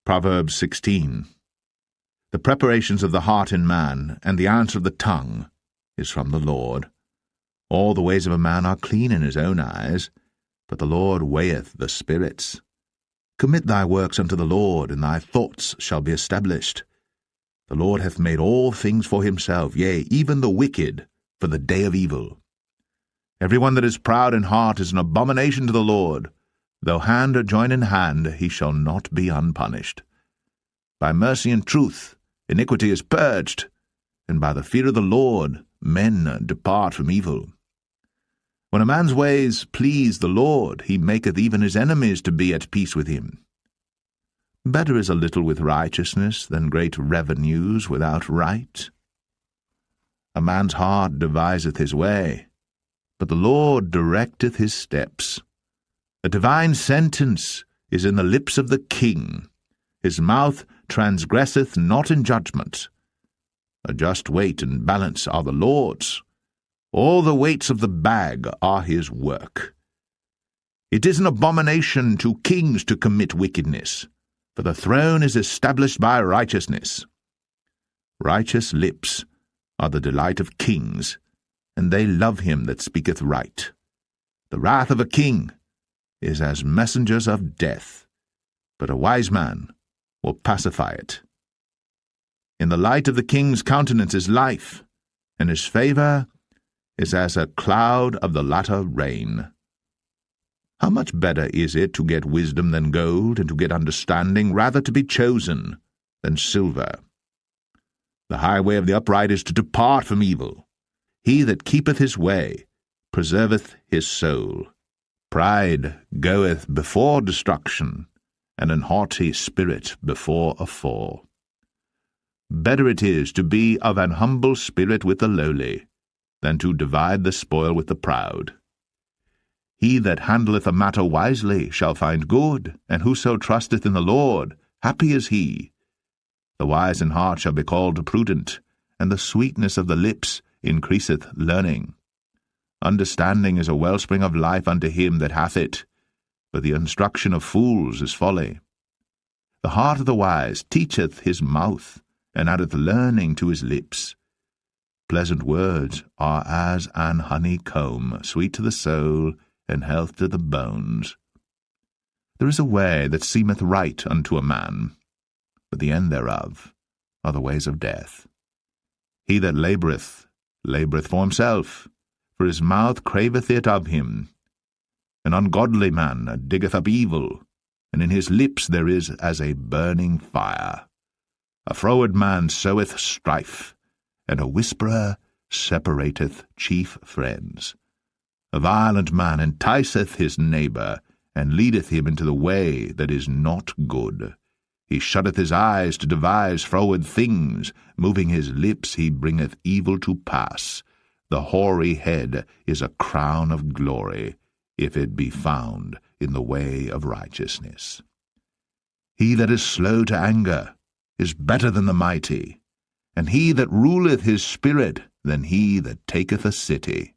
Proverbs 16. The preparations of the heart in man, and the answer of the tongue, is from the Lord. All the ways of a man are clean in his own eyes, but the Lord weigheth the spirits. Commit thy works unto the Lord, and thy thoughts shall be established. The Lord hath made all things for himself, yea, even the wicked, for the day of evil. Every one that is proud in heart is an abomination to the Lord. Though hand join in hand, he shall not be unpunished. By mercy and truth iniquity is purged, and by the fear of the Lord men depart from evil. When a man's ways please the Lord, he maketh even his enemies to be at peace with him. Better is a little with righteousness than great revenues without right. A man's heart deviseth his way, but the Lord directeth his steps. A divine sentence is in the lips of the king. His mouth transgresseth not in judgment. A just weight and balance are the Lord's. All the weights of the bag are his work. It is an abomination to kings to commit wickedness, for the throne is established by righteousness. Righteous lips are the delight of kings, and they love him that speaketh right. The wrath of a king is as messengers of death, but a wise man will pacify it. In the light of the king's countenance is life, and his favour is as a cloud of the latter rain. How much better is it to get wisdom than gold, and to get understanding rather to be chosen than silver? The highway of the upright is to depart from evil. He that keepeth his way preserveth his soul. Pride goeth before destruction, and an haughty spirit before a fall. Better it is to be of an humble spirit with the lowly, than to divide the spoil with the proud. He that handleth a matter wisely shall find good, and whoso trusteth in the Lord, happy is he. The wise in heart shall be called prudent, and the sweetness of the lips increaseth learning. Understanding is a wellspring of life unto him that hath it, but the instruction of fools is folly. The heart of the wise teacheth his mouth, and addeth learning to his lips. Pleasant words are as an honeycomb, sweet to the soul, and health to the bones. There is a way that seemeth right unto a man, but the end thereof are the ways of death. He that laboureth for himself, for his mouth craveth it of him. An ungodly man diggeth up evil, and in his lips there is as a burning fire. A froward man soweth strife, and a whisperer separateth chief friends. A violent man enticeth his neighbour, and leadeth him into the way that is not good. He shutteth his eyes to devise froward things, moving his lips he bringeth evil to pass. The hoary head is a crown of glory, if it be found in the way of righteousness. He that is slow to anger is better than the mighty, and he that ruleth his spirit than he that taketh a city.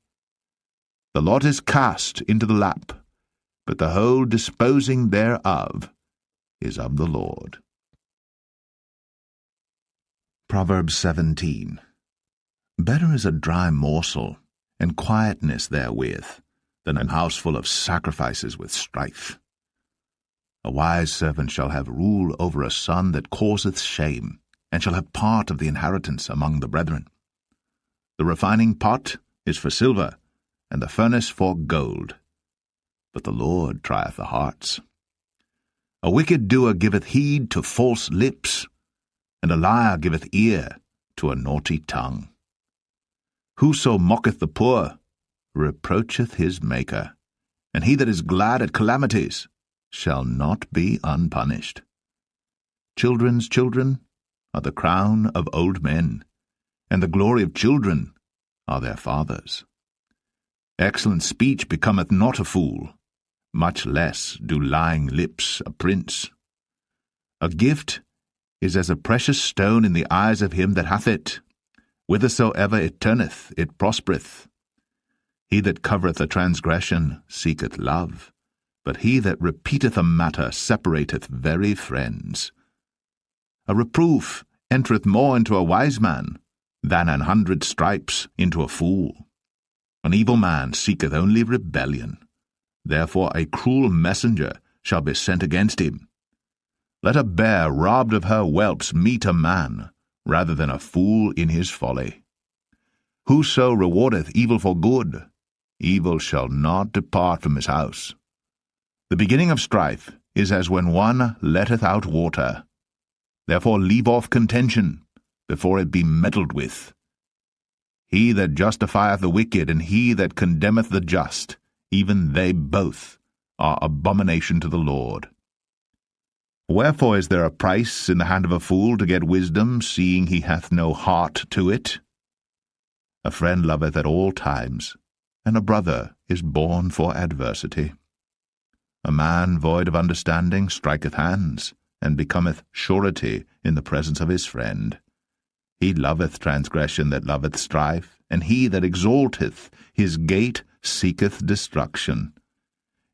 The lot is cast into the lap, but the whole disposing thereof is of the Lord. Proverbs 17. Better is a dry morsel, and quietness therewith, than an house full of sacrifices with strife. A wise servant shall have rule over a son that causeth shame, and shall have part of the inheritance among the brethren. The refining pot is for silver, and the furnace for gold, but the Lord trieth the hearts. A wicked doer giveth heed to false lips, and a liar giveth ear to a naughty tongue. Whoso mocketh the poor reproacheth his Maker, and he that is glad at calamities shall not be unpunished. Children's children are the crown of old men, and the glory of children are their fathers. Excellent speech becometh not a fool, much less do lying lips a prince. A gift is as a precious stone in the eyes of him that hath it. Whithersoever it turneth, it prospereth. He that covereth a transgression seeketh love, but he that repeateth a matter separateth very friends. A reproof entereth more into a wise man than 100 stripes into a fool. An evil man seeketh only rebellion. Therefore a cruel messenger shall be sent against him. Let a bear robbed of her whelps meet a man, rather than a fool in his folly. Whoso rewardeth evil for good, evil shall not depart from his house. The beginning of strife is as when one letteth out water. Therefore leave off contention, before it be meddled with. He that justifieth the wicked, and he that condemneth the just, even they both are abomination to the Lord. Wherefore is there a price in the hand of a fool to get wisdom, seeing he hath no heart to it? A friend loveth at all times, and a brother is born for adversity. A man void of understanding striketh hands, and becometh surety in the presence of his friend. He loveth transgression that loveth strife, and he that exalteth his gate seeketh destruction.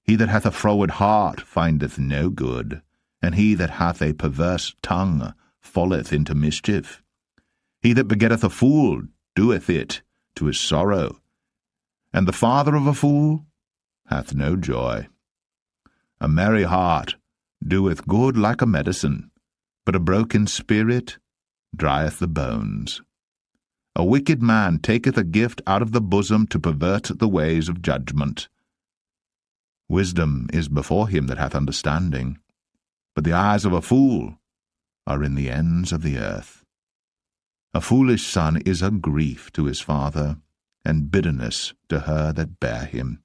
He that hath a froward heart findeth no good, and he that hath a perverse tongue falleth into mischief. He that begetteth a fool doeth it to his sorrow, and the father of a fool hath no joy. A merry heart doeth good like a medicine, but a broken spirit drieth the bones. A wicked man taketh a gift out of the bosom to pervert the ways of judgment. Wisdom is before him that hath understanding, but the eyes of a fool are in the ends of the earth. A foolish son is a grief to his father, and bitterness to her that bare him.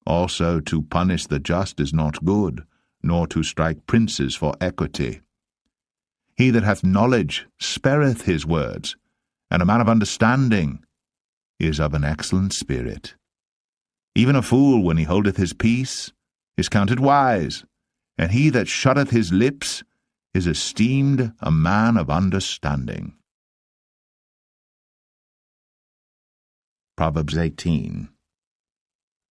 Also to punish the just is not good, nor to strike princes for equity. He that hath knowledge spareth his words, and a man of understanding is of an excellent spirit. Even a fool, when he holdeth his peace, is counted wise, and he that shutteth his lips is esteemed a man of understanding. Proverbs 18.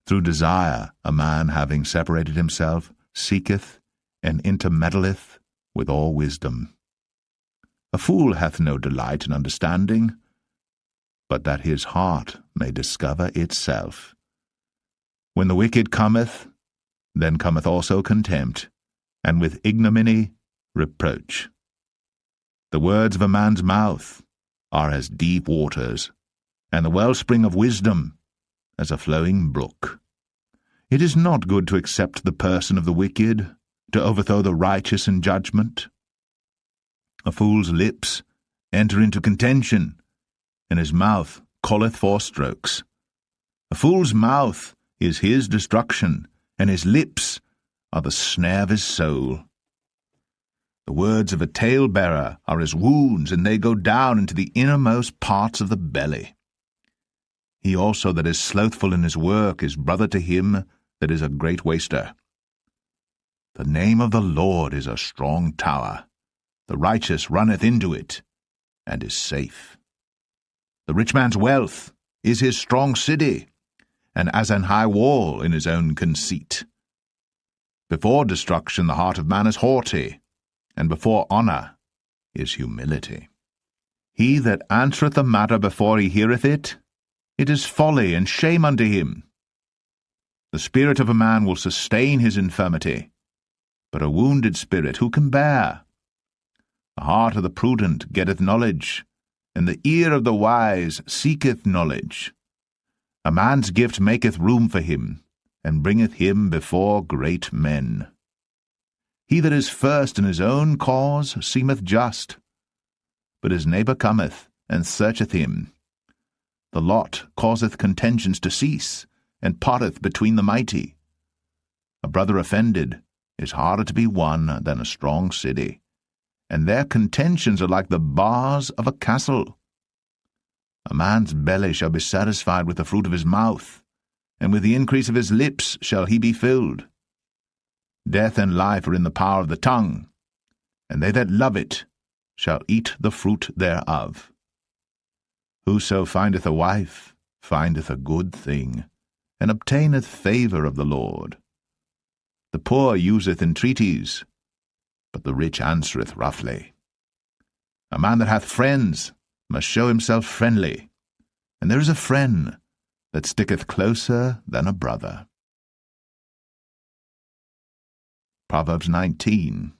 Through desire a man, having separated himself, seeketh and intermeddleth with all wisdom. A fool hath no delight in understanding, but that his heart may discover itself. When the wicked cometh, then cometh also contempt, and with ignominy reproach. The words of a man's mouth are as deep waters, and the wellspring of wisdom as a flowing brook. It is not good to accept the person of the wicked, to overthrow the righteous in judgment. A fool's lips enter into contention, and his mouth calleth for strokes. A fool's mouth is his destruction, and his lips are the snare of his soul. The words of a talebearer are as wounds, and they go down into the innermost parts of the belly. He also that is slothful in his work is brother to him that is a great waster. The name of the Lord is a strong tower. The righteous runneth into it, and is safe. The rich man's wealth is his strong city, and as an high wall in his own conceit. Before destruction the heart of man is haughty, and before honour is humility. He that answereth a matter before he heareth it, it is folly and shame unto him. The spirit of a man will sustain his infirmity, but a wounded spirit who can bear? The heart of the prudent getteth knowledge, and the ear of the wise seeketh knowledge. A man's gift maketh room for him, and bringeth him before great men. He that is first in his own cause seemeth just, but his neighbour cometh and searcheth him. The lot causeth contentions to cease, and parteth between the mighty. A brother offended is harder to be won than a strong city, and their contentions are like the bars of a castle. A man's belly shall be satisfied with the fruit of his mouth, and with the increase of his lips shall he be filled. Death and life are in the power of the tongue, and they that love it shall eat the fruit thereof. Whoso findeth a wife findeth a good thing, and obtaineth favour of the Lord. The poor useth entreaties, but the rich answereth roughly. A man that hath friends must show himself friendly, and there is a friend that sticketh closer than a brother. Proverbs 19.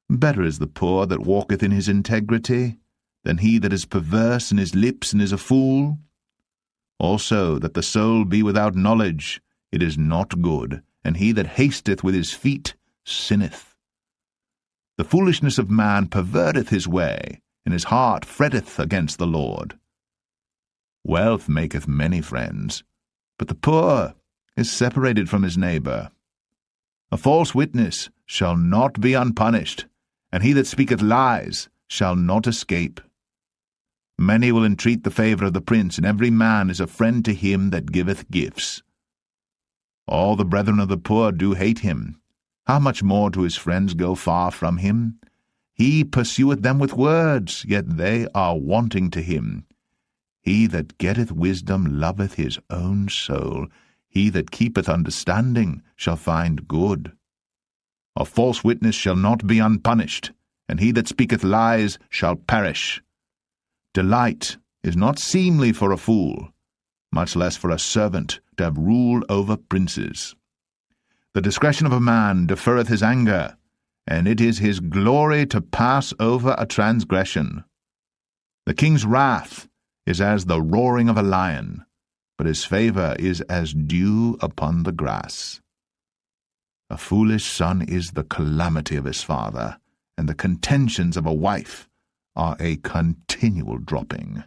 Better is the poor that walketh in his integrity than he that is perverse in his lips and is a fool. Also that the soul be without knowledge, it is not good, and he that hasteth with his feet sinneth. The foolishness of man perverteth his way, and his heart fretteth against the Lord. Wealth maketh many friends, but the poor is separated from his neighbor. A false witness shall not be unpunished, and he that speaketh lies shall not escape. Many will entreat the favour of the prince, and every man is a friend to him that giveth gifts. All the brethren of the poor do hate him. How much more do his friends go far from him? He pursueth them with words, yet they are wanting to him. He that getteth wisdom loveth his own soul. He that keepeth understanding shall find good. A false witness shall not be unpunished, and he that speaketh lies shall perish. Delight is not seemly for a fool, much less for a servant to have rule over princes. The discretion of a man deferreth his anger, and it is his glory to pass over a transgression. The king's wrath is as the roaring of a lion, but his favour is as dew upon the grass. A foolish son is the calamity of his father, and the contentions of a wife are a continual dropping.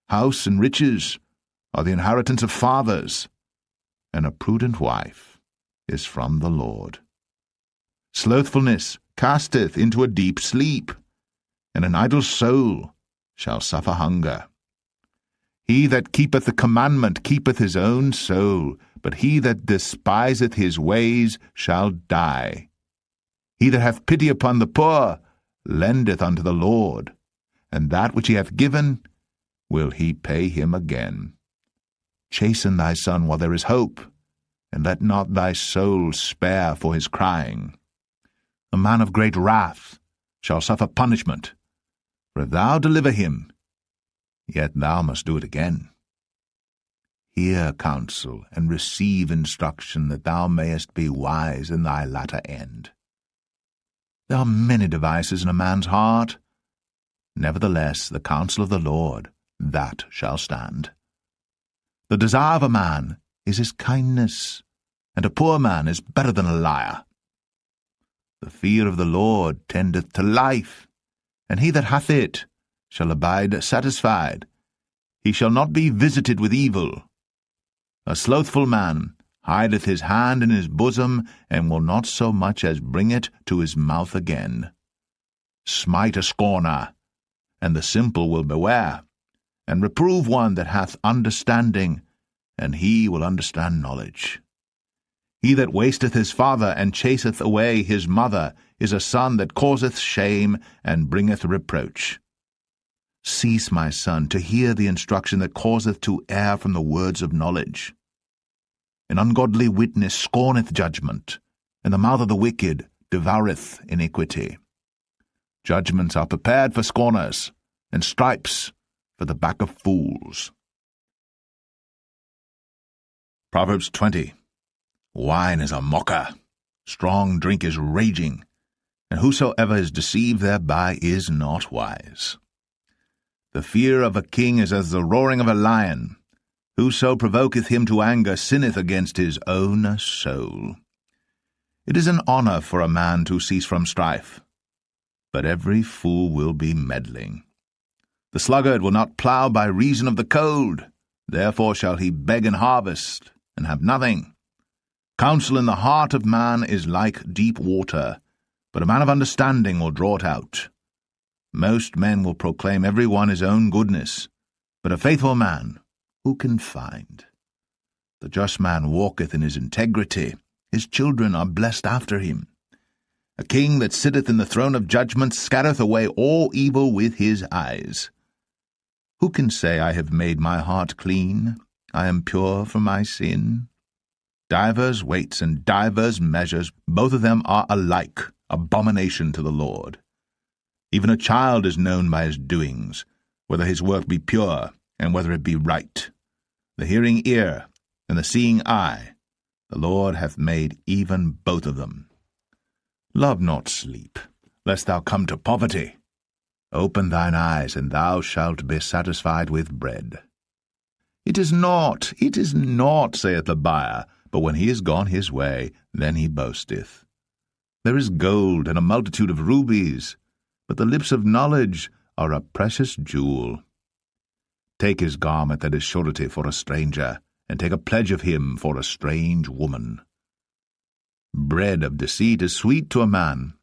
House and riches are the inheritance of fathers, and a prudent wife is from the Lord. Slothfulness casteth into a deep sleep, and an idle soul shall suffer hunger. He that keepeth the commandment keepeth his own soul, but he that despiseth his ways shall die. He that hath pity upon the poor lendeth unto the Lord, and that which he hath given will he pay him again. Chasten thy son while there is hope, and let not thy soul spare for his crying. A man of great wrath shall suffer punishment, for if thou deliver him, yet thou must do it again. Hear counsel, and receive instruction, that thou mayest be wise in thy latter end. There are many devices in a man's heart. Nevertheless, the counsel of the Lord, that shall stand. The desire of a man is his kindness, and a poor man is better than a liar. The fear of the Lord tendeth to life, and he that hath it shall abide satisfied. He shall not be visited with evil. A slothful man hideth his hand in his bosom, and will not so much as bring it to his mouth again. Smite a scorner, and the simple will beware, and reprove one that hath understanding, and he will understand knowledge. He that wasteth his father, and chaseth away his mother, is a son that causeth shame, and bringeth reproach. Cease, my son, to hear the instruction that causeth to err from the words of knowledge. An ungodly witness scorneth judgment, and the mouth of the wicked devoureth iniquity. Judgments are prepared for scorners, and stripes for the back of fools. Proverbs 20. Wine is a mocker, strong drink is raging, and whosoever is deceived thereby is not wise. The fear of a king is as the roaring of a lion. Whoso provoketh him to anger sinneth against his own soul. It is an honour for a man to cease from strife, but every fool will be meddling. The sluggard will not plough by reason of the cold, therefore shall he beg and harvest, and have nothing. Counsel in the heart of man is like deep water, but a man of understanding will draw it out. Most men will proclaim every one his own goodness, but a faithful man who can find? The just man walketh in his integrity, his children are blessed after him. A king that sitteth in the throne of judgment scattereth away all evil with his eyes. Who can say, I have made my heart clean, I am pure from my sin? Divers weights and divers measures, both of them are alike abomination to the Lord. Even a child is known by his doings, whether his work be pure, and whether it be right. The hearing ear, and the seeing eye, the Lord hath made even both of them. Love not sleep, lest thou come to poverty. Open thine eyes, and thou shalt be satisfied with bread. It is not, saith the buyer, but when he is gone his way, then he boasteth. There is gold and a multitude of rubies, but the lips of knowledge are a precious jewel. Take his garment that is surety for a stranger, and take a pledge of him for a strange woman. Bread of deceit is sweet to a man,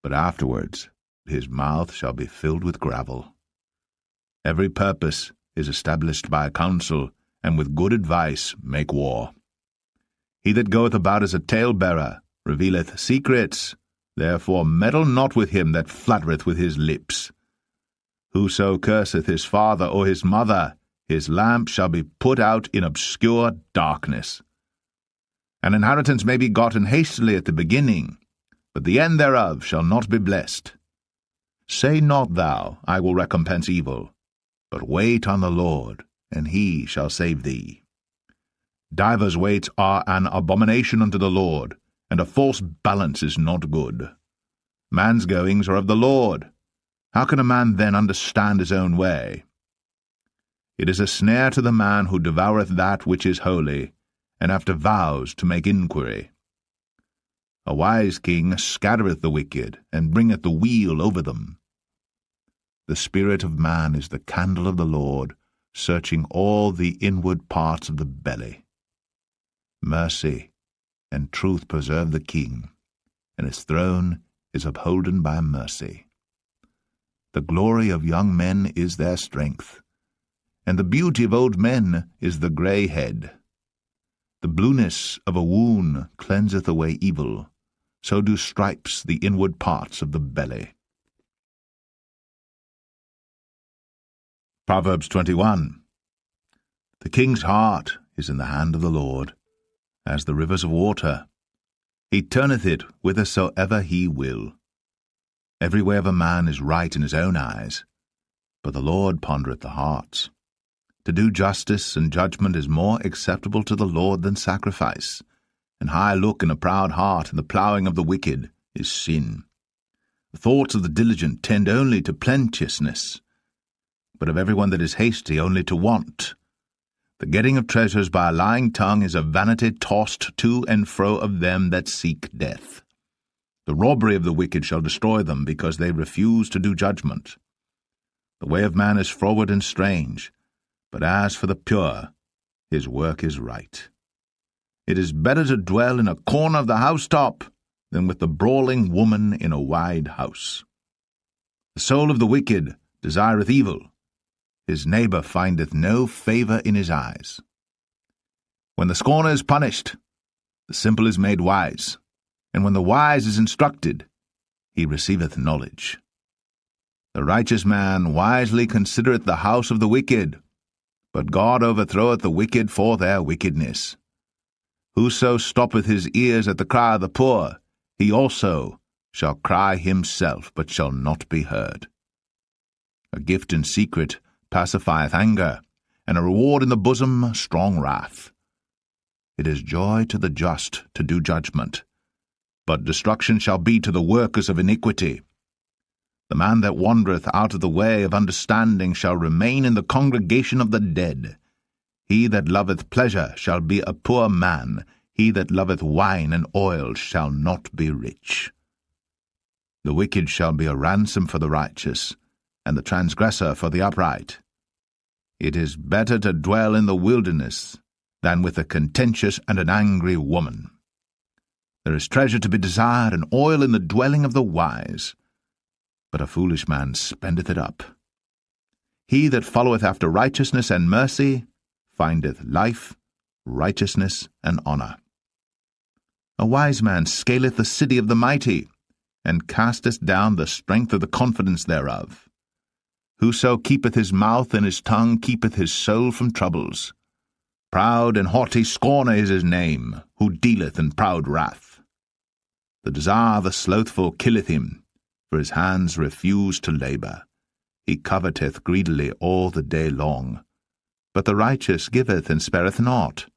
but afterwards his mouth shall be filled with gravel. Every purpose is established by a counsel, and with good advice make war. He that goeth about as a talebearer revealeth secrets, therefore meddle not with him that flattereth with his lips. Whoso curseth his father or his mother, his lamp shall be put out in obscure darkness. An inheritance may be gotten hastily at the beginning, but the end thereof shall not be blessed. Say not thou, I will recompense evil, but wait on the Lord, and he shall save thee. Divers weights are an abomination unto the Lord, and a false balance is not good. Man's goings are of the Lord. How can a man then understand his own way? It is a snare to the man who devoureth that which is holy, and after vows to make inquiry. A wise king scattereth the wicked, and bringeth the weal over them. The spirit of man is the candle of the Lord, searching all the inward parts of the belly. Mercy and truth preserve the king, and his throne is upholden by mercy. The glory of young men is their strength, and the beauty of old men is the grey head. The blueness of a wound cleanseth away evil, so do stripes the inward parts of the belly. Proverbs 21. The king's heart is in the hand of the Lord, as the rivers of water. He turneth it whithersoever he will. Every way of a man is right in his own eyes, but the Lord pondereth the hearts. To do justice and judgment is more acceptable to the Lord than sacrifice, and high look and a proud heart and the ploughing of the wicked is sin. The thoughts of the diligent tend only to plenteousness, but of every one that is hasty only to want. The getting of treasures by a lying tongue is a vanity tossed to and fro of them that seek death. The robbery of the wicked shall destroy them, because they refuse to do judgment. The way of man is froward and strange, but as for the pure, his work is right. It is better to dwell in a corner of the housetop than with the brawling woman in a wide house. The soul of the wicked desireth evil. His neighbor findeth no favor in his eyes. When the scorner is punished, the simple is made wise, and when the wise is instructed, he receiveth knowledge. The righteous man wisely considereth the house of the wicked, but God overthroweth the wicked for their wickedness. Whoso stoppeth his ears at the cry of the poor, he also shall cry himself, but shall not be heard. A gift in secret pacifieth anger, and a reward in the bosom strong wrath. It is joy to the just to do judgment, but destruction shall be to the workers of iniquity. The man that wandereth out of the way of understanding shall remain in the congregation of the dead. He that loveth pleasure shall be a poor man. He that loveth wine and oil shall not be rich. The wicked shall be a ransom for the righteous, and the transgressor for the upright. It is better to dwell in the wilderness than with a contentious and an angry woman. There is treasure to be desired, and oil in the dwelling of the wise, but a foolish man spendeth it up. He that followeth after righteousness and mercy findeth life, righteousness, and honour. A wise man scaleth the city of the mighty, and casteth down the strength of the confidence thereof. Whoso keepeth his mouth and his tongue keepeth his soul from troubles. Proud and haughty scorner is his name, who dealeth in proud wrath. The desire of the slothful killeth him. for his hands refuse to labor. He coveteth greedily all the day long. But the righteous giveth and spareth not.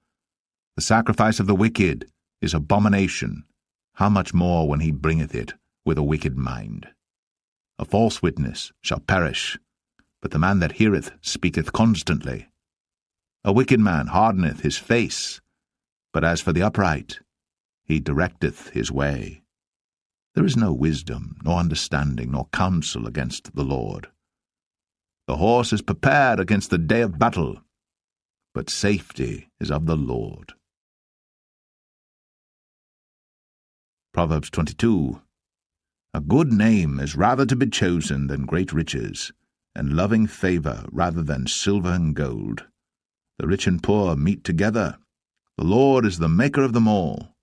The sacrifice of the wicked is abomination. How much more when he bringeth it with a wicked mind? A false witness shall perish, but the man that heareth speaketh constantly. A wicked man hardeneth his face, but as for the upright, he directeth his way. There is no wisdom, nor understanding, nor counsel against the Lord. The horse is prepared against the day of battle, but safety is of the Lord. Proverbs 22. A good name is rather to be chosen than great riches, and loving favour rather than silver and gold. The rich and poor meet together. The Lord is the maker of them all.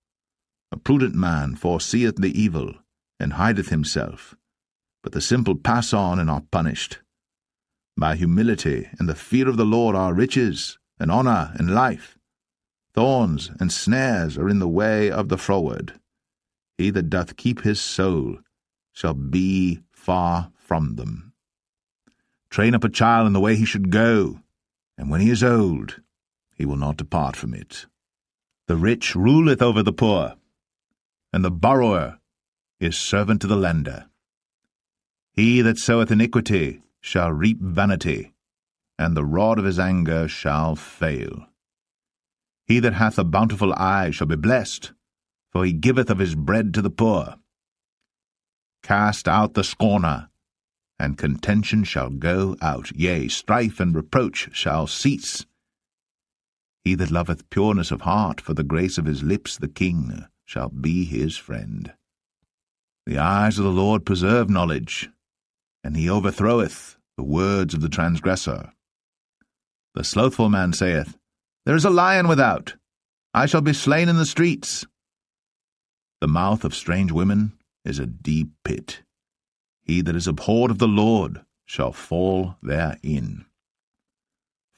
A prudent man foreseeth the evil, and hideth himself, but the simple pass on and are punished. By humility and the fear of the Lord are riches, and honour, and life. Thorns and snares are in the way of the froward. He that doth keep his soul shall be far from them. Train up a child in the way he should go, and when he is old, he will not depart from it. The rich ruleth over the poor, and the borrower is servant to the lender. He that soweth iniquity shall reap vanity, and the rod of his anger shall fail. He that hath a bountiful eye shall be blessed, for he giveth of his bread to the poor. Cast out the scorner, and contention shall go out, yea, strife and reproach shall cease. He that loveth pureness of heart, for the grace of his lips the king shall be his friend. The eyes of the Lord preserve knowledge, and he overthroweth the words of the transgressor. The slothful man saith, There is a lion without, I shall be slain in the streets. The mouth of strange women is a deep pit. He that is abhorred of the Lord shall fall therein.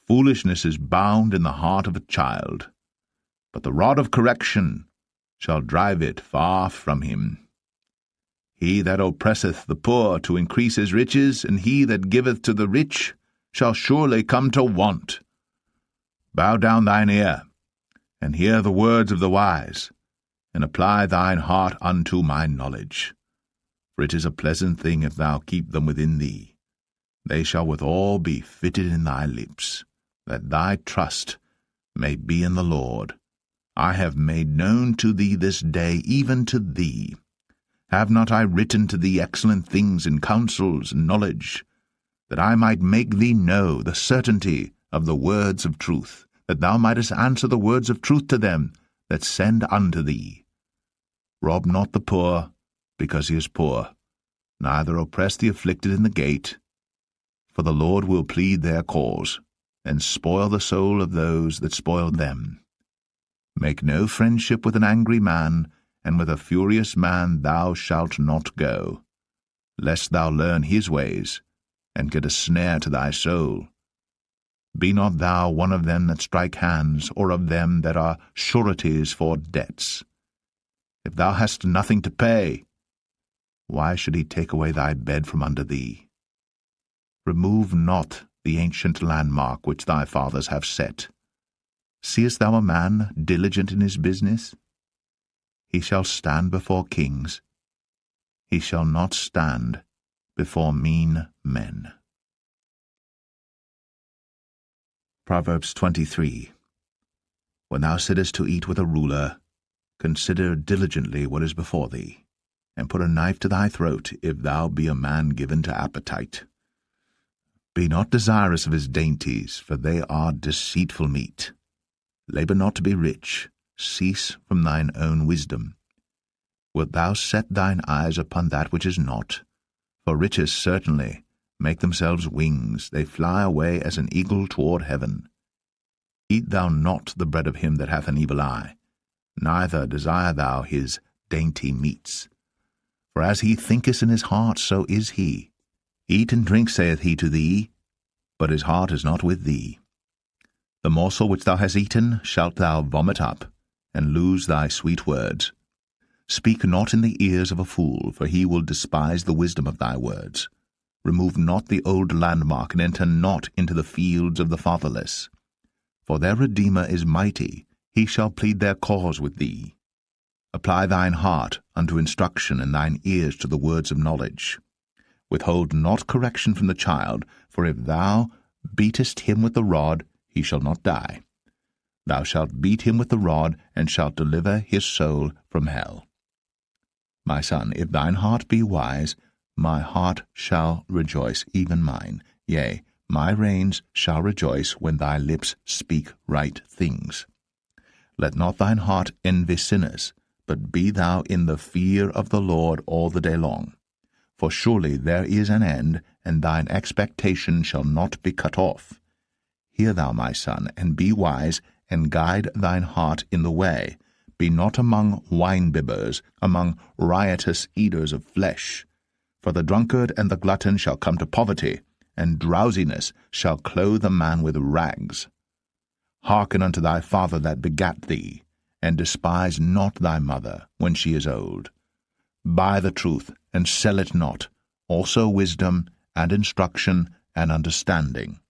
Foolishness is bound in the heart of a child, but the rod of correction shall drive it far from him. He that oppresseth the poor to increase his riches, and he that giveth to the rich shall surely come to want. Bow down thine ear, and hear the words of the wise, and apply thine heart unto my knowledge. For it is a pleasant thing if thou keep them within thee. They shall withal be fitted in thy lips, that thy trust may be in the Lord. I have made known to thee this day, even to thee. Have not I written to thee excellent things in counsels and knowledge, that I might make thee know the certainty of the words of truth, that thou mightest answer the words of truth to them that send unto thee? Rob not the poor, because he is poor, neither oppress the afflicted in the gate. For the Lord will plead their cause, and spoil the soul of those that spoil them. Make no friendship with an angry man, and with a furious man thou shalt not go, lest thou learn his ways, and get a snare to thy soul. Be not thou one of them that strike hands, or of them that are sureties for debts. If thou hast nothing to pay, why should he take away thy bed from under thee? Remove not the ancient landmark which thy fathers have set. Seest thou a man diligent in his business? He shall stand before kings. He shall not stand before mean men. Proverbs 23. When thou sittest to eat with a ruler, consider diligently what is before thee, and put a knife to thy throat, if thou be a man given to appetite. Be not desirous of his dainties, for they are deceitful meat. Labour not to be rich, cease from thine own wisdom. Wilt thou set thine eyes upon that which is not? For riches certainly make themselves wings, they fly away as an eagle toward heaven. Eat thou not the bread of him that hath an evil eye, neither desire thou his dainty meats. For as he thinketh in his heart, so is he. Eat and drink, saith he to thee, but his heart is not with thee. The morsel which thou hast eaten shalt thou vomit up, and lose thy sweet words. Speak not in the ears of a fool, for he will despise the wisdom of thy words. Remove not the old landmark, and enter not into the fields of the fatherless. For their Redeemer is mighty, he shall plead their cause with thee. Apply thine heart unto instruction, and thine ears to the words of knowledge. Withhold not correction from the child, for if thou beatest him with the rod, he shall not die. Thou shalt beat him with the rod, and shalt deliver his soul from hell. My son, if thine heart be wise, my heart shall rejoice, even mine. Yea, my reins shall rejoice when thy lips speak right things. Let not thine heart envy sinners, but be thou in the fear of the Lord all the day long. For surely there is an end, and thine expectation shall not be cut off. Hear thou, my son, and be wise, and guide thine heart in the way. Be not among wine-bibbers, among riotous eaters of flesh. For the drunkard and the glutton shall come to poverty, and drowsiness shall clothe a man with rags. Hearken unto thy father that begat thee, and despise not thy mother when she is old. Buy the truth, and sell it not, also wisdom, and instruction, and understanding.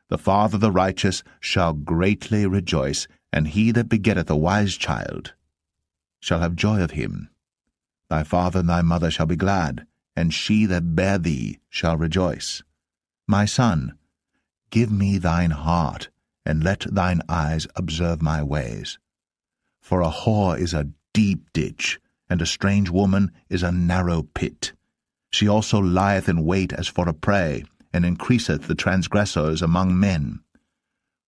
The father of the righteous shall greatly rejoice, and he that begetteth a wise child shall have joy of him. Thy father and thy mother shall be glad, and she that bare thee shall rejoice. My son, give me thine heart, and let thine eyes observe my ways. For a whore is a deep ditch, and a strange woman is a narrow pit. She also lieth in wait as for a prey, and increaseth the transgressors among men.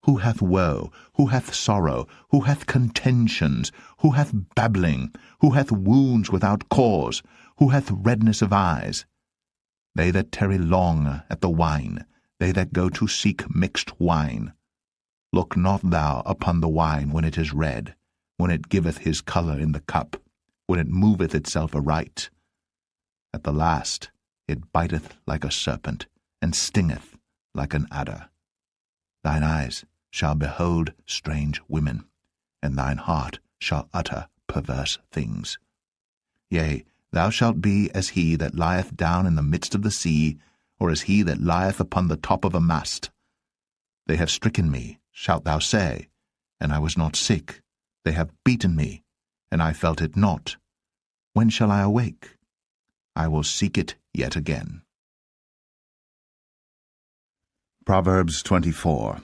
Who hath woe? Who hath sorrow? Who hath contentions? Who hath babbling? Who hath wounds without cause? Who hath redness of eyes? They that tarry long at the wine, they that go to seek mixed wine. Look not thou upon the wine when it is red, when it giveth his colour in the cup, when it moveth itself aright. At the last it biteth like a serpent, and stingeth like an adder. Thine eyes shall behold strange women, and thine heart shall utter perverse things. Yea, thou shalt be as he that lieth down in the midst of the sea, or as he that lieth upon the top of a mast. They have stricken me, shalt thou say, and I was not sick. They have beaten me, and I felt it not. When shall I awake? I will seek it yet again. Proverbs 24.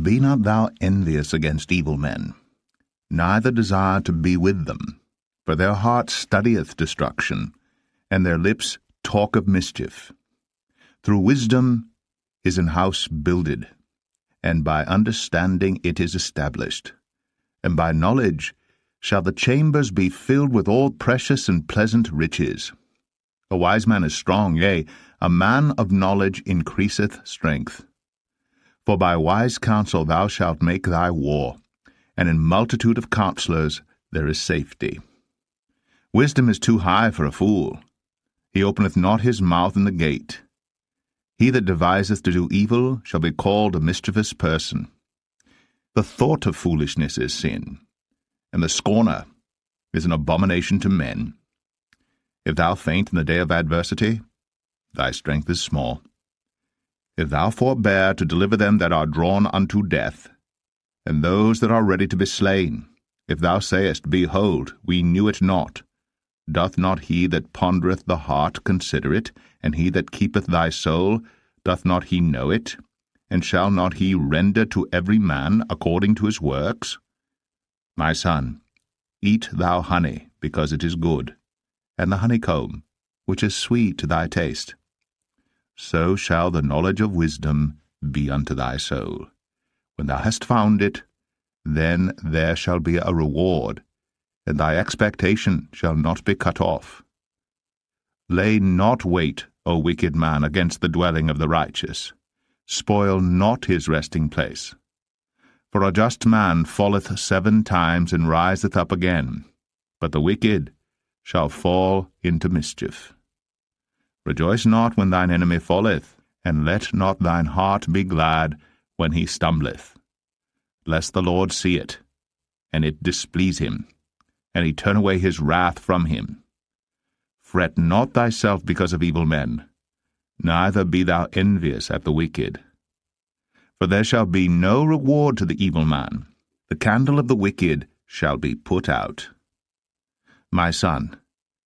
Be not thou envious against evil men, neither desire to be with them, for their heart studieth destruction, and their lips talk of mischief. Through wisdom is an house builded, and by understanding it is established, and by knowledge shall the chambers be filled with all precious and pleasant riches. A wise man is strong, yea, a man of knowledge increaseth strength. For by wise counsel thou shalt make thy war, and in multitude of counselors there is safety. Wisdom is too high for a fool. He openeth not his mouth in the gate. He that deviseth to do evil shall be called a mischievous person. The thought of foolishness is sin, and the scorner is an abomination to men. If thou faint in the day of adversity, thy strength is small. If thou forbear to deliver them that are drawn unto death, and those that are ready to be slain, if thou sayest, Behold, we knew it not, doth not he that pondereth the heart consider it, and he that keepeth thy soul, doth not he know it? And shall not he render to every man according to his works? My son, eat thou honey, because it is good, and the honeycomb, which is sweet to thy taste. So shall the knowledge of wisdom be unto thy soul. When thou hast found it, then there shall be a reward, and thy expectation shall not be cut off. Lay not wait, O wicked man, against the dwelling of the righteous. Spoil not his resting place. For a just man falleth 7 times and riseth up again, but the wicked shall fall into mischief. Rejoice not when thine enemy falleth, and let not thine heart be glad when he stumbleth, lest the Lord see it, and it displease him, and he turn away his wrath from him. Fret not thyself because of evil men, neither be thou envious at the wicked. For there shall be no reward to the evil man. The candle of the wicked shall be put out. My son,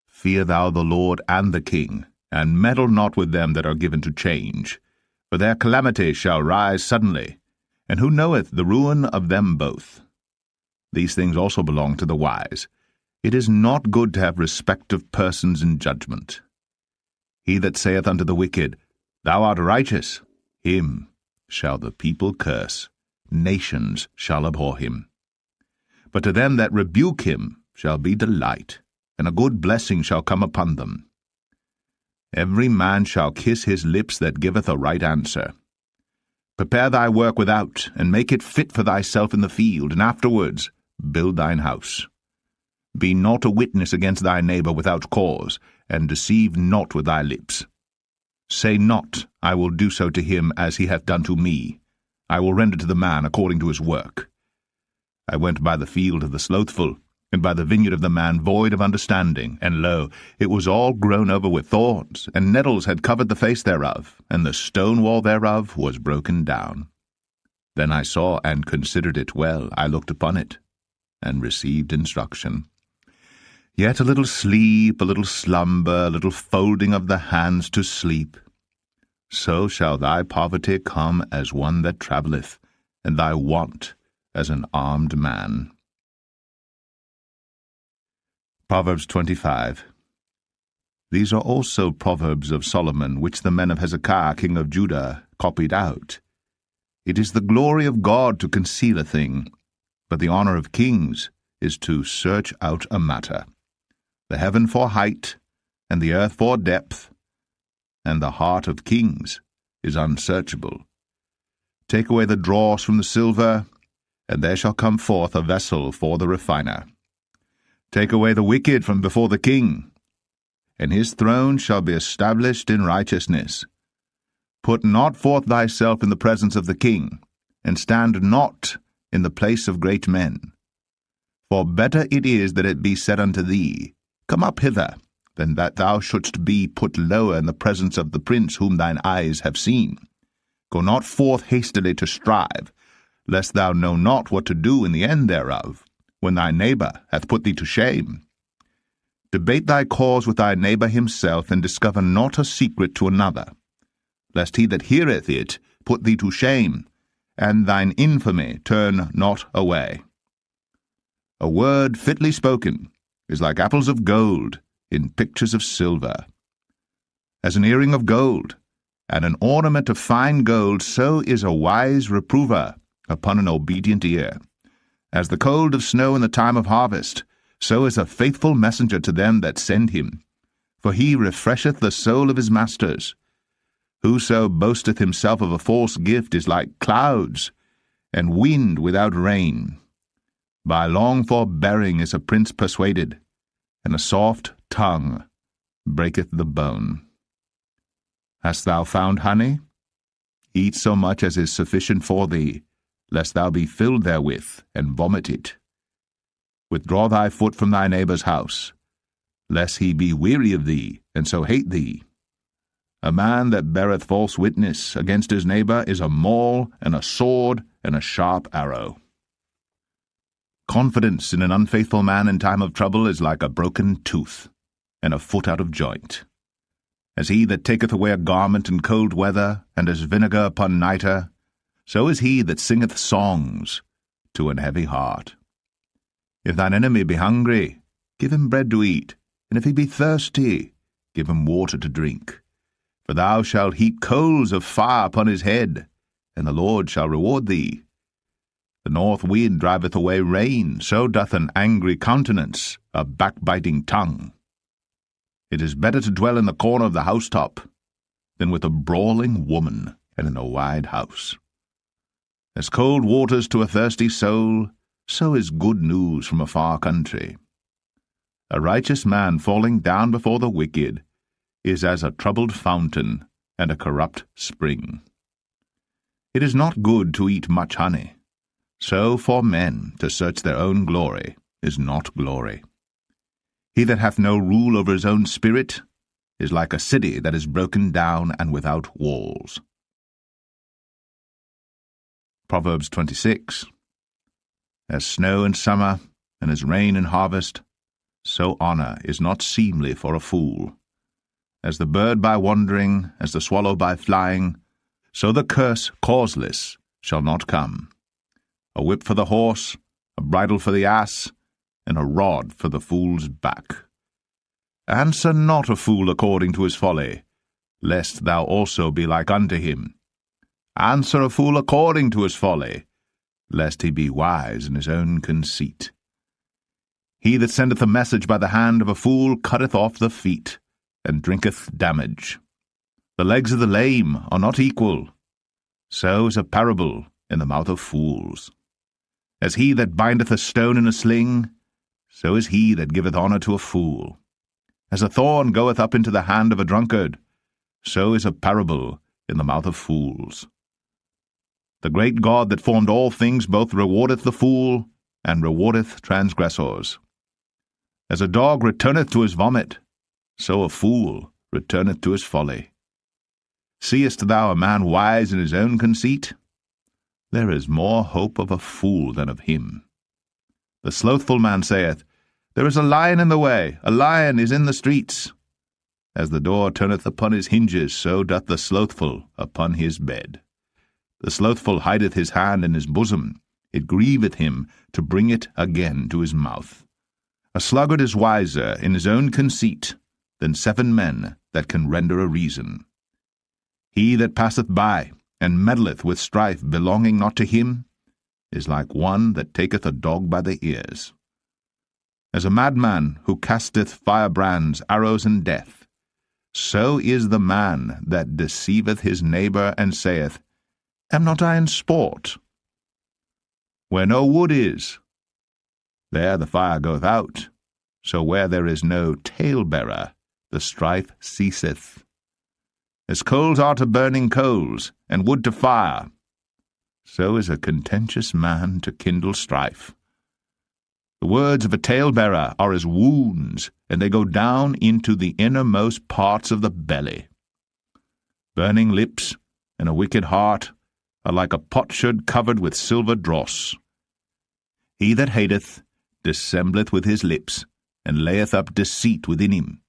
fear thou the Lord and the king, and meddle not with them that are given to change. For their calamity shall rise suddenly, and who knoweth the ruin of them both? These things also belong to the wise. It is not good to have respect of persons in judgment. He that saith unto the wicked, Thou art righteous, him shall the people curse, nations shall abhor him. But to them that rebuke him shall be delight, and a good blessing shall come upon them. Every man shall kiss his lips that giveth a right answer. Prepare thy work without, and make it fit for thyself in the field, and afterwards build thine house. Be not a witness against thy neighbor without cause, and deceive not with thy lips. Say not, I will do so to him as he hath done to me. I will render to the man according to his work. I went by the field of the slothful, and by the vineyard of the man void of understanding, and lo, it was all grown over with thorns, and nettles had covered the face thereof, and the stone wall thereof was broken down. Then I saw and considered it well, I looked upon it, and received instruction. Yet a little sleep, a little slumber, a little folding of the hands to sleep. So shall thy poverty come as one that travelleth, and thy want as an armed man. Proverbs 25. These are also proverbs of Solomon, which the men of Hezekiah king of Judah copied out. It is the glory of God to conceal a thing, but the honour of kings is to search out a matter. The heaven for height, and the earth for depth, and the heart of kings is unsearchable. Take away the dross from the silver, and there shall come forth a vessel for the refiner. Take away the wicked from before the king, and his throne shall be established in righteousness. Put not forth thyself in the presence of the king, and stand not in the place of great men. For better it is that it be said unto thee, Come up hither, than that thou shouldst be put lower in the presence of the prince whom thine eyes have seen. Go not forth hastily to strive, lest thou know not what to do in the end thereof, when thy neighbor hath put thee to shame. Debate thy cause with thy neighbor himself, and discover not a secret to another, lest he that heareth it put thee to shame, and thine infamy turn not away. A word fitly spoken is like apples of gold in pictures of silver. As an earring of gold, and an ornament of fine gold, so is a wise reprover upon an obedient ear. As the cold of snow in the time of harvest, so is a faithful messenger to them that send him. For he refresheth the soul of his masters. Whoso boasteth himself of a false gift is like clouds, and wind without rain. By long forbearing is a prince persuaded, and a soft tongue breaketh the bone. Hast thou found honey? Eat so much as is sufficient for thee, lest thou be filled therewith, and vomit it. Withdraw thy foot from thy neighbour's house, lest he be weary of thee, and so hate thee. A man that beareth false witness against his neighbour is a maul, and a sword, and a sharp arrow. Confidence in an unfaithful man in time of trouble is like a broken tooth, and a foot out of joint. As he that taketh away a garment in cold weather, and as vinegar upon nitre, so is he that singeth songs to an heavy heart. If thine enemy be hungry, give him bread to eat, and if he be thirsty, give him water to drink. For thou shalt heap coals of fire upon his head, and the Lord shall reward thee. The north wind driveth away rain, so doth an angry countenance a backbiting tongue. It is better to dwell in the corner of the housetop than with a brawling woman and in a wide house. As cold waters to a thirsty soul, so is good news from a far country. A righteous man falling down before the wicked is as a troubled fountain and a corrupt spring. It is not good to eat much honey, so for men to search their own glory is not glory. He that hath no rule over his own spirit is like a city that is broken down and without walls. Proverbs 26. As snow in summer, and as rain in harvest, so honour is not seemly for a fool. As the bird by wandering, as the swallow by flying, so the curse causeless shall not come. A whip for the horse, a bridle for the ass, and a rod for the fool's back. Answer not a fool according to his folly, lest thou also be like unto him. Answer a fool according to his folly, lest he be wise in his own conceit. He that sendeth a message by the hand of a fool cutteth off the feet, and drinketh damage. The legs of the lame are not equal. So is a parable in the mouth of fools. As he that bindeth a stone in a sling, so is he that giveth honour to a fool. As a thorn goeth up into the hand of a drunkard, so is a parable in the mouth of fools. The great God that formed all things both rewardeth the fool, and rewardeth transgressors. As a dog returneth to his vomit, so a fool returneth to his folly. Seest thou a man wise in his own conceit? There is more hope of a fool than of him. The slothful man saith, There is a lion in the way, a lion is in the streets. As the door turneth upon his hinges, so doth the slothful upon his bed. The slothful hideth his hand in his bosom, it grieveth him to bring it again to his mouth. A sluggard is wiser in his own conceit than 7 men that can render a reason. He that passeth by, and meddleth with strife belonging not to him, is like one that taketh a dog by the ears. As a madman who casteth firebrands, arrows, and death, so is the man that deceiveth his neighbour, and saith, Am not I in sport? Where no wood is, there the fire goeth out, so where there is no talebearer, the strife ceaseth. As coals are to burning coals, and wood to fire, so is a contentious man to kindle strife. The words of a talebearer are as wounds, and they go down into the innermost parts of the belly. Burning lips and a wicked heart are like a potsherd covered with silver dross. He that hateth dissembleth with his lips, and layeth up deceit within him.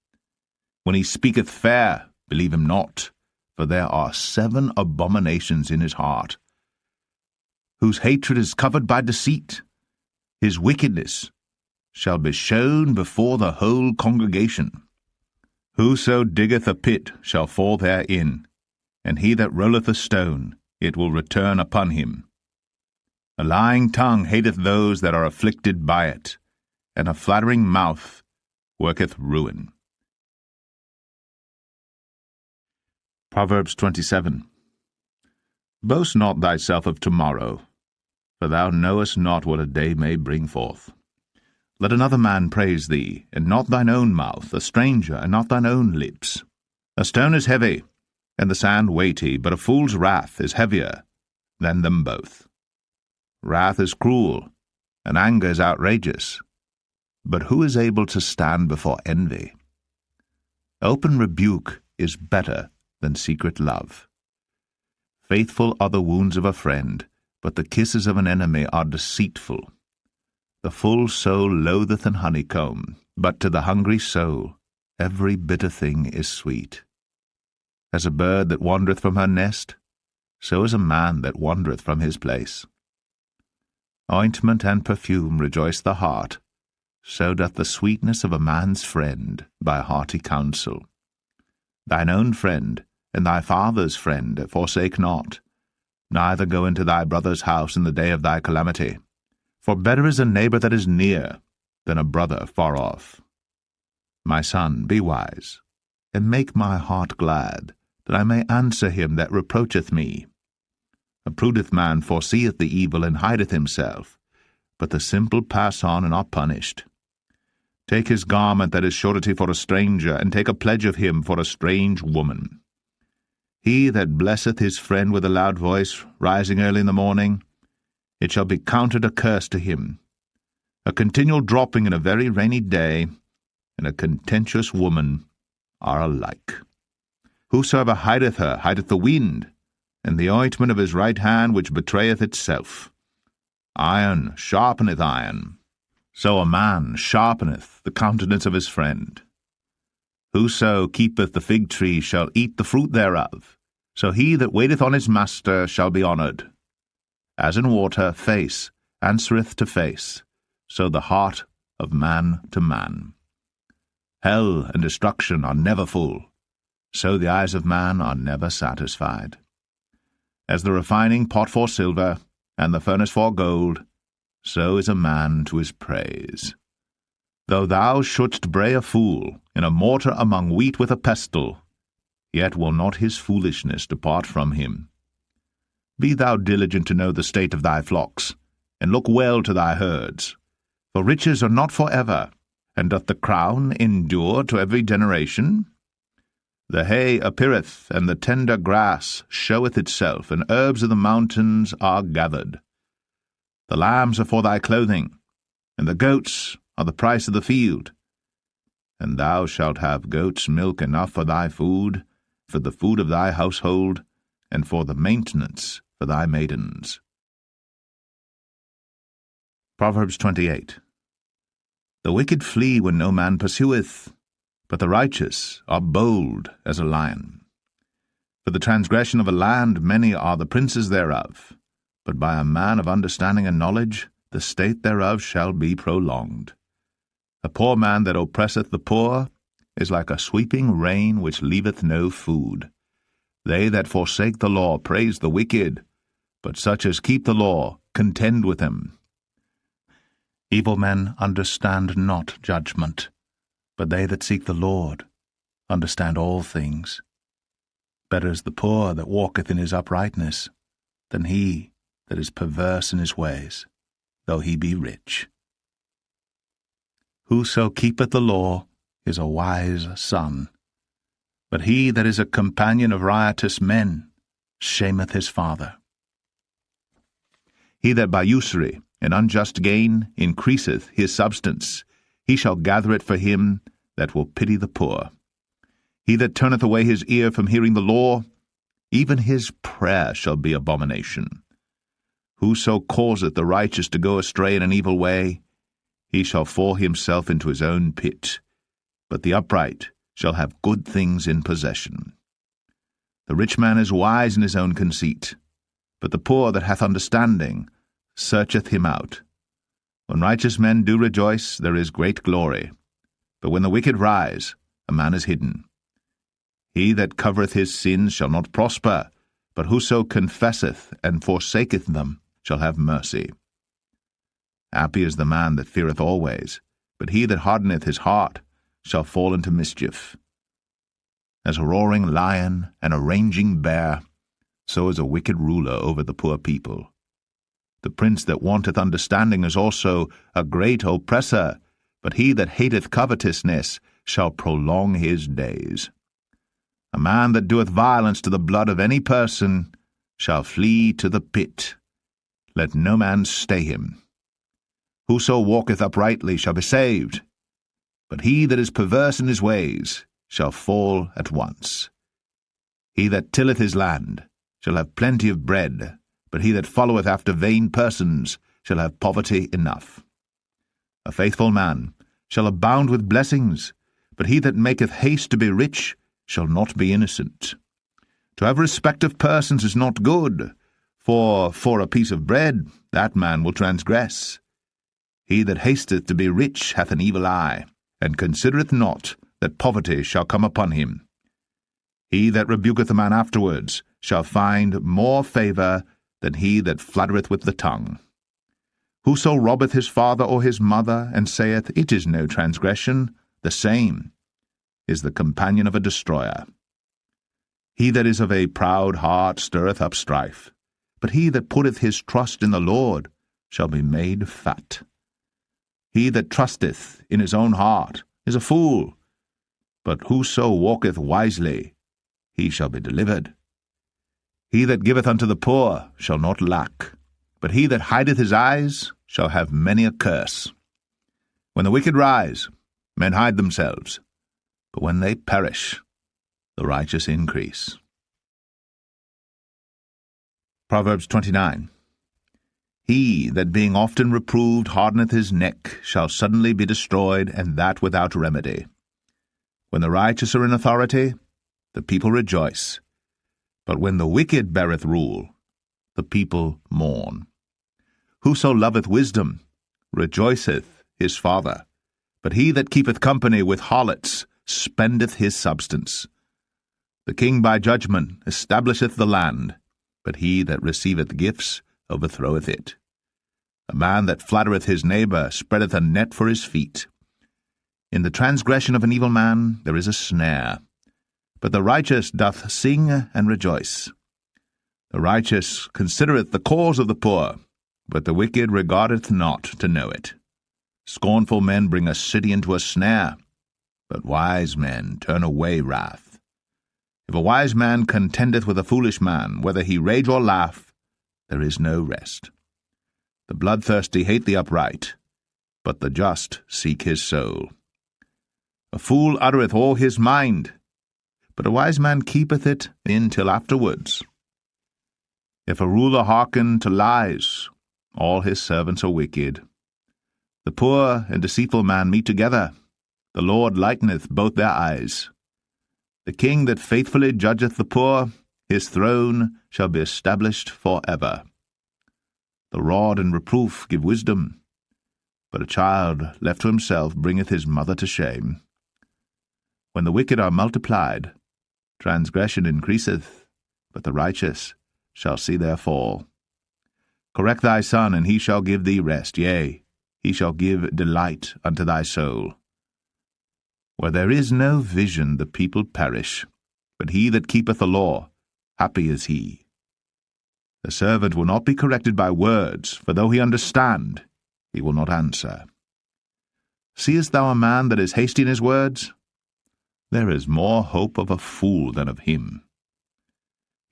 When he speaketh fair, believe him not, for there are 7 abominations in his heart. Whose hatred is covered by deceit, his wickedness shall be shown before the whole congregation. Whoso diggeth a pit shall fall therein, and he that rolleth a stone, it will return upon him. A lying tongue hateth those that are afflicted by it, and a flattering mouth worketh ruin. Proverbs 27. Boast not thyself of tomorrow, for thou knowest not what a day may bring forth. Let another man praise thee, and not thine own mouth, a stranger, and not thine own lips. A stone is heavy, and the sand weighty, but a fool's wrath is heavier than them both. Wrath is cruel, and anger is outrageous, but who is able to stand before envy? Open rebuke is better than secret love. Faithful are the wounds of a friend, but the kisses of an enemy are deceitful. The full soul loatheth an honeycomb, but to the hungry soul every bitter thing is sweet. As a bird that wandereth from her nest, so is a man that wandereth from his place. Ointment and perfume rejoice the heart, so doth the sweetness of a man's friend by hearty counsel. Thine own friend and thy father's friend forsake not, neither go into thy brother's house in the day of thy calamity. For better is a neighbour that is near than a brother far off. My son, be wise, and make my heart glad, that I may answer him that reproacheth me. A prudent man foreseeth the evil and hideth himself, but the simple pass on and are punished. Take his garment that is surety for a stranger, and take a pledge of him for a strange woman. He that blesseth his friend with a loud voice, rising early in the morning, it shall be counted a curse to him. A continual dropping in a very rainy day, and a contentious woman are alike. Whosoever hideth her hideth the wind, and the ointment of his right hand which betrayeth itself. Iron sharpeneth iron, so a man sharpeneth the countenance of his friend. Whoso keepeth the fig tree shall eat the fruit thereof, so he that waiteth on his master shall be honoured. As in water face answereth to face, so the heart of man to man. Hell and destruction are never full, so the eyes of man are never satisfied. As the refining pot for silver, and the furnace for gold, so is a man to his praise. Though thou shouldst bray a fool in a mortar among wheat with a pestle, yet will not his foolishness depart from him. Be thou diligent to know the state of thy flocks, and look well to thy herds. For riches are not for ever, and doth the crown endure to every generation? The hay appeareth, and the tender grass showeth itself, and herbs of the mountains are gathered. The lambs are for thy clothing, and the goats are the price of the field. And thou shalt have goats' milk enough for thy food, for the food of thy household, and for the maintenance for thy maidens. Proverbs 28. The wicked flee when no man pursueth, but the righteous are bold as a lion. For the transgression of a land many are the princes thereof, but by a man of understanding and knowledge the state thereof shall be prolonged. A poor man that oppresseth the poor is like a sweeping rain which leaveth no food. They that forsake the law praise the wicked, but such as keep the law contend with them. Evil men understand not judgment, but they that seek the Lord understand all things. Better is the poor that walketh in his uprightness than he that is perverse in his ways, though he be rich. Whoso keepeth the law is a wise son, but he that is a companion of riotous men shameth his father. He that by usury and unjust gain increaseth his substance, he shall gather it for him that will pity the poor. He that turneth away his ear from hearing the law, even his prayer shall be abomination. Whoso causeth the righteous to go astray in an evil way, he shall fall himself into his own pit, but the upright shall have good things in possession. The rich man is wise in his own conceit, but the poor that hath understanding searcheth him out. When righteous men do rejoice, there is great glory, but when the wicked rise, a man is hidden. He that covereth his sins shall not prosper, but whoso confesseth and forsaketh them shall have mercy. Happy is the man that feareth always, but he that hardeneth his heart shall fall into mischief. As a roaring lion and a raging bear, so is a wicked ruler over the poor people. The prince that wanteth understanding is also a great oppressor, but he that hateth covetousness shall prolong his days. A man that doeth violence to the blood of any person shall flee to the pit. Let no man stay him. Whoso walketh uprightly shall be saved, but he that is perverse in his ways shall fall at once. He that tilleth his land shall have plenty of bread, but he that followeth after vain persons shall have poverty enough. A faithful man shall abound with blessings, but he that maketh haste to be rich shall not be innocent. To have respect of persons is not good, for a piece of bread that man will transgress. He that hasteth to be rich hath an evil eye, and considereth not that poverty shall come upon him. He that rebuketh a man afterwards shall find more favour than he that fluttereth with the tongue. Whoso robbeth his father or his mother, and saith, It is no transgression, the same is the companion of a destroyer. He that is of a proud heart stirreth up strife, but he that putteth his trust in the Lord shall be made fat. He that trusteth in his own heart is a fool, but whoso walketh wisely, he shall be delivered. He that giveth unto the poor shall not lack, but he that hideth his eyes shall have many a curse. When the wicked rise, men hide themselves, but when they perish, the righteous increase. Proverbs 29. He that being often reproved hardeneth his neck shall suddenly be destroyed, and that without remedy. When the righteous are in authority, the people rejoice, but when the wicked beareth rule, the people mourn. Whoso loveth wisdom rejoiceth his father, but he that keepeth company with harlots spendeth his substance. The king by judgment establisheth the land, but he that receiveth gifts overthroweth it. A man that flattereth his neighbour spreadeth a net for his feet. In the transgression of an evil man there is a snare, but the righteous doth sing and rejoice. The righteous considereth the cause of the poor, but the wicked regardeth not to know it. Scornful men bring a city into a snare, but wise men turn away wrath. If a wise man contendeth with a foolish man, whether he rage or laugh, there is no rest. The bloodthirsty hate the upright, but the just seek his soul. A fool uttereth all his mind, but a wise man keepeth it in till afterwards. If a ruler hearken to lies, all his servants are wicked. The poor and deceitful man meet together. The Lord lighteneth both their eyes. The king that faithfully judgeth the poor, his throne shall be established for ever. The rod and reproof give wisdom, but a child left to himself bringeth his mother to shame. When the wicked are multiplied, transgression increaseth, but the righteous shall see their fall. Correct thy son, and he shall give thee rest, yea, he shall give delight unto thy soul. Where there is no vision, the people perish, but he that keepeth the law, happy is he. The servant will not be corrected by words, for though he understand, he will not answer. Seest thou a man that is hasty in his words? There is more hope of a fool than of him.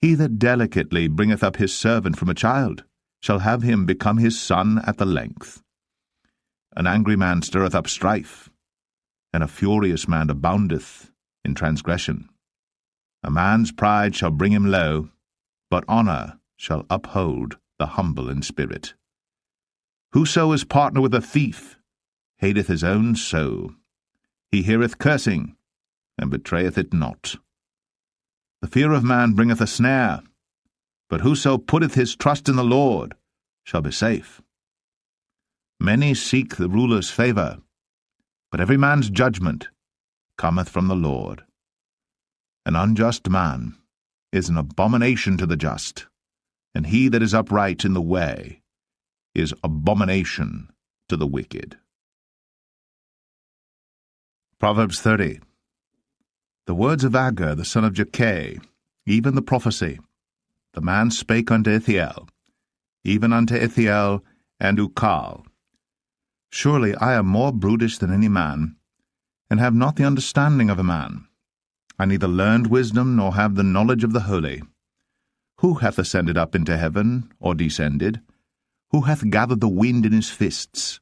He that delicately bringeth up his servant from a child shall have him become his son at the length. An angry man stirreth up strife, and a furious man aboundeth in transgression. A man's pride shall bring him low, but honour shall uphold the humble in spirit. Whoso is partner with a thief hateth his own soul. He heareth cursing, and betrayeth it not. The fear of man bringeth a snare, but whoso putteth his trust in the Lord shall be safe. Many seek the ruler's favour, but every man's judgment cometh from the Lord. An unjust man is an abomination to the just, and he that is upright in the way is abomination to the wicked. Proverbs 30. The words of Agur the son of Jakeh, even the prophecy. The man spake unto Ithiel, even unto Ithiel and Ukal. Surely I am more brutish than any man, and have not the understanding of a man. I neither learned wisdom, nor have the knowledge of the holy. Who hath ascended up into heaven, or descended? Who hath gathered the wind in his fists?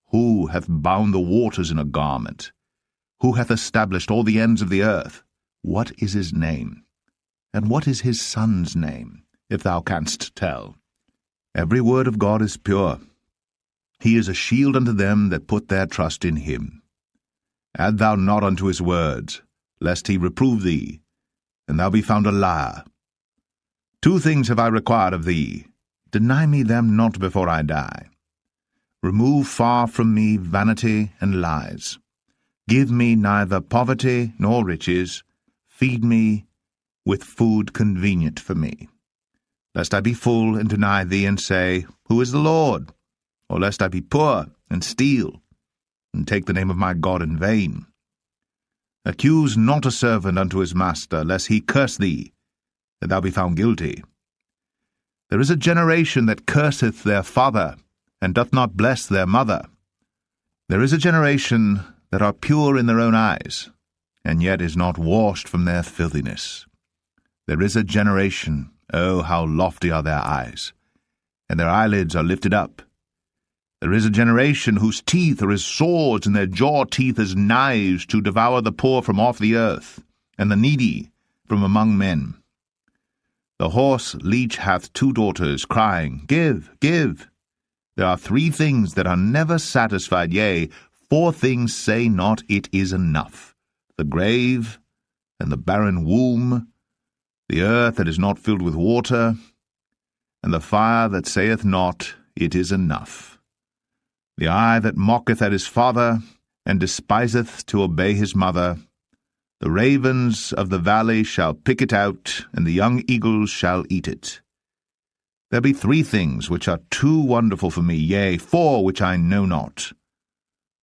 Who hath bound the waters in a garment? Who hath established all the ends of the earth? What is his name? And what is his son's name, if thou canst tell? Every word of God is pure. He is a shield unto them that put their trust in him. Add thou not unto his words, lest he reprove thee, and thou be found a liar. 2 things have I required of thee. Deny me them not before I die. Remove far from me vanity and lies. Give me neither poverty nor riches. Feed me with food convenient for me. Lest I be full and deny thee, and say, Who is the Lord? Or lest I be poor and steal, and take the name of my God in vain. Accuse not a servant unto his master, lest he curse thee, that thou be found guilty. There is a generation that curseth their father, and doth not bless their mother. There is a generation that are pure in their own eyes, and yet is not washed from their filthiness. There is a generation, oh, how lofty are their eyes, and their eyelids are lifted up. There is a generation whose teeth are as swords, and their jaw teeth as knives, to devour the poor from off the earth, and the needy from among men. The horse leech hath 2 daughters, crying, Give, give. There are 3 things that are never satisfied, yea, 4 things say not, It is enough: the grave, and the barren womb, the earth that is not filled with water, and the fire that saith not, It is enough. The eye that mocketh at his father, and despiseth to obey his mother, the ravens of the valley shall pick it out, and the young eagles shall eat it. There be 3 things which are too wonderful for me, yea, 4 which I know not: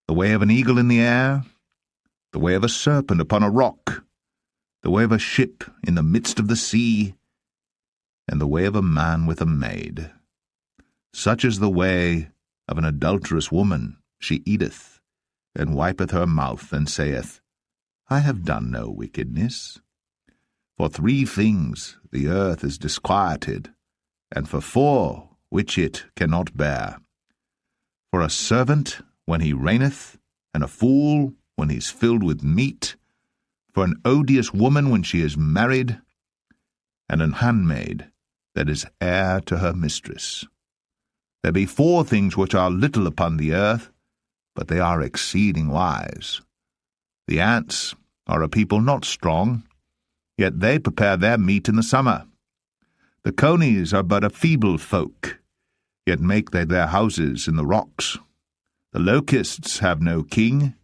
the way of an eagle in the air, the way of a serpent upon a rock, the way of a ship in the midst of the sea, and the way of a man with a maid. Such is the way of an adulterous woman. She eateth, and wipeth her mouth, and saith, I have done no wickedness. For 3 things the earth is disquieted, and for 4 which it cannot bear: for a servant when he reigneth, and a fool when he is filled with meat, for an odious woman when she is married, and an handmaid that is heir to her mistress. There be 4 things which are little upon the earth, but they are exceeding wise. The ants are a people not strong, yet they prepare their meat in the summer. The conies are but a feeble folk, yet make they their houses in the rocks. The locusts have no king,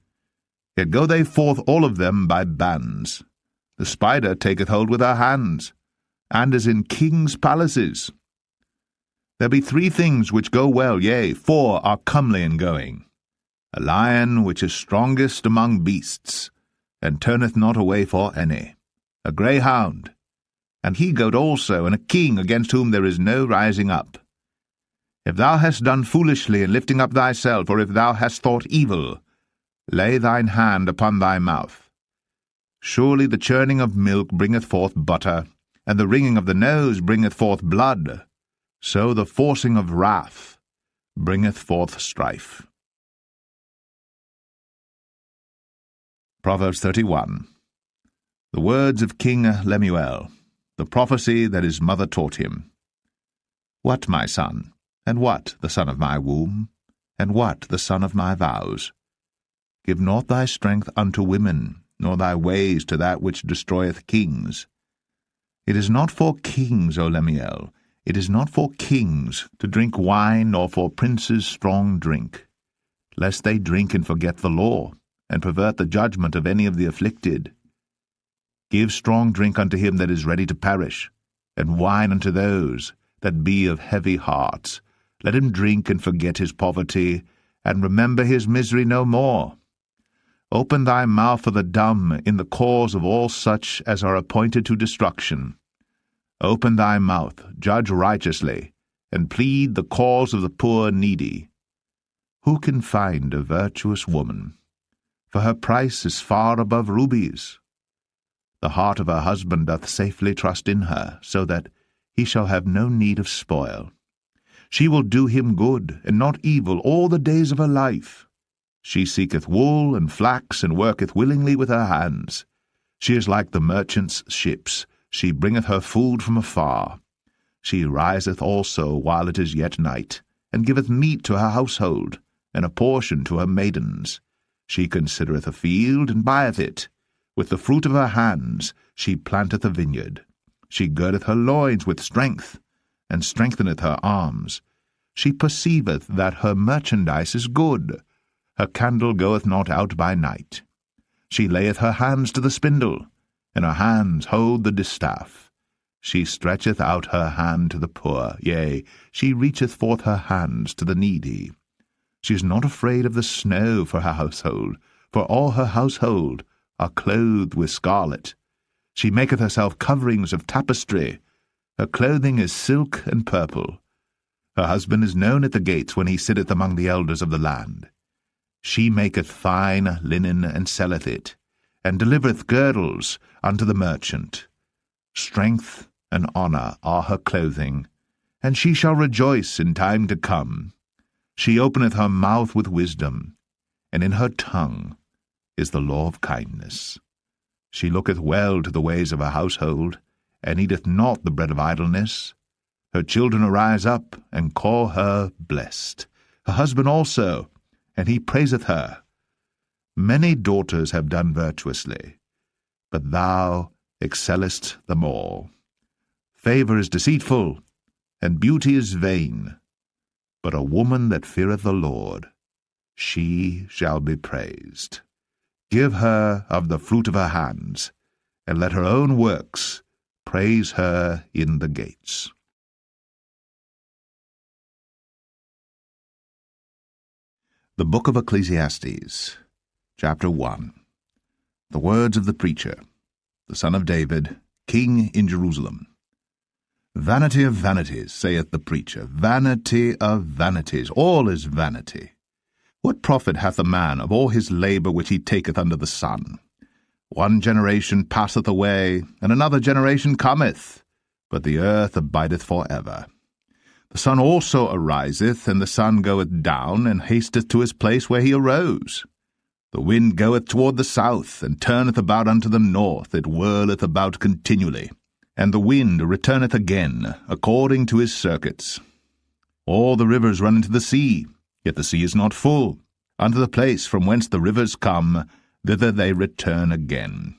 yet go they forth all of them by bands. The spider taketh hold with her hands, and is in kings' palaces. There be 3 things which go well, yea, 4 are comely in going: a lion which is strongest among beasts, and turneth not away for any; a greyhound, and he-goat also, and a king against whom there is no rising up. If thou hast done foolishly in lifting up thyself, or if thou hast thought evil, lay thine hand upon thy mouth. Surely the churning of milk bringeth forth butter, and the wringing of the nose bringeth forth blood. So the forcing of wrath bringeth forth strife. Proverbs 31. The words of King Lemuel, the prophecy that his mother taught him. What, my son, and what the son of my womb, and what the son of my vows? Give not thy strength unto women, nor thy ways to that which destroyeth kings. It is not for kings, O Lemuel, it is not for kings to drink wine, nor for princes strong drink, lest they drink and forget the law, and pervert the judgment of any of the afflicted. Give strong drink unto him that is ready to perish, and wine unto those that be of heavy hearts. Let him drink and forget his poverty, and remember his misery no more. Open thy mouth for the dumb in the cause of all such as are appointed to destruction. Open thy mouth, judge righteously, and plead the cause of the poor needy. Who can find a virtuous woman? For her price is far above rubies. The heart of her husband doth safely trust in her, so that he shall have no need of spoil. She will do him good, and not evil, all the days of her life. She seeketh wool and flax, and worketh willingly with her hands. She is like the merchant's ships. She bringeth her food from afar. She riseth also while it is yet night, and giveth meat to her household, and a portion to her maidens. She considereth a field, and buyeth it. With the fruit of her hands she planteth a vineyard. She girdeth her loins with strength, and strengtheneth her arms. She perceiveth that her merchandise is good. Her candle goeth not out by night. She layeth her hands to the spindle, and her hands hold the distaff. She stretcheth out her hand to the poor, yea, she reacheth forth her hands to the needy. She is not afraid of the snow for her household, for all her household are clothed with scarlet. She maketh herself coverings of tapestry. Her clothing is silk and purple. Her husband is known at the gates when he sitteth among the elders of the land. She maketh fine linen, and selleth it, and delivereth girdles unto the merchant. Strength and honour are her clothing, and she shall rejoice in time to come. She openeth her mouth with wisdom, and in her tongue is the law of kindness. She looketh well to the ways of her household, and eateth not the bread of idleness. Her children arise up, and call her blessed. Her husband also, and he praiseth her. Many daughters have done virtuously, but thou excellest them all. Favour is deceitful, and beauty is vain. But a woman that feareth the Lord, she shall be praised. Give her of the fruit of her hands, and let her own works praise her in the gates. The Book of Ecclesiastes, Chapter 1. The words of the preacher, the son of David, king in Jerusalem. Vanity of vanities, saith the preacher, vanity of vanities, all is vanity. What profit hath a man of all his labour which he taketh under the sun? One generation passeth away, and another generation cometh, but the earth abideth for ever. The sun also ariseth, and the sun goeth down, and hasteth to his place where he arose. The wind goeth toward the south, and turneth about unto the north, it whirleth about continually. And the wind returneth again, according to his circuits. All the rivers run into the sea, yet the sea is not full. Unto the place from whence the rivers come, thither they return again.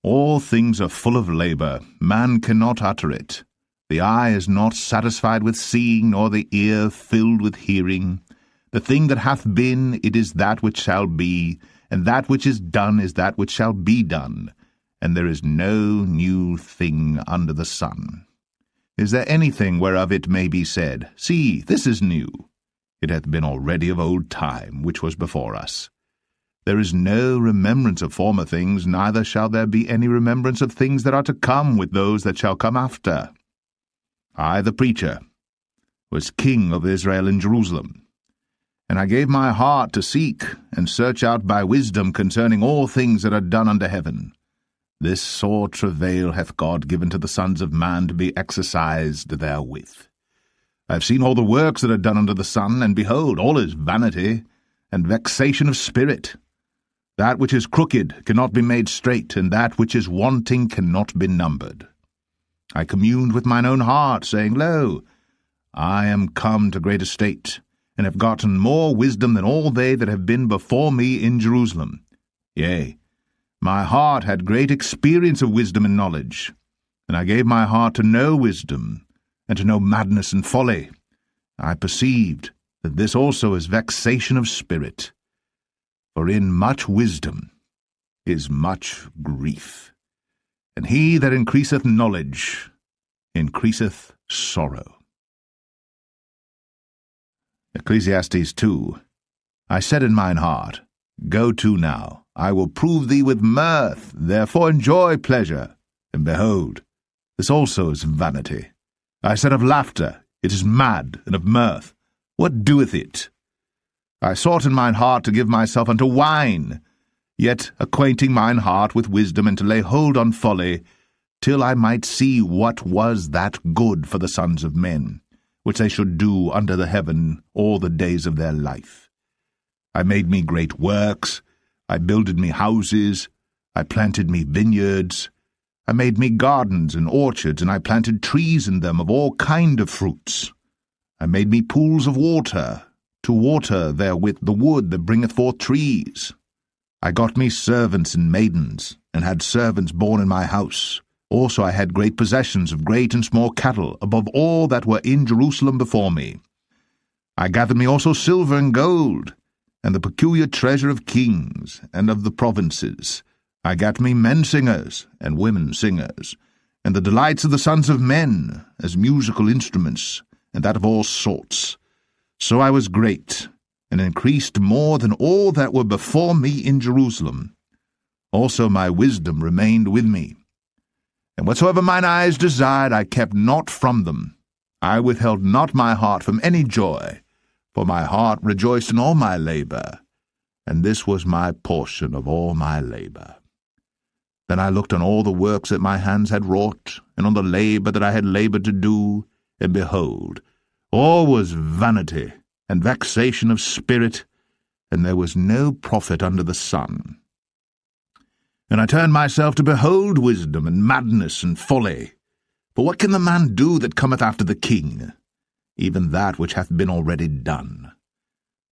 All things are full of labour, man cannot utter it. The eye is not satisfied with seeing, nor the ear filled with hearing. The thing that hath been, it is that which shall be, and that which is done is that which shall be done. And there is no new thing under the sun. Is there anything whereof it may be said, See, this is new? It hath been already of old time, which was before us. There is no remembrance of former things, neither shall there be any remembrance of things that are to come with those that shall come after. I, the preacher, was king of Israel in Jerusalem. And I gave my heart to seek and search out by wisdom concerning all things that are done under heaven. This sore travail hath God given to the sons of man to be exercised therewith. I have seen all the works that are done under the sun, and behold, all is vanity and vexation of spirit. That which is crooked cannot be made straight, and that which is wanting cannot be numbered. I communed with mine own heart, saying, Lo, I am come to great estate, and have gotten more wisdom than all they that have been before me in Jerusalem. Yea, my heart had great experience of wisdom and knowledge, and I gave my heart to know wisdom, and to know madness and folly. I perceived that this also is vexation of spirit. For in much wisdom is much grief, and he that increaseth knowledge increaseth sorrow. Ecclesiastes 2. I said in mine heart, Go to now, I will prove thee with mirth, therefore enjoy pleasure. And behold, this also is vanity. I said of laughter, It is mad, and of mirth, what doeth it? I sought in mine heart to give myself unto wine, yet acquainting mine heart with wisdom, and to lay hold on folly, till I might see what was that good for the sons of men, which they should do under the heaven all the days of their life. I made me great works, I builded me houses, I planted me vineyards, I made me gardens and orchards, and I planted trees in them of all kind of fruits. I made me pools of water, to water therewith the wood that bringeth forth trees. I got me servants and maidens, and had servants born in my house. Also I had great possessions of great and small cattle, above all that were in Jerusalem before me. I gathered me also silver and gold, and the peculiar treasure of kings and of the provinces. I gat me men singers and women singers, and the delights of the sons of men, as musical instruments, and that of all sorts. So I was great, and increased more than all that were before me in Jerusalem. Also my wisdom remained with me. And whatsoever mine eyes desired, I kept not from them. I withheld not my heart from any joy, for my heart rejoiced in all my labour, and this was my portion of all my labour. Then I looked on all the works that my hands had wrought, and on the labour that I had laboured to do, and behold, all was vanity and vexation of spirit, and there was no profit under the sun. And I turned myself to behold wisdom, and madness, and folly. For what can the man do that cometh after the king? Even that which hath been already done.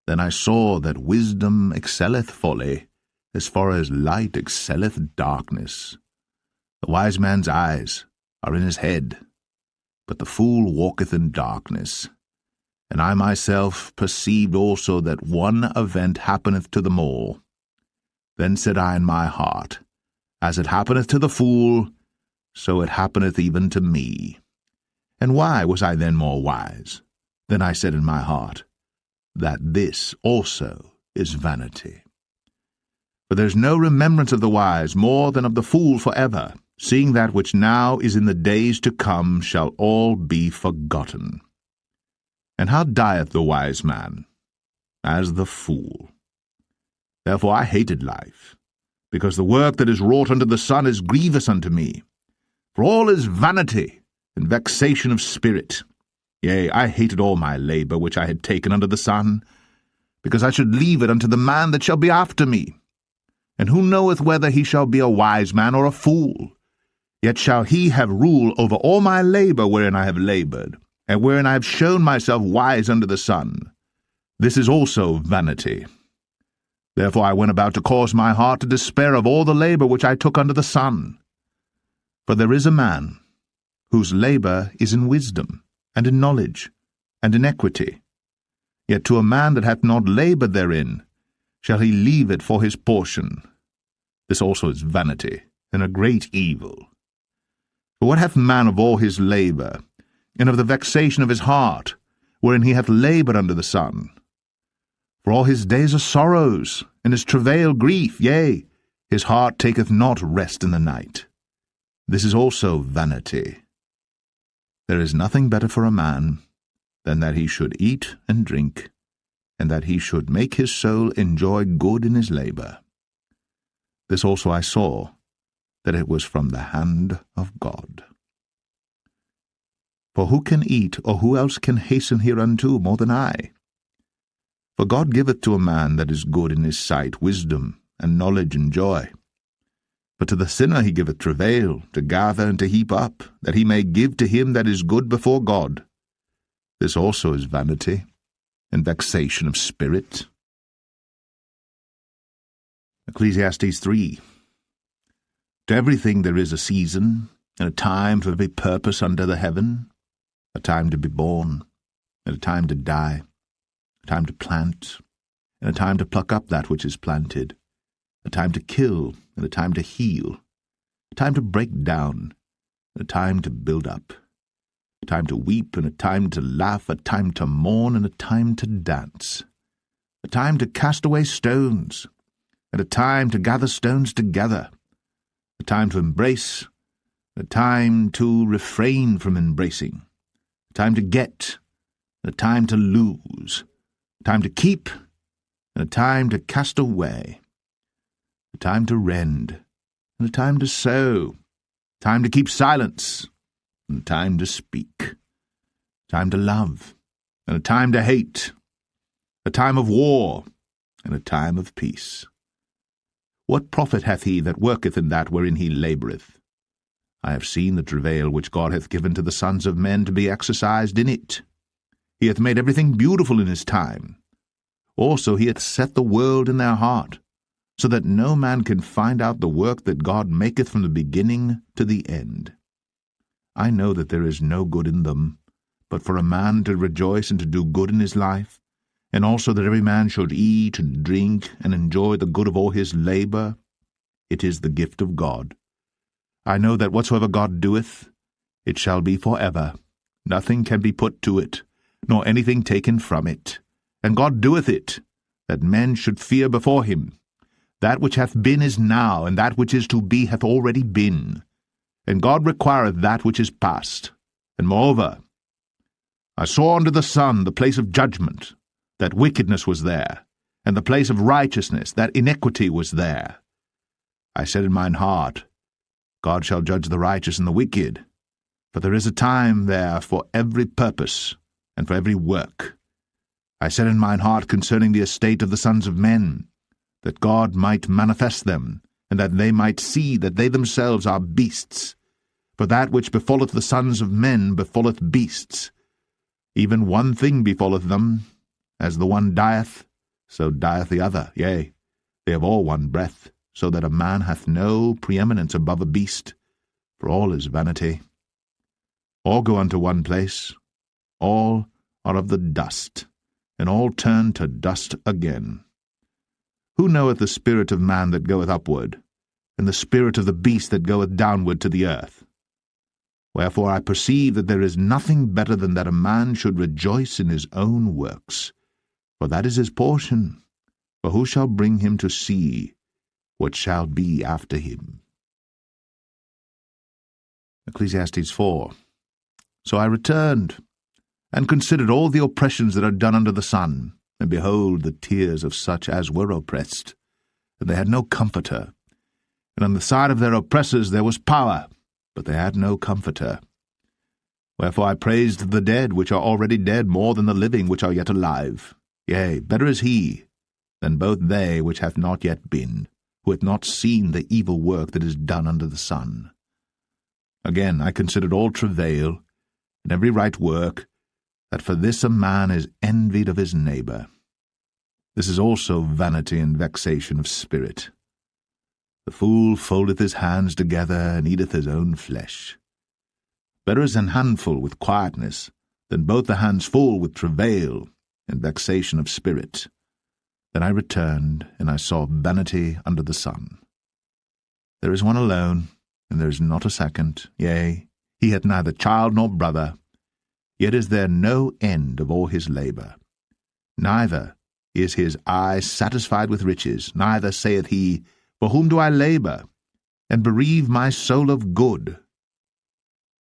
Then I saw that wisdom excelleth folly, as far as light excelleth darkness. The wise man's eyes are in his head, but the fool walketh in darkness. And I myself perceived also that one event happeneth to them all. Then said I in my heart, As it happeneth to the fool, so it happeneth even to me. And why was I then more wise? Then I said in my heart, That this also is vanity. For there is no remembrance of the wise more than of the fool forever, seeing that which now is in the days to come shall all be forgotten. And how dieth the wise man? As the fool. Therefore I hated life, because the work that is wrought under the sun is grievous unto me. For all is vanity and vexation of spirit. Yea, I hated all my labour which I had taken under the sun, because I should leave it unto the man that shall be after me. And who knoweth whether he shall be a wise man or a fool? Yet shall he have rule over all my labour wherein I have laboured, and wherein I have shown myself wise under the sun. This is also vanity. Therefore I went about to cause my heart to despair of all the labour which I took under the sun. For there is a man whose labour is in wisdom, and in knowledge, and in equity. Yet to a man that hath not laboured therein shall he leave it for his portion. This also is vanity, and a great evil. For what hath man of all his labour, and of the vexation of his heart, wherein he hath laboured under the sun? For all his days are sorrows, and his travail grief, yea, his heart taketh not rest in the night. This is also vanity. There is nothing better for a man than that he should eat and drink, and that he should make his soul enjoy good in his labour. This also I saw, that it was from the hand of God. For who can eat, or who else can hasten hereunto more than I? For God giveth to a man that is good in his sight wisdom, and knowledge, and joy. But to the sinner he giveth travail, to gather and to heap up, that he may give to him that is good before God. This also is vanity, and vexation of spirit. Ecclesiastes 3. To everything there is a season, and a time for every purpose under the heaven, a time to be born, and a time to die, a time to plant, and a time to pluck up that which is planted, a time to kill, and a time to heal, a time to break down, and a time to build up, a time to weep, and a time to laugh, a time to mourn, and a time to dance, a time to cast away stones, and a time to gather stones together, a time to embrace, and a time to refrain from embracing, a time to get, and a time to lose, a time to keep, and a time to cast away, a time to rend, and a time to sow, a time to keep silence, and a time to speak, a time to love, and a time to hate, a time of war, and a time of peace. What profit hath he that worketh in that wherein he laboureth? I have seen the travail which God hath given to the sons of men to be exercised in it. He hath made everything beautiful in his time. Also he hath set the world in their heart, so that no man can find out the work that God maketh from the beginning to the end. I know that there is no good in them, but for a man to rejoice and to do good in his life, and also that every man should eat and drink and enjoy the good of all his labour. It is the gift of God. I know that whatsoever God doeth, it shall be for ever. Nothing can be put to it, nor anything taken from it. And God doeth it, that men should fear before him. That which hath been is now, and that which is to be hath already been. And God requireth that which is past. And moreover, I saw under the sun the place of judgment, that wickedness was there, and the place of righteousness, that iniquity was there. I said in mine heart, God shall judge the righteous and the wicked, for there is a time there for every purpose, and for every work. I said in mine heart concerning the estate of the sons of men, that God might manifest them, and that they might see that they themselves are beasts. For that which befalleth the sons of men befalleth beasts. Even one thing befalleth them, as the one dieth, so dieth the other. Yea, they have all one breath, so that a man hath no preeminence above a beast, for all is vanity. All go unto one place, all are of the dust, and all turn to dust again. Who knoweth the spirit of man that goeth upward, and the spirit of the beast that goeth downward to the earth? Wherefore I perceive that there is nothing better than that a man should rejoice in his own works, for that is his portion. For who shall bring him to see what shall be after him? Ecclesiastes 4. So I returned, and considered all the oppressions that are done under the sun, and behold, the tears of such as were oppressed, and they had no comforter. And on the side of their oppressors there was power, but they had no comforter. Wherefore I praised the dead which are already dead more than the living which are yet alive. Yea, better is he than both they which have not yet been, who hath not seen the evil work that is done under the sun. Again I considered all travail, and every right work, that for this a man is envied of his neighbour. This is also vanity and vexation of spirit. The fool foldeth his hands together, and eateth his own flesh. Better is an handful with quietness, than both the hands full with travail and vexation of spirit. Then I returned, and I saw vanity under the sun. There is one alone, and there is not a second. Yea, he hath neither child nor brother, yet is there no end of all his labour. Neither is his eye satisfied with riches, neither saith he, For whom do I labour, and bereave my soul of good?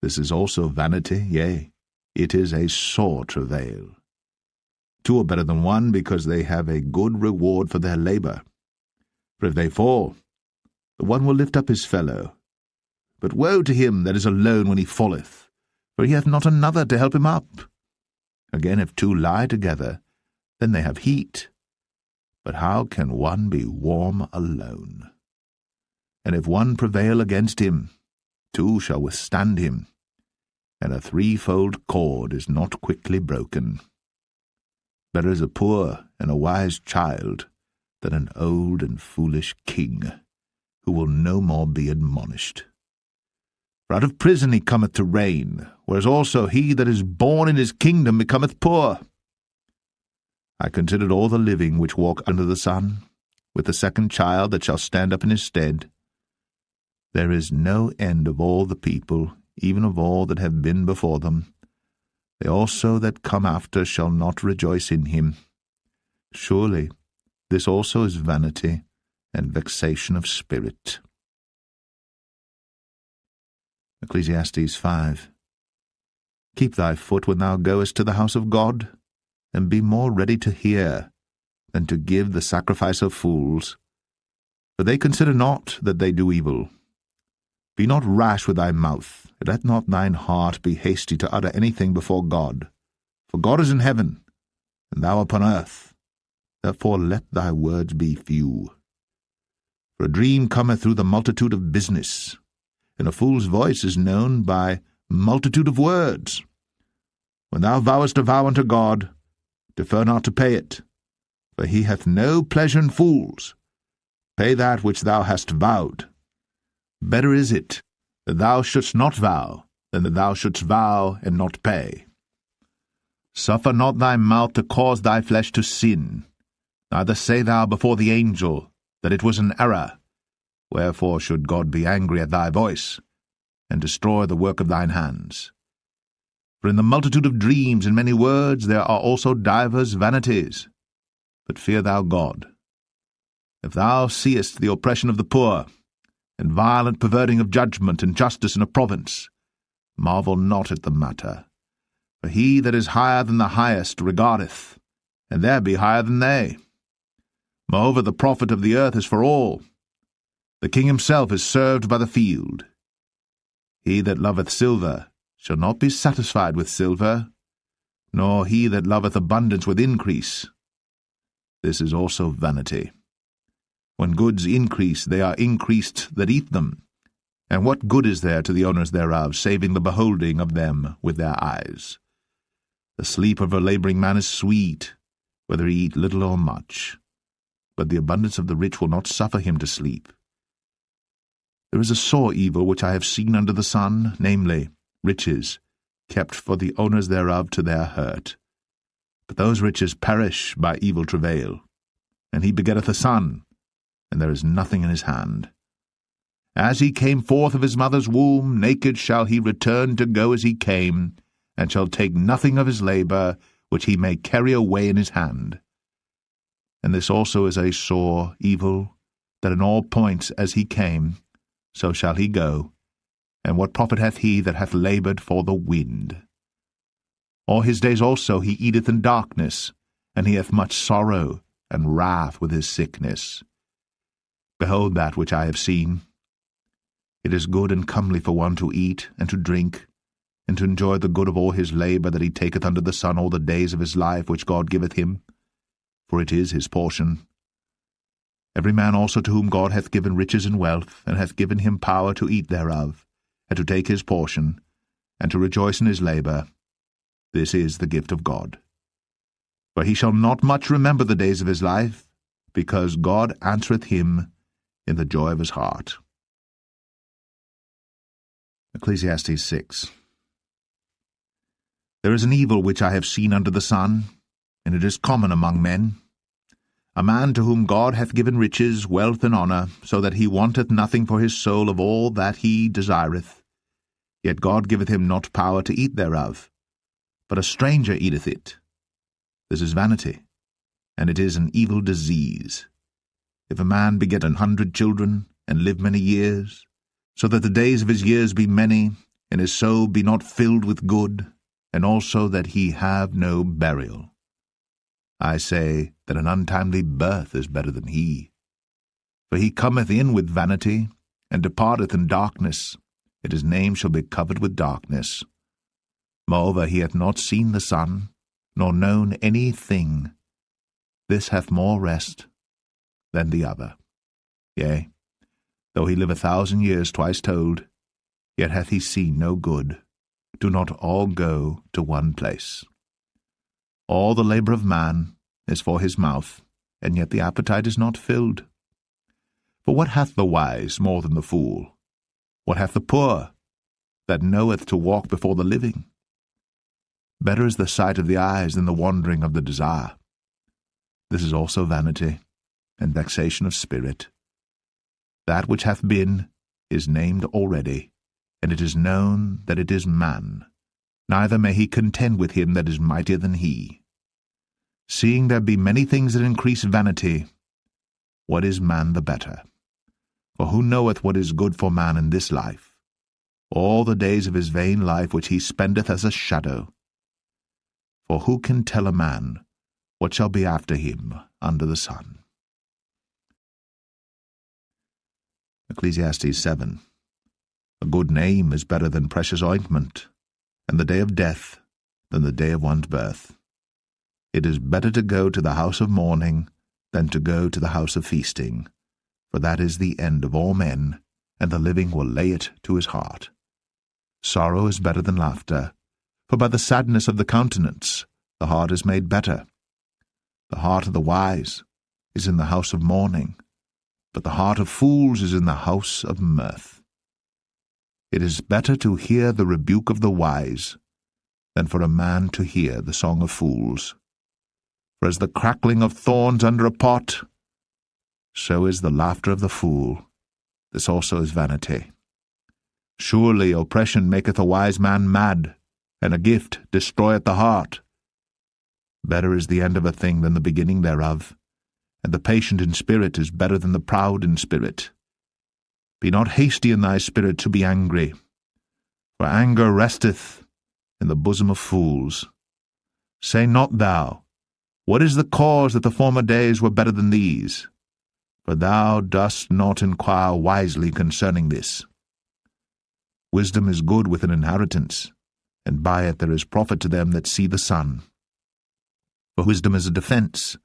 This is also vanity, yea, it is a sore travail. Two are better than one, because they have a good reward for their labour. For if they fall, the one will lift up his fellow. But woe to him that is alone when he falleth, for he hath not another to help him up. Again, if two lie together, then they have heat. But how can one be warm alone? And if one prevail against him, two shall withstand him, and a threefold cord is not quickly broken. Better is a poor and a wise child than an old and foolish king, who will no more be admonished. For out of prison he cometh to reign, whereas also he that is born in his kingdom becometh poor. I considered all the living which walk under the sun, with the second child that shall stand up in his stead. There is no end of all the people, even of all that have been before them. They also that come after shall not rejoice in him. Surely this also is vanity and vexation of spirit. Ecclesiastes 5. Keep thy foot when thou goest to the house of God, and be more ready to hear than to give the sacrifice of fools. For they consider not that they do evil. Be not rash with thy mouth, and let not thine heart be hasty to utter anything before God. For God is in heaven, and thou upon earth. Therefore let thy words be few. For a dream cometh through the multitude of business, and a fool's voice is known by multitude of words. When thou vowest a vow unto God, defer not to pay it, for he hath no pleasure in fools. Pay that which thou hast vowed. Better is it that thou shouldst not vow, than that thou shouldst vow and not pay. Suffer not thy mouth to cause thy flesh to sin, neither say thou before the angel that it was an error. Wherefore should God be angry at thy voice, and destroy the work of thine hands? For in the multitude of dreams and many words there are also divers vanities. But fear thou God. If thou seest the oppression of the poor, and violent perverting of judgment and justice in a province, marvel not at the matter. For he that is higher than the highest regardeth, and there be higher than they. Moreover, the profit of the earth is for all. The king himself is served by the field. He that loveth silver shall not be satisfied with silver, nor he that loveth abundance with increase. This is also vanity. When goods increase, they are increased that eat them. And what good is there to the owners thereof, saving the beholding of them with their eyes? The sleep of a labouring man is sweet, whether he eat little or much, but the abundance of the rich will not suffer him to sleep. There is a sore evil which I have seen under the sun, namely, riches, kept for the owners thereof to their hurt. But those riches perish by evil travail. And he begetteth a son, and there is nothing in his hand. As he came forth of his mother's womb, naked shall he return to go as he came, and shall take nothing of his labour, which he may carry away in his hand. And this also is a sore evil, that in all points as he came, so shall he go. And what profit hath he that hath laboured for the wind? All his days also he eateth in darkness, and he hath much sorrow and wrath with his sickness. Behold that which I have seen. It is good and comely for one to eat and to drink, and to enjoy the good of all his labour that he taketh under the sun all the days of his life which God giveth him, for it is his portion. Every man also to whom God hath given riches and wealth, and hath given him power to eat thereof, and to take his portion, and to rejoice in his labour, this is the gift of God. For he shall not much remember the days of his life, because God answereth him in the joy of his heart. Ecclesiastes 6. There is an evil which I have seen under the sun, and it is common among men. A man to whom God hath given riches, wealth, and honour, so that he wanteth nothing for his soul of all that he desireth. Yet God giveth him not power to eat thereof, but a stranger eateth it. This is vanity, and it is an evil disease. If a man beget 100 children, and live many years, so that the days of his years be many, and his soul be not filled with good, and also that he have no burial, I say that an untimely birth is better than he. For he cometh in with vanity, and departeth in darkness, and his name shall be covered with darkness. Moreover, he hath not seen the sun, nor known any thing. This hath more rest than the other. Yea, though he live 1,000 years twice told, yet hath he seen no good. Do not all go to one place. All the labour of man is for his mouth, and yet the appetite is not filled. For what hath the wise more than the fool? What hath the poor, that knoweth to walk before the living? Better is the sight of the eyes than the wandering of the desire. This is also vanity, and vexation of spirit. That which hath been is named already, and it is known that it is man. Neither may he contend with him that is mightier than he. Seeing there be many things that increase vanity, what is man the better? For who knoweth what is good for man in this life? All the days of his vain life which he spendeth as a shadow. For who can tell a man what shall be after him under the sun? Ecclesiastes 7. A good name is better than precious ointment, and the day of death than the day of one's birth. It is better to go to the house of mourning than to go to the house of feasting, for that is the end of all men, and the living will lay it to his heart. Sorrow is better than laughter, for by the sadness of the countenance the heart is made better. The heart of the wise is in the house of mourning, but the heart of fools is in the house of mirth. It is better to hear the rebuke of the wise than for a man to hear the song of fools. For as the crackling of thorns under a pot, so is the laughter of the fool. This also is vanity. Surely oppression maketh a wise man mad, and a gift destroyeth the heart. Better is the end of a thing than the beginning thereof, and the patient in spirit is better than the proud in spirit. Be not hasty in thy spirit to be angry, for anger resteth in the bosom of fools. Say not thou, what is the cause that the former days were better than these? For thou dost not inquire wisely concerning this. Wisdom is good with an inheritance, and by it there is profit to them that see the sun. For wisdom is a defense,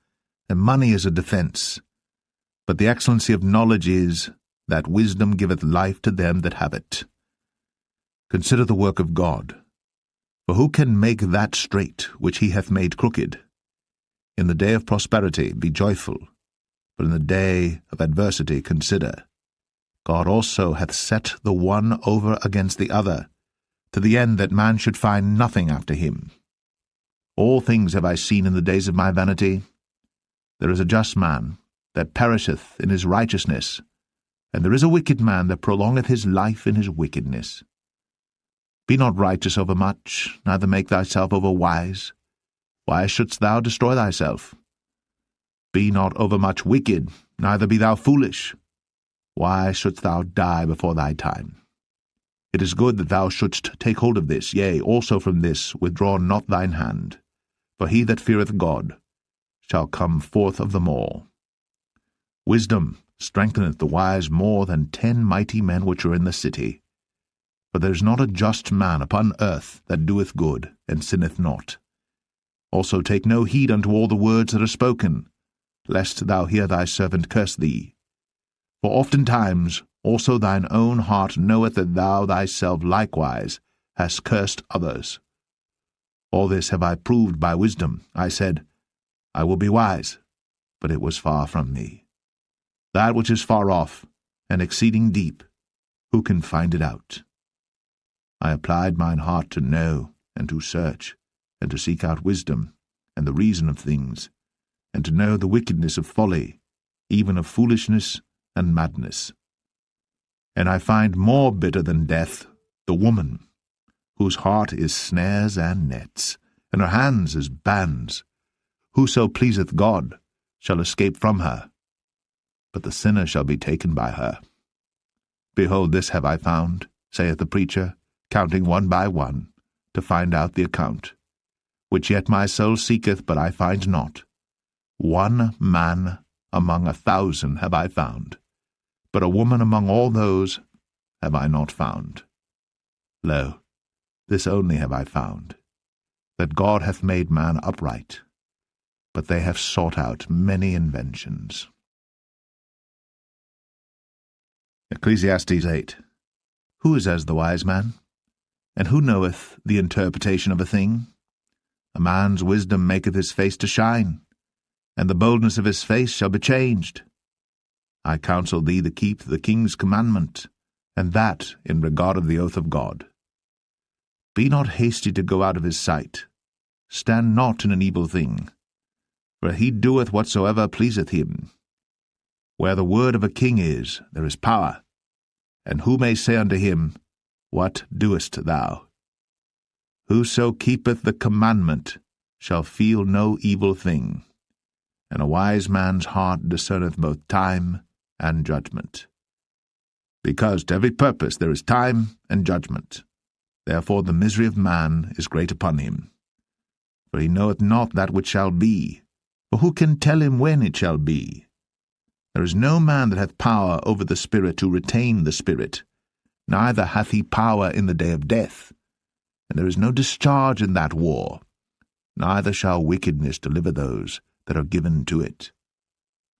and money is a defense. But the excellency of knowledge is, that wisdom giveth life to them that have it. Consider the work of God. For who can make that straight which he hath made crooked? In the day of prosperity be joyful, but in the day of adversity consider. God also hath set the one over against the other, to the end that man should find nothing after him. All things have I seen in the days of my vanity. There is a just man that perisheth in his righteousness, and there is a wicked man that prolongeth his life in his wickedness. Be not righteous over much, neither make thyself over wise. Why shouldst thou destroy thyself? Be not overmuch wicked, neither be thou foolish. Why shouldst thou die before thy time? It is good that thou shouldst take hold of this, yea, also from this withdraw not thine hand. For he that feareth God shall come forth of them all. Wisdom strengtheneth the wise more than 10 mighty men which are in the city. For there is not a just man upon earth that doeth good, and sinneth not. Also take no heed unto all the words that are spoken, lest thou hear thy servant curse thee. For oftentimes also thine own heart knoweth that thou thyself likewise hast cursed others. All this have I proved by wisdom. I said, I will be wise, but it was far from me. That which is far off, and exceeding deep, who can find it out? I applied mine heart to know, and to search, and to seek out wisdom, and the reason of things, and to know the wickedness of folly, even of foolishness and madness. And I find more bitter than death the woman, whose heart is snares and nets, and her hands as bands. Whoso pleaseth God shall escape from her, but the sinner shall be taken by her. Behold, this have I found, saith the preacher, counting one by one, to find out the account, which yet my soul seeketh, but I find not. One man among 1,000 have I found, but a woman among all those have I not found. Lo, this only have I found, that God hath made man upright, but they have sought out many inventions. Ecclesiastes 8. Who is as the wise man? And who knoweth the interpretation of a thing? A man's wisdom maketh his face to shine, and the boldness of his face shall be changed. I counsel thee to keep the king's commandment, and that in regard of the oath of God. Be not hasty to go out of his sight. Stand not in an evil thing, for he doeth whatsoever pleaseth him. Where the word of a king is, there is power. And who may say unto him, What doest thou? Whoso keepeth the commandment shall feel no evil thing, and a wise man's heart discerneth both time and judgment. Because to every purpose there is time and judgment. Therefore the misery of man is great upon him. For he knoweth not that which shall be, for who can tell him when it shall be? There is no man that hath power over the spirit to retain the spirit, neither hath he power in the day of death. And there is no discharge in that war, neither shall wickedness deliver those that are given to it.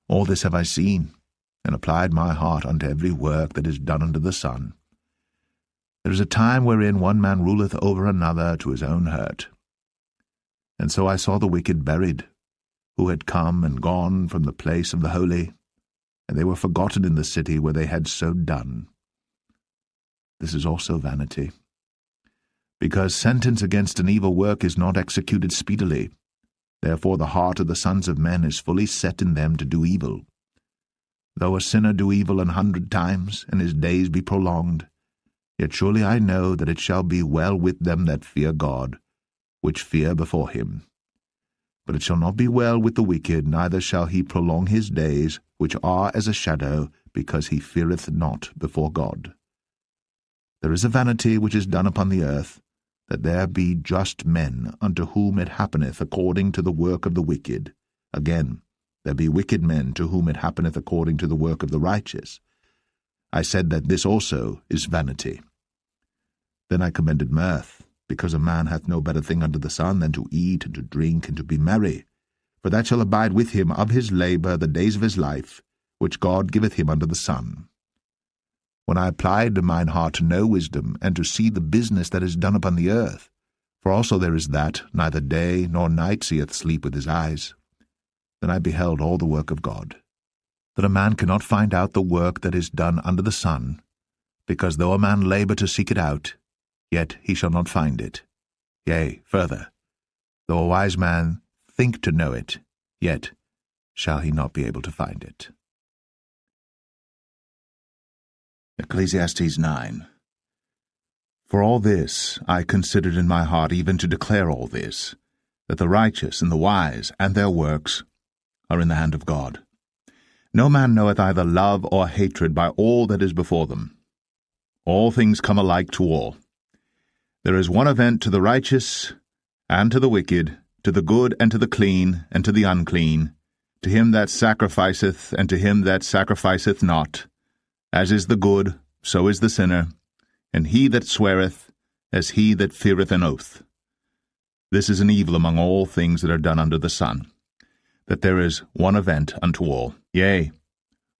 All this have I seen, and applied my heart unto every work that is done under the sun. There is a time wherein one man ruleth over another to his own hurt. And so I saw the wicked buried, who had come and gone from the place of the holy, and they were forgotten in the city where they had so done. This is also vanity. Because sentence against an evil work is not executed speedily, therefore the heart of the sons of men is fully set in them to do evil. Though a sinner do evil 100 times, and his days be prolonged, yet surely I know that it shall be well with them that fear God, which fear before him. But it shall not be well with the wicked, neither shall he prolong his days, which are as a shadow, because he feareth not before God. There is a vanity which is done upon the earth, that there be just men unto whom it happeneth according to the work of the wicked. Again, there be wicked men to whom it happeneth according to the work of the righteous. I said that this also is vanity. Then I commended mirth, because a man hath no better thing under the sun than to eat and to drink and to be merry, for that shall abide with him of his labour the days of his life, which God giveth him under the sun. When I applied mine heart to know wisdom, and to see the business that is done upon the earth, for also there is that neither day nor night seeth sleep with his eyes, then I beheld all the work of God, that a man cannot find out the work that is done under the sun, because though a man labour to seek it out, yet he shall not find it. Yea, further, though a wise man think to know it, yet shall he not be able to find it. Ecclesiastes 9. For all this I considered in my heart, even to declare all this, that the righteous and the wise and their works are in the hand of God. No man knoweth either love or hatred by all that is before them. All things come alike to all. There is one event to the righteous and to the wicked, to the good and to the clean and to the unclean, to him that sacrificeth and to him that sacrificeth not. As is the good, so is the sinner, and he that sweareth, as he that feareth an oath. This is an evil among all things that are done under the sun, that there is one event unto all. Yea,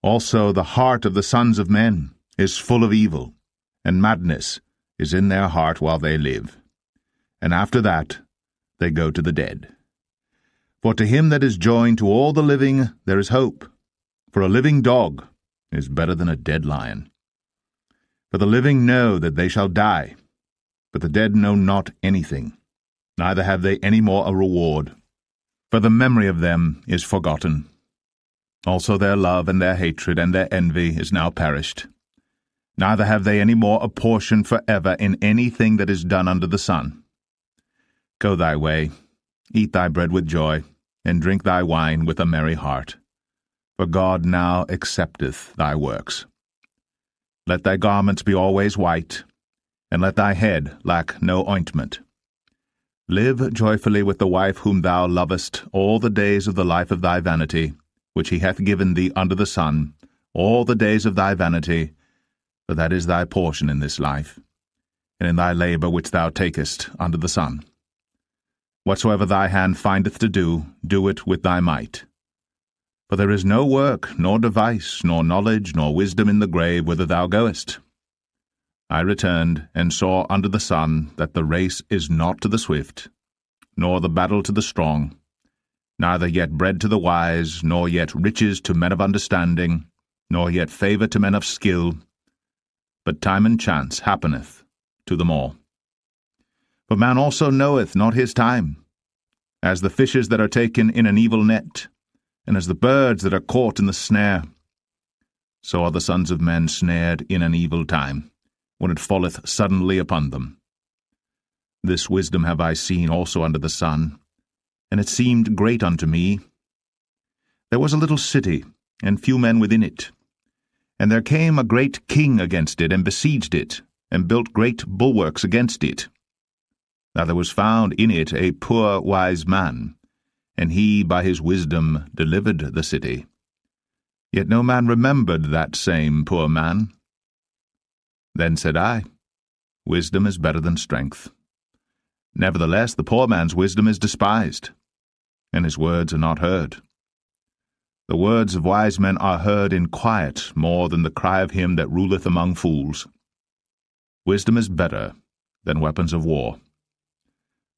also the heart of the sons of men is full of evil, and madness is in their heart while they live. And after that they go to the dead. For to him that is joined to all the living there is hope, for a living dog is better than a dead lion. For the living know that they shall die, but the dead know not anything, neither have they any more a reward. For the memory of them is forgotten. Also their love and their hatred and their envy is now perished. Neither have they any more a portion for ever in anything that is done under the sun. Go thy way, eat thy bread with joy, and drink thy wine with a merry heart. For God now accepteth thy works. Let thy garments be always white, and let thy head lack no ointment. Live joyfully with the wife whom thou lovest all the days of the life of thy vanity, which he hath given thee under the sun, all the days of thy vanity, for that is thy portion in this life, and in thy labour which thou takest under the sun. Whatsoever thy hand findeth to do, do it with thy might. For there is no work, nor device, nor knowledge, nor wisdom in the grave whither thou goest. I returned, and saw under the sun that the race is not to the swift, nor the battle to the strong, neither yet bread to the wise, nor yet riches to men of understanding, nor yet favour to men of skill, but time and chance happeneth to them all. For man also knoweth not his time, as the fishes that are taken in an evil net, and as the birds that are caught in the snare. So are the sons of men snared in an evil time, when it falleth suddenly upon them. This wisdom have I seen also under the sun, and it seemed great unto me. There was a little city, and few men within it. And there came a great king against it, and besieged it, and built great bulwarks against it. Now there was found in it a poor wise man, and he by his wisdom delivered the city. Yet no man remembered that same poor man. Then said I, Wisdom is better than strength. Nevertheless the poor man's wisdom is despised, and his words are not heard. The words of wise men are heard in quiet more than the cry of him that ruleth among fools. Wisdom is better than weapons of war,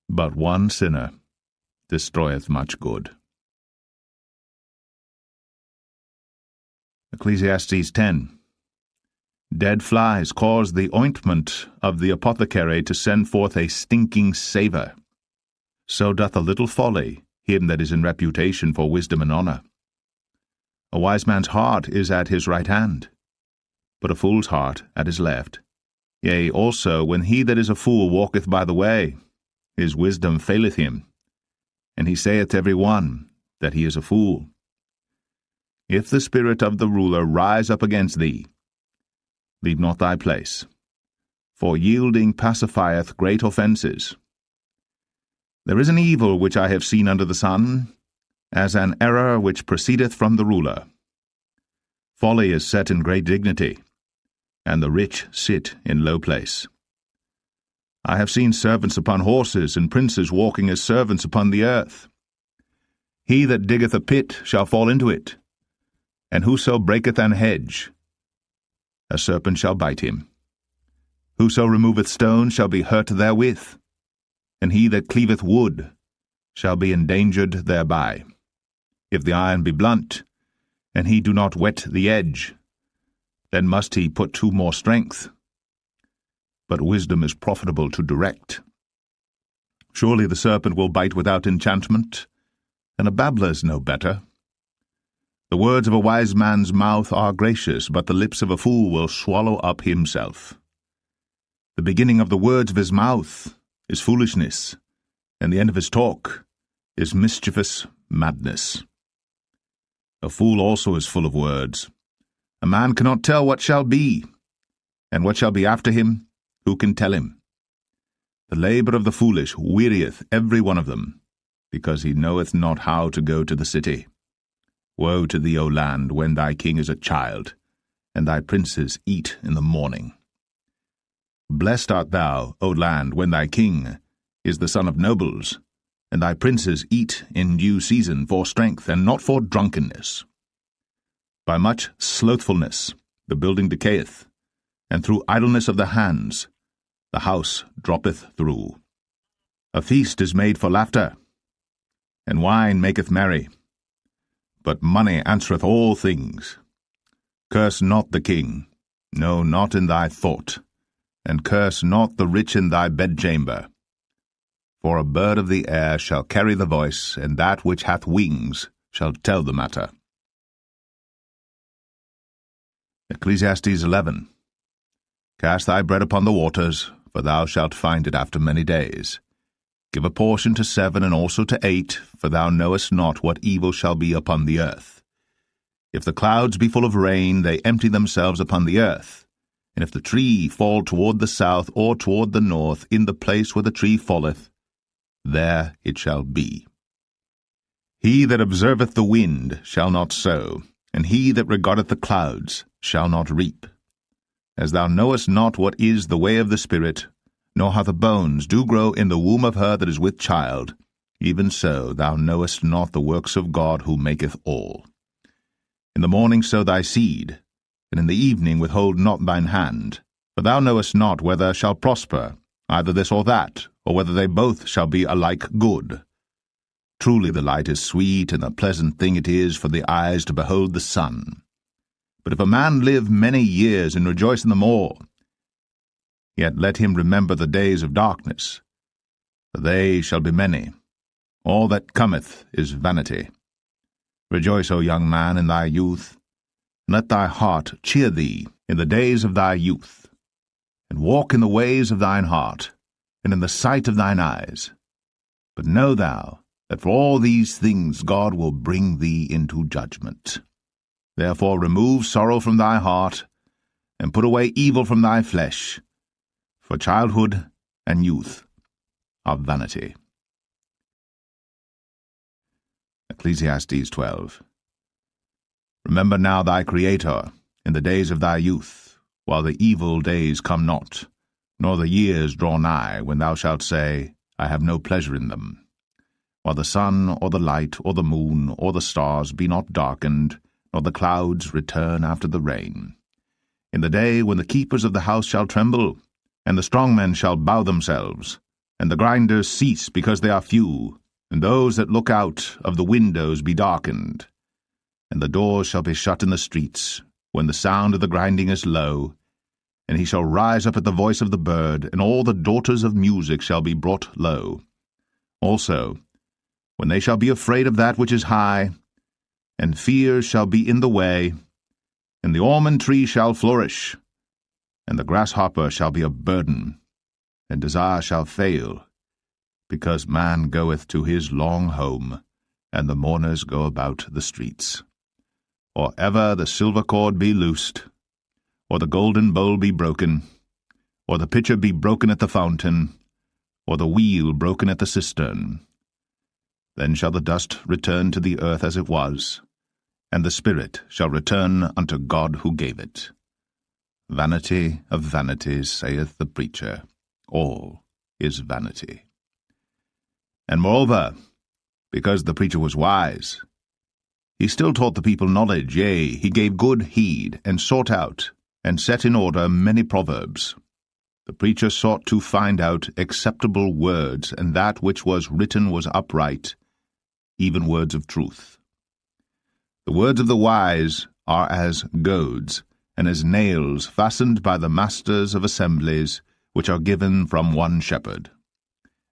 but one sinner destroyeth much good. Ecclesiastes 10. Dead flies cause the ointment of the apothecary to send forth a stinking savour. So doth a little folly him that is in reputation for wisdom and honour. A wise man's heart is at his right hand, but a fool's heart at his left. Yea, also, when he that is a fool walketh by the way, his wisdom faileth him, and he saith every one that he is a fool. If the spirit of the ruler rise up against thee, leave not thy place, for yielding pacifieth great offences. There is an evil which I have seen under the sun, as an error which proceedeth from the ruler. Folly is set in great dignity, and the rich sit in low place. I have seen servants upon horses, and princes walking as servants upon the earth. He that diggeth a pit shall fall into it, and whoso breaketh an hedge, a serpent shall bite him. Whoso removeth stones shall be hurt therewith, and he that cleaveth wood shall be endangered thereby. If the iron be blunt, and he do not whet the edge, then must he put to more strength. But wisdom is profitable to direct. Surely the serpent will bite without enchantment, and a babbler is no better. The words of a wise man's mouth are gracious, but the lips of a fool will swallow up himself. The beginning of the words of his mouth is foolishness, and the end of his talk is mischievous madness. A fool also is full of words. A man cannot tell what shall be, and what shall be after him, who can tell him? The labour of the foolish wearieth every one of them, because he knoweth not how to go to the city. Woe to thee, O land, when thy king is a child, and thy princes eat in the morning. Blessed art thou, O land, when thy king is the son of nobles, and thy princes eat in due season for strength, and not for drunkenness. By much slothfulness the building decayeth, and through idleness of the hands the house droppeth through. A feast is made for laughter, and wine maketh merry, but money answereth all things. Curse not the king, no, not in thy thought, and curse not the rich in thy bedchamber. For a bird of the air shall carry the voice, and that which hath wings shall tell the matter. Ecclesiastes 11. Cast thy bread upon the waters, for thou shalt find it after many days. Give a portion to 7 and also to 8, for thou knowest not what evil shall be upon the earth. If the clouds be full of rain, they empty themselves upon the earth. And if the tree fall toward the south or toward the north, in the place where the tree falleth, there it shall be. He that observeth the wind shall not sow, and he that regardeth the clouds shall not reap. As thou knowest not what is the way of the Spirit, nor how the bones do grow in the womb of her that is with child, even so thou knowest not the works of God who maketh all. In the morning sow thy seed, and in the evening withhold not thine hand, for thou knowest not whether shall prosper, either this or that, or whether they both shall be alike good. Truly the light is sweet, and a pleasant thing it is for the eyes to behold the sun. But if a man live many years and rejoice in them all, yet let him remember the days of darkness, for they shall be many. All that cometh is vanity. Rejoice, O young man, in thy youth, and let thy heart cheer thee in the days of thy youth, and walk in the ways of thine heart, and in the sight of thine eyes. But know thou that for all these things God will bring thee into judgment. Therefore remove sorrow from thy heart, and put away evil from thy flesh, for childhood and youth are vanity. Ecclesiastes 12. Remember now thy Creator in the days of thy youth, while the evil days come not, nor the years draw nigh, when thou shalt say, I have no pleasure in them. While the sun, or the light, or the moon, or the stars be not darkened, nor the clouds return after the rain. In the day when the keepers of the house shall tremble, and the strong men shall bow themselves, and the grinders cease because they are few, and those that look out of the windows be darkened. And the doors shall be shut in the streets, when the sound of the grinding is low, and he shall rise up at the voice of the bird, and all the daughters of music shall be brought low. Also, when they shall be afraid of that which is high, and fear shall be in the way, and the almond tree shall flourish, and the grasshopper shall be a burden, and desire shall fail, because man goeth to his long home, and the mourners go about the streets. Or ever the silver cord be loosed, or the golden bowl be broken, or the pitcher be broken at the fountain, or the wheel broken at the cistern. Then shall the dust return to the earth as it was, and the spirit shall return unto God who gave it. Vanity of vanities, saith the preacher, all is vanity. And moreover, because the preacher was wise, he still taught the people knowledge, yea, he gave good heed, and sought out, and set in order many proverbs. The preacher sought to find out acceptable words, and that which was written was upright, even words of truth. The words of the wise are as goads, and as nails fastened by the masters of assemblies, which are given from one shepherd.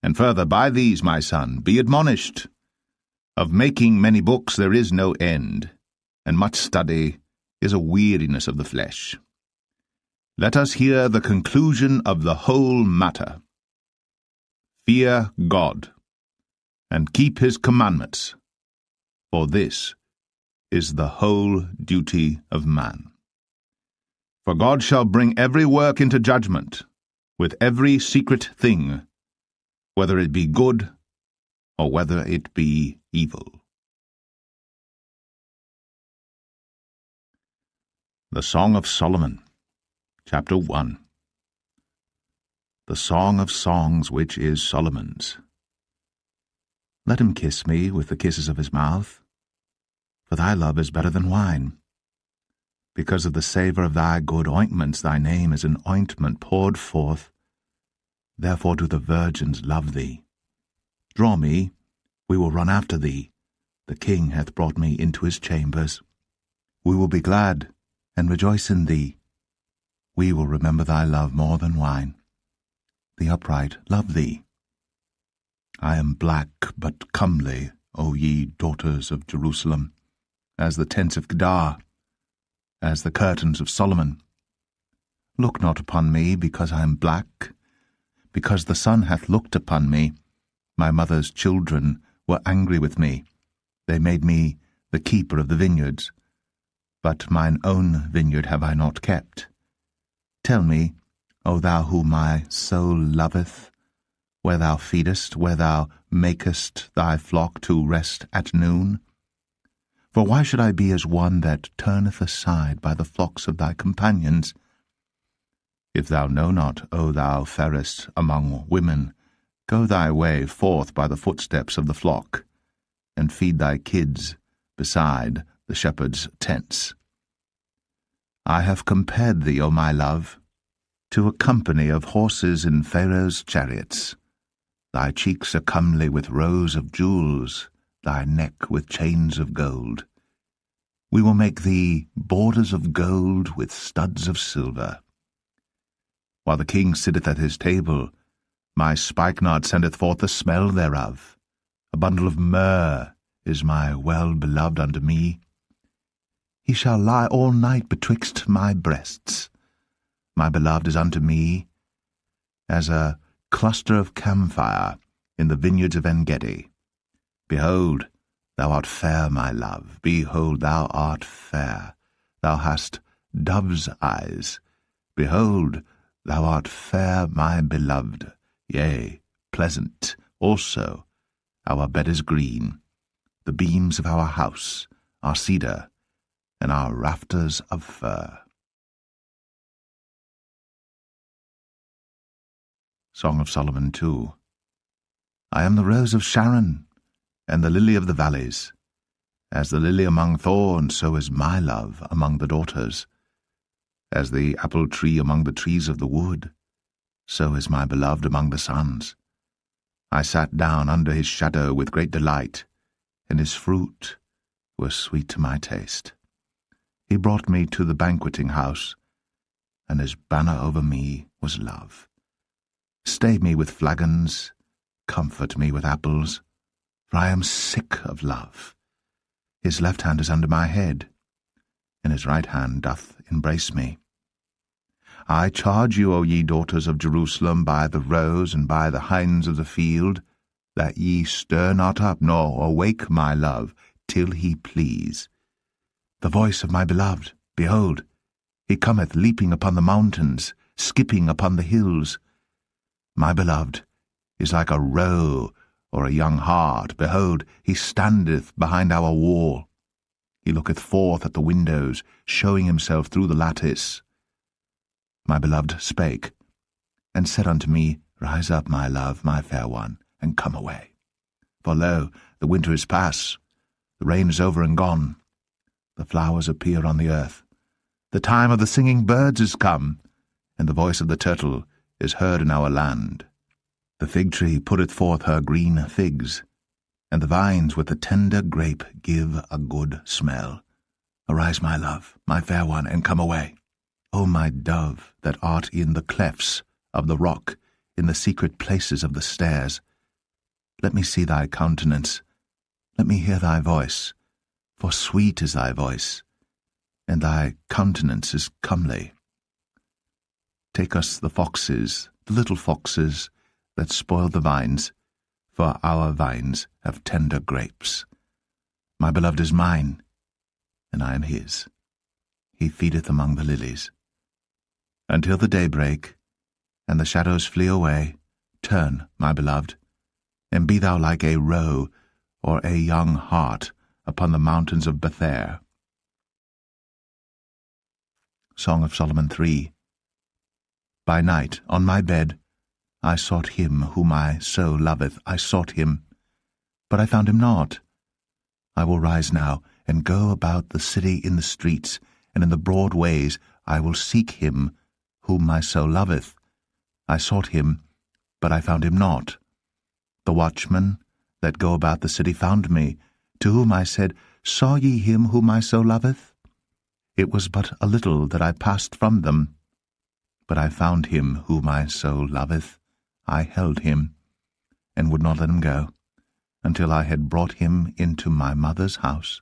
And further, by these, my son, be admonished. Of making many books there is no end, and much study is a weariness of the flesh. Let us hear the conclusion of the whole matter. Fear God, and keep his commandments, for this is the whole duty of man. For God shall bring every work into judgment, with every secret thing, whether it be good or whether it be evil. The Song of Solomon, Chapter 1. The Song of Songs which is Solomon's. Let him kiss me with the kisses of his mouth, for thy love is better than wine. Because of the savour of thy good ointments, thy name is an ointment poured forth. Therefore do the virgins love thee. Draw me, we will run after thee. The king hath brought me into his chambers. We will be glad and rejoice in thee. We will remember thy love more than wine. The upright love thee. I am black but comely, O ye daughters of Jerusalem, as the tents of Kedar, as the curtains of Solomon. Look not upon me because I am black, because the sun hath looked upon me. My mother's children were angry with me. They made me the keeper of the vineyards, but mine own vineyard have I not kept. Tell me, O thou whom my soul loveth, where thou feedest, where thou makest thy flock to rest at noon? For why should I be as one that turneth aside by the flocks of thy companions? If thou know not, O thou fairest among women, go thy way forth by the footsteps of the flock, and feed thy kids beside the shepherd's tents. I have compared thee, O my love, to a company of horses in Pharaoh's chariots. Thy cheeks are comely with rows of jewels, thy neck with chains of gold. We will make thee borders of gold with studs of silver. While the king sitteth at his table, my spikenard sendeth forth the smell thereof. A bundle of myrrh is my well-beloved unto me. He shall lie all night betwixt my breasts. My beloved is unto me as a cluster of camphire in the vineyards of En-gedi. Behold, thou art fair, my love. Behold, thou art fair. Thou hast dove's eyes. Behold, thou art fair, my beloved. Yea, pleasant also. Our bed is green. The beams of our house are cedar, and our rafters of fir. Song of Solomon 2. I am the rose of Sharon, and the lily of the valleys. As the lily among thorns, so is my love among the daughters. As the apple tree among the trees of the wood, so is my beloved among the sons. I sat down under his shadow with great delight, and his fruit was sweet to my taste. He brought me to the banqueting house, and his banner over me was love. Stay me with flagons, comfort me with apples, for I am sick of love. His left hand is under my head, and his right hand doth embrace me. I charge you, O ye daughters of Jerusalem, by the roes and by the hinds of the field, that ye stir not up, nor awake my love, till he please. The voice of my beloved, behold, he cometh leaping upon the mountains, skipping upon the hills. My beloved is like a roe or a young hart. Behold, he standeth behind our wall. He looketh forth at the windows, showing himself through the lattice. My beloved spake, and said unto me, Rise up, my love, my fair one, and come away. For lo, the winter is past, the rain is over and gone, the flowers appear on the earth, the time of the singing birds is come, and the voice of the turtle is heard in our land. The fig tree putteth forth her green figs, and the vines with the tender grape give a good smell. Arise, my love, my fair one, and come away. O my dove, that art in the clefts of the rock, in the secret places of the stairs, let me see thy countenance, let me hear thy voice, for sweet is thy voice, and thy countenance is comely. Take us the foxes, the little foxes, that spoil the vines, for our vines have tender grapes. My beloved is mine, and I am his. He feedeth among the lilies. Until the day break, and the shadows flee away, turn, my beloved, and be thou like a roe or a young hart upon the mountains of Bether. Song of Solomon 3. By night, on my bed, I sought him whom my soul loveth, I sought him, but I found him not. I will rise now, and go about the city in the streets, and in the broad ways I will seek him whom my soul loveth. I sought him, but I found him not. The watchmen that go about the city found me, to whom I said, Saw ye him whom my soul loveth? It was but a little that I passed from them, but I found him whom my soul loveth. I held him, and would not let him go, until I had brought him into my mother's house,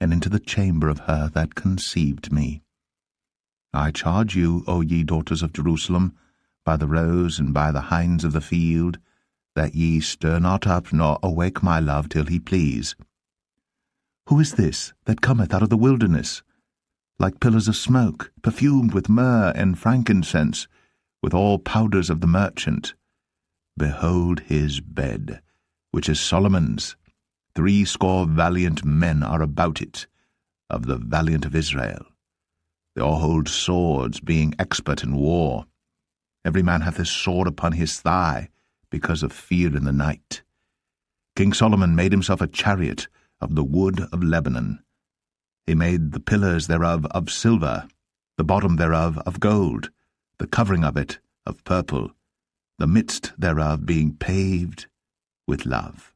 and into the chamber of her that conceived me. I charge you, O ye daughters of Jerusalem, by the roes and by the hinds of the field, that ye stir not up nor awake my love till he please. Who is this that cometh out of the wilderness, like pillars of smoke, perfumed with myrrh and frankincense, with all powders of the merchant? Behold his bed, which is Solomon's. 80 valiant men are about it, of the valiant of Israel. They all hold swords, being expert in war. Every man hath his sword upon his thigh, because of fear in the night. King Solomon made himself a chariot of the wood of Lebanon. He made the pillars thereof of silver, the bottom thereof of gold, the covering of it of purple, the midst thereof being paved with love,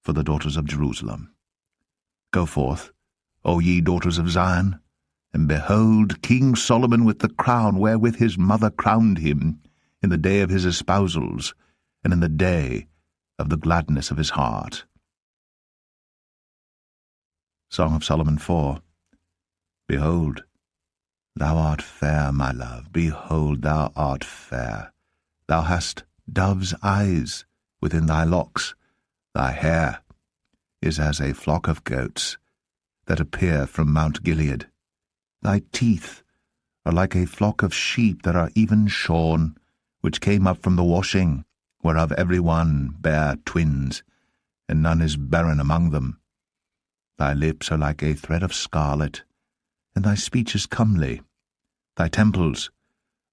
for the daughters of Jerusalem. Go forth, O ye daughters of Zion, and behold King Solomon with the crown wherewith his mother crowned him, in the day of his espousals, and in the day of the gladness of his heart. Song of Solomon 4. Behold, thou art fair, my love, behold, thou art fair. Thou hast dove's eyes within thy locks, thy hair is as a flock of goats that appear from Mount Gilead. Thy teeth are like a flock of sheep that are even shorn, which came up from the washing, whereof every one bare twins, and none is barren among them. Thy lips are like a thread of scarlet, and thy speech is comely. Thy temples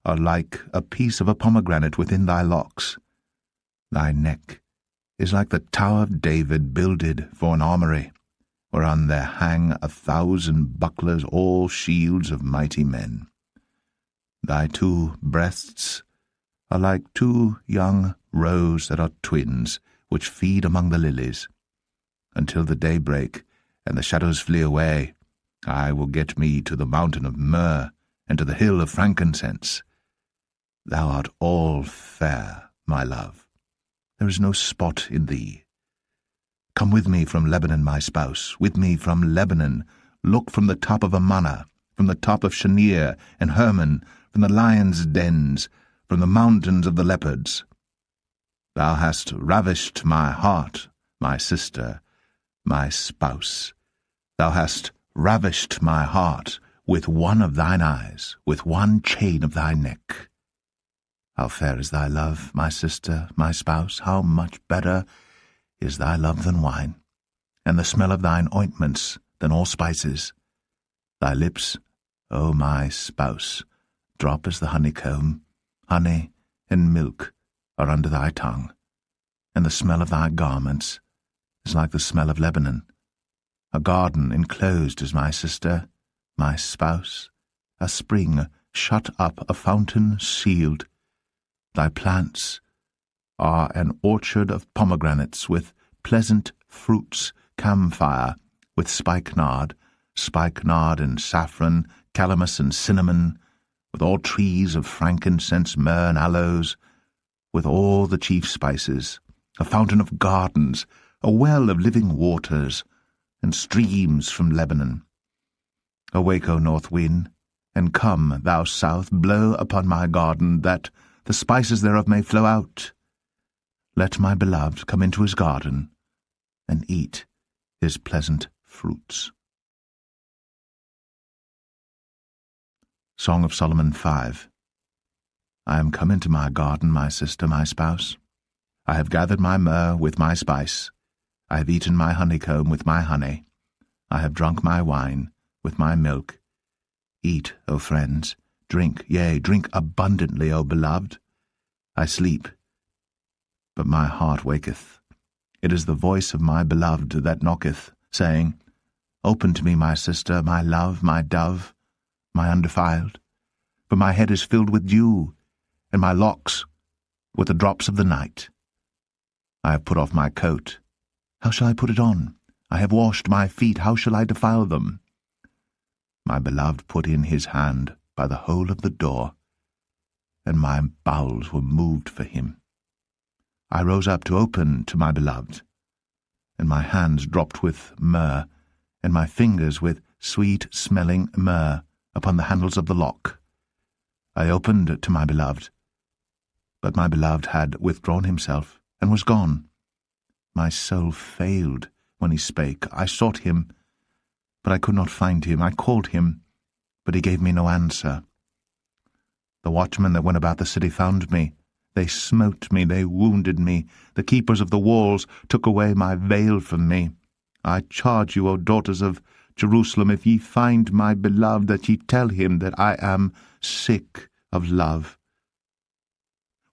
are like a piece of a pomegranate within thy locks. Thy neck is like the tower of David builded for an armoury, whereon there hang 1,000 bucklers, all shields of mighty men. Thy 2 breasts are like 2 young roes that are twins, which feed among the lilies. Until the day break, and the shadows flee away, I will get me to the mountain of myrrh, and to the hill of frankincense. Thou art all fair, my love. There is no spot in thee. Come with me from Lebanon, my spouse, with me from Lebanon. Look from the top of Amana, from the top of Shanir and Hermon, from the lions' dens, from the mountains of the leopards. Thou hast ravished my heart, my sister, my spouse. Thou hast ravished my heart with one of thine eyes, with one chain of thy neck. How fair is thy love, my sister, my spouse! How much better is thy love than wine, and the smell of thine ointments than all spices. Thy lips, O my spouse, drop as the honeycomb. Honey and milk are under thy tongue, and the smell of thy garments is like the smell of Lebanon. A garden enclosed is my sister, my spouse, a spring shut up, a fountain sealed. Thy plants are an orchard of pomegranates with pleasant fruits, camphire with spikenard and saffron, calamus and cinnamon, with all trees of frankincense, myrrh and aloes, with all the chief spices, a fountain of gardens, a well of living waters, and streams from Lebanon. Awake, O north wind, and come, thou south, blow upon my garden, that the spices thereof may flow out. Let my beloved come into his garden, and eat his pleasant fruits. Song of Solomon 5. I am come into my garden, my sister, my spouse. I have gathered my myrrh with my spice. I have eaten my honeycomb with my honey. I have drunk my wine with my milk. Eat, O friends, drink, yea, drink abundantly, O beloved. I sleep, but my heart waketh. It is the voice of my beloved that knocketh, saying, Open to me, my sister, my love, my dove, my undefiled. For my head is filled with dew, and my locks with the drops of the night. I have put off my coat. How shall I put it on? I have washed my feet. How shall I defile them? My beloved put in his hand by the hole of the door, and my bowels were moved for him. I rose up to open to my beloved, and my hands dropped with myrrh, and my fingers with sweet-smelling myrrh upon the handles of the lock. I opened to my beloved, but my beloved had withdrawn himself, and was gone. My soul failed when he spake. I sought him, but I could not find him. I called him, but he gave me no answer. The watchmen that went about the city found me. They smote me, they wounded me. The keepers of the walls took away my veil from me. I charge you, O daughters of Jerusalem, if ye find my beloved, that ye tell him that I am sick of love.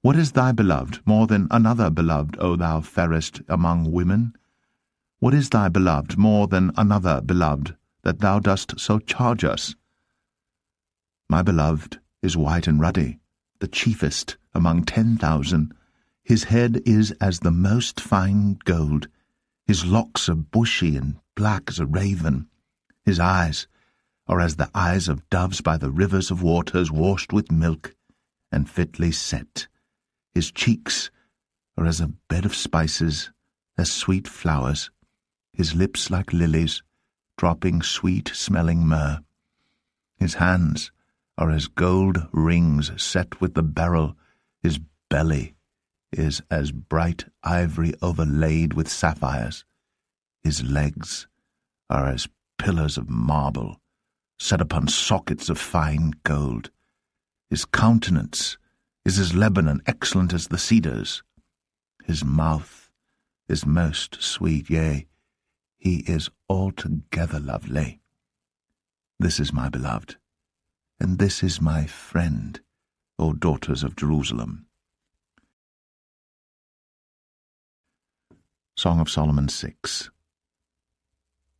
What is thy beloved more than another beloved, O thou fairest among women? What is thy beloved more than another beloved, that thou dost so charge us? My beloved is white and ruddy, the chiefest among 10,000. His head is as the most fine gold. His locks are bushy and black as a raven. His eyes are as the eyes of doves by the rivers of waters, washed with milk and fitly set. His cheeks are as a bed of spices, as sweet flowers. His lips like lilies, dropping sweet-smelling myrrh. His hands are as gold rings set with the beryl. His belly is as bright ivory overlaid with sapphires. His legs are as pillars of marble, set upon sockets of fine gold. His countenance is as Lebanon, excellent as the cedars. His mouth is most sweet, yea, he is altogether lovely. This is my beloved, and this is my friend, O daughters of Jerusalem. Song of Solomon 6.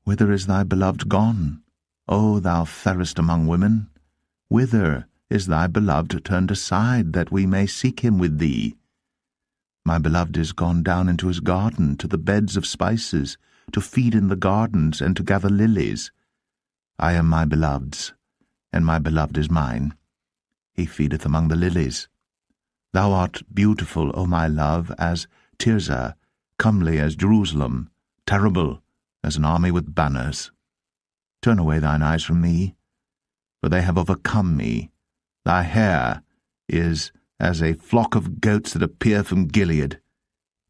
Whither is thy beloved gone, O thou fairest among women? Whither is thy beloved turned aside, that we may seek him with thee? My beloved is gone down into his garden, to the beds of spices, to feed in the gardens, and to gather lilies. I am my beloved's, and my beloved is mine. He feedeth among the lilies. Thou art beautiful, O my love, as Tirzah, comely as Jerusalem, terrible as an army with banners. Turn away thine eyes from me, for they have overcome me. Thy hair is as a flock of goats that appear from Gilead.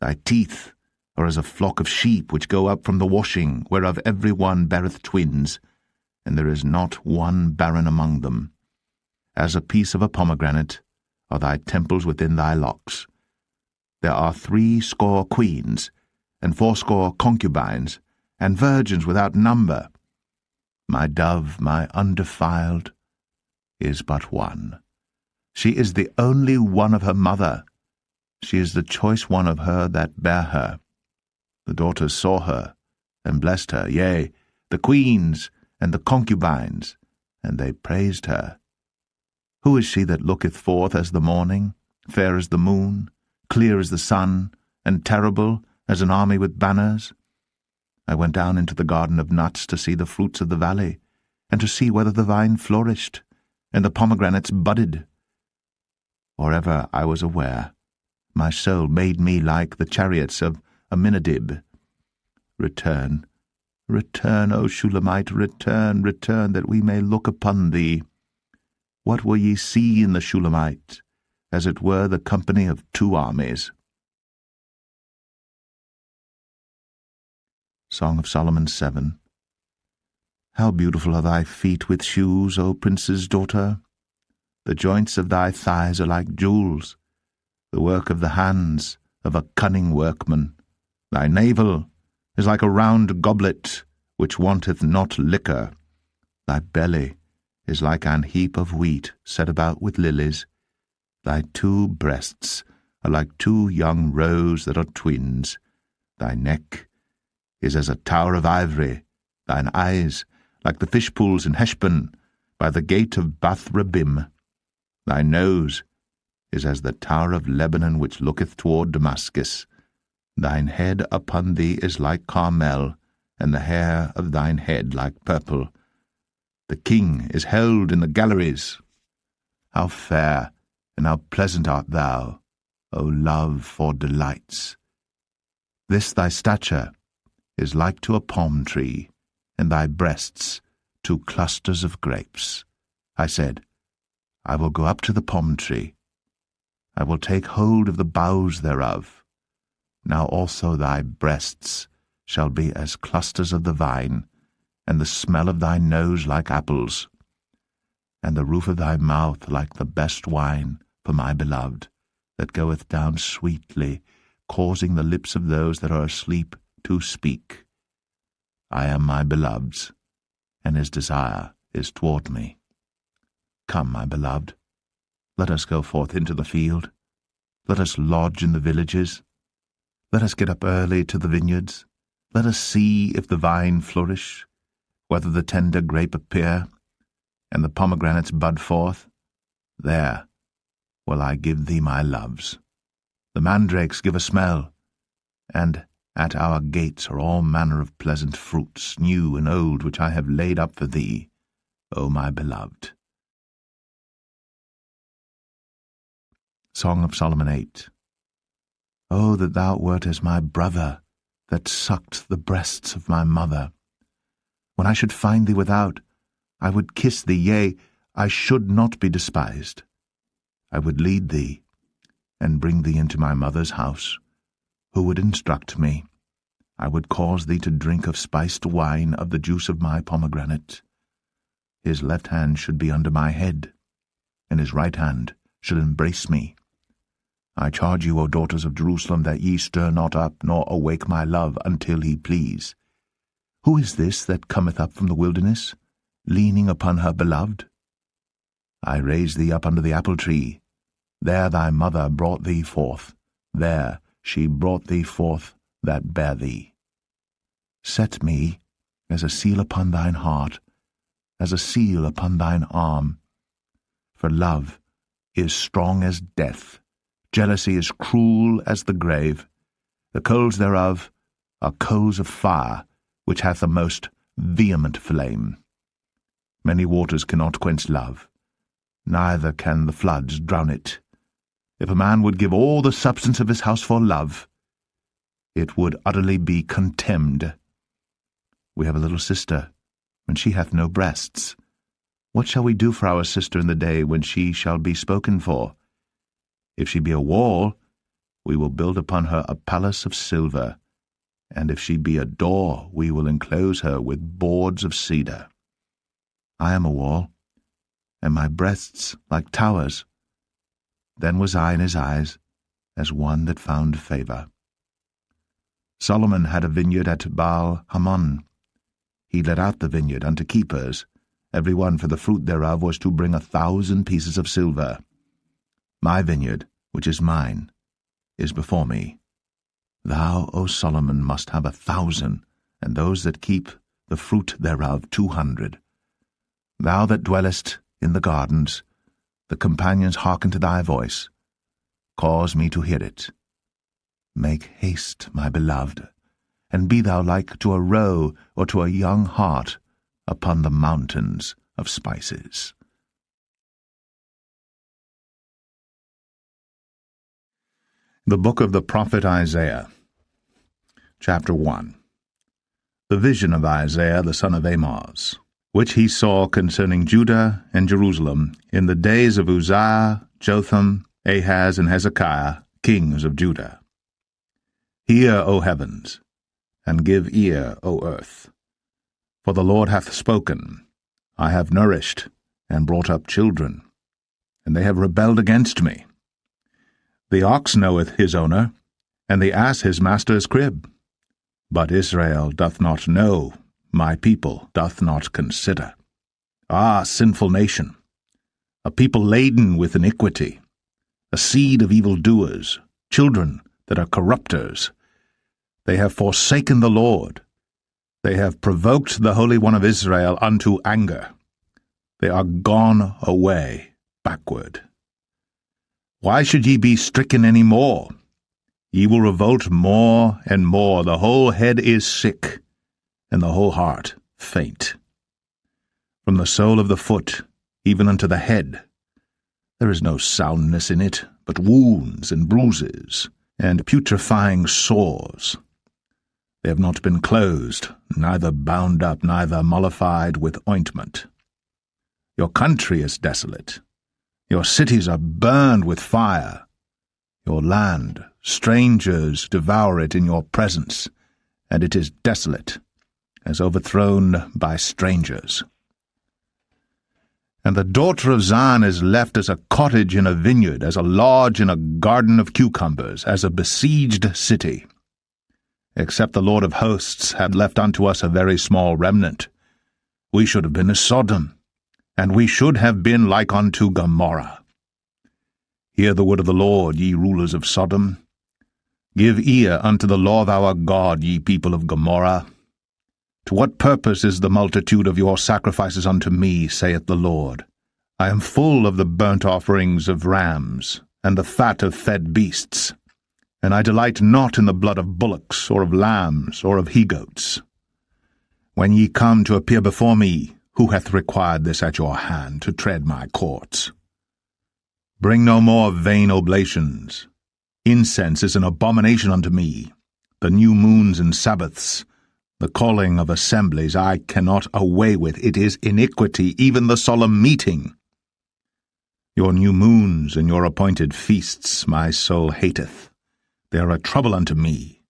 Thy teeth are as a flock of sheep which go up from the washing, whereof every one beareth twins, and there is not one barren among them. As a piece of a pomegranate are thy temples within thy locks. There are 80 queens, and 80 concubines, and virgins without number. My dove, my undefiled, is but one. She is the only one of her mother. She is the choice one of her that bare her. The daughters saw her, and blessed her, yea, the queens and the concubines, and they praised her. Who is she that looketh forth as the morning, fair as the moon, clear as the sun, and terrible as an army with banners? I went down into the garden of nuts to see the fruits of the valley, and to see whether the vine flourished, and the pomegranates budded. Or ever I was aware, my soul made me like the chariots of Aminadab. Return, return, O Shulamite, return, return, that we may look upon thee. What will ye see in the Shulamite? As it were the company of two armies. Song of Solomon 7. How beautiful are thy feet with shoes, O prince's daughter! The joints of thy thighs are like jewels, the work of the hands of a cunning workman. Thy navel is like a round goblet, which wanteth not liquor. Thy belly is like an heap of wheat set about with lilies. Thy two breasts are like two young roes that are twins. Thy neck is as a tower of ivory, thine eyes like the fish pools in Heshbon, by the gate of Bath-rabbim. Thy nose is as the tower of Lebanon which looketh toward Damascus. Thine head upon thee is like Carmel, and the hair of thine head like purple. The king is held in the galleries. How fair and how pleasant art thou, O love for delights! This thy stature is like to a palm tree, and thy breasts to clusters of grapes. I said, I will go up to the palm tree. I will take hold of the boughs thereof. Now also thy breasts shall be as clusters of the vine, and the smell of thy nose like apples, and the roof of thy mouth like the best wine for my beloved, that goeth down sweetly, causing the lips of those that are asleep to speak. I am my beloved's, and his desire is toward me. Come, my beloved, let us go forth into the field. Let us lodge in the villages. Let us get up early to the vineyards. Let us see if the vine flourish, whether the tender grape appear, and the pomegranates bud forth. There will I give thee my loves. The mandrakes give a smell, and at our gates are all manner of pleasant fruits, new and old, which I have laid up for thee, O my beloved. Song of Solomon 8. O that thou wert as my brother, that sucked the breasts of my mother! When I should find thee without, I would kiss thee, yea, I should not be despised. I would lead thee, and bring thee into my mother's house. Who would instruct me? I would cause thee to drink of spiced wine, of the juice of my pomegranate. His left hand should be under my head, and his right hand should embrace me. I charge you, O daughters of Jerusalem, that ye stir not up, nor awake my love, until he please. Who is this that cometh up from the wilderness, leaning upon her beloved? I raised thee up under the apple tree. There thy mother brought thee forth. There she brought thee forth that bare thee. Set me as a seal upon thine heart, as a seal upon thine arm. For love is strong as death. Jealousy is cruel as the grave. The coals thereof are coals of fire, which hath a most vehement flame. Many waters cannot quench love, neither can the floods drown it. If a man would give all the substance of his house for love, it would utterly be contemned. We have a little sister, and she hath no breasts. What shall we do for our sister in the day when she shall be spoken for? If she be a wall, we will build upon her a palace of silver, and if she be a door, we will enclose her with boards of cedar. I am a wall, and my breasts like towers. Then was I in his eyes as one that found favor. Solomon had a vineyard at Baal-Hamon. He let out the vineyard unto keepers. Every one for the fruit thereof was to bring 1,000 pieces of silver. My vineyard, which is mine, is before me. Thou, O Solomon, must have 1,000, and those that keep the fruit thereof 200. Thou that dwellest in the gardens, the companions hearken to thy voice. Cause me to hear it. Make haste, my beloved, and be thou like to a roe or to a young hart upon the mountains of spices. The Book of the Prophet Isaiah, Chapter 1. The vision of Isaiah the son of Amoz, which he saw concerning Judah and Jerusalem in the days of Uzziah, Jotham, Ahaz, and Hezekiah, kings of Judah. Hear, O heavens, and give ear, O earth. For the Lord hath spoken. I have nourished and brought up children, and they have rebelled against me. The ox knoweth his owner, and the ass his master's crib. But Israel doth not know, my people doth not consider. Ah, sinful nation, a people laden with iniquity, a seed of evildoers, children that are corrupters. They have forsaken the Lord. They have provoked the Holy One of Israel unto anger. They are gone away backward. Why should ye be stricken any more? Ye will revolt more and more. The whole head is sick, and the whole heart faint. From the sole of the foot even unto the head, there is no soundness in it, but wounds and bruises, and putrefying sores. They have not been closed, neither bound up, neither mollified with ointment. Your country is desolate. Your cities are burned with fire. Your land, strangers devour it in your presence, and it is desolate, as overthrown by strangers. And the daughter of Zion is left as a cottage in a vineyard, as a lodge in a garden of cucumbers, as a besieged city. Except the Lord of hosts had left unto us a very small remnant, we should have been as Sodom, and we should have been like unto Gomorrah. Hear the word of the Lord, ye rulers of Sodom. Give ear unto the law of our God, ye people of Gomorrah. To what purpose is the multitude of your sacrifices unto me, saith the Lord? I am full of the burnt offerings of rams, and the fat of fed beasts, and I delight not in the blood of bullocks, or of lambs, or of he-goats. When ye come to appear before me, who hath required this at your hand, to tread my courts? Bring no more vain oblations. Incense is an abomination unto me. The new moons and Sabbaths, the calling of assemblies, I cannot away with. It is iniquity, even the solemn meeting. Your new moons and your appointed feasts my soul hateth. They are a trouble unto me.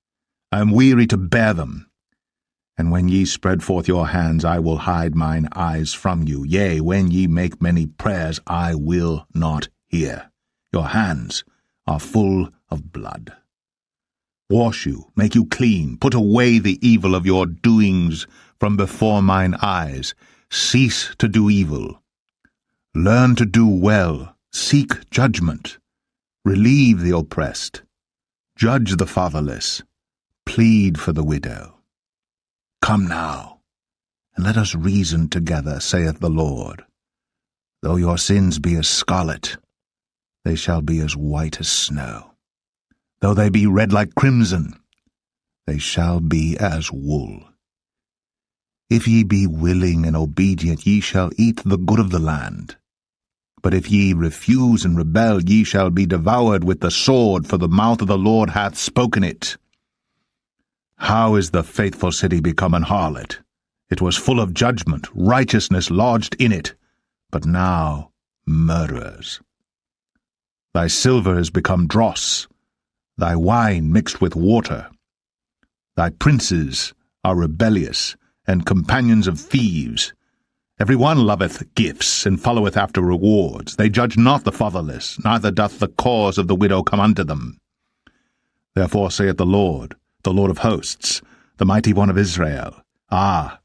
I am weary to bear them. And when ye spread forth your hands, I will hide mine eyes from you. Yea, when ye make many prayers, I will not hear. Your hands are full of blood. Wash you, make you clean, put away the evil of your doings from before mine eyes. Cease to do evil. Learn to do well, seek judgment. Relieve the oppressed. Judge the fatherless. Plead for the widow. Come now, and let us reason together, saith the Lord. Though your sins be as scarlet, they shall be as white as snow. Though they be red like crimson, they shall be as wool. If ye be willing and obedient, ye shall eat the good of the land. But if ye refuse and rebel, ye shall be devoured with the sword, for the mouth of the Lord hath spoken it. How is the faithful city become an harlot? It was full of judgment, righteousness lodged in it, but now murderers. Thy silver is become dross, thy wine mixed with water. Thy princes are rebellious, and companions of thieves. Every one loveth gifts, and followeth after rewards. They judge not the fatherless, neither doth the cause of the widow come unto them. Therefore saith the Lord of hosts, the mighty one of Israel, I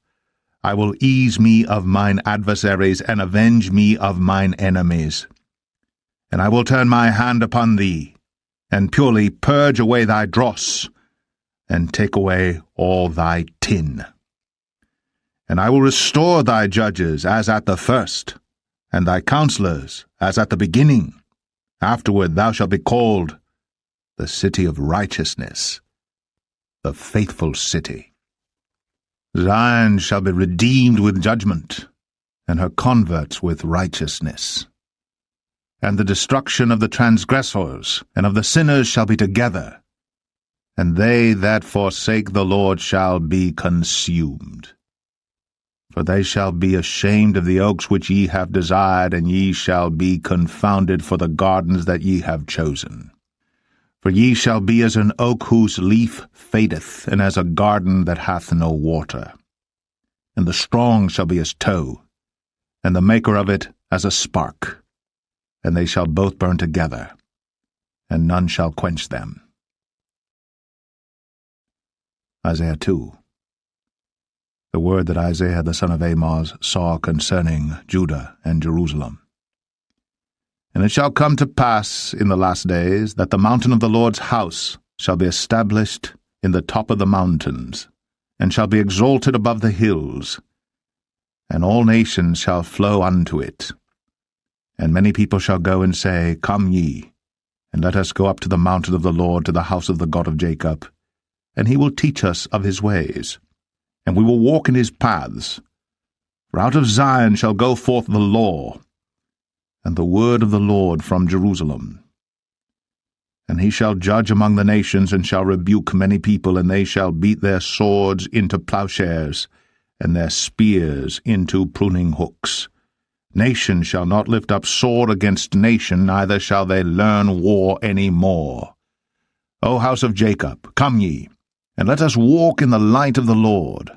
will ease me of mine adversaries, and avenge me of mine enemies. And I will turn my hand upon thee, and purely purge away thy dross, and take away all thy tin. And I will restore thy judges as at the first, and thy counselors as at the beginning. Afterward thou shalt be called the city of righteousness, the faithful city. Zion shall be redeemed with judgment, and her converts with righteousness. And the destruction of the transgressors and of the sinners shall be together, and they that forsake the Lord shall be consumed. For they shall be ashamed of the oaks which ye have desired, and ye shall be confounded for the gardens that ye have chosen. For ye shall be as an oak whose leaf fadeth, and as a garden that hath no water. And the strong shall be as tow, and the maker of it as a spark, and they shall both burn together, and none shall quench them. Isaiah 2. The word that Isaiah the son of Amoz saw concerning Judah and Jerusalem. And it shall come to pass in the last days that the mountain of the Lord's house shall be established in the top of the mountains, and shall be exalted above the hills, and all nations shall flow unto it. And many people shall go and say, Come ye, and let us go up to the mountain of the Lord, to the house of the God of Jacob, and he will teach us of his ways, and we will walk in his paths. For out of Zion shall go forth the law, and the word of the Lord from Jerusalem. And he shall judge among the nations, and shall rebuke many people, and they shall beat their swords into plowshares, and their spears into pruning hooks. Nation shall not lift up sword against nation, neither shall they learn war any more. O house of Jacob, come ye, and let us walk in the light of the Lord.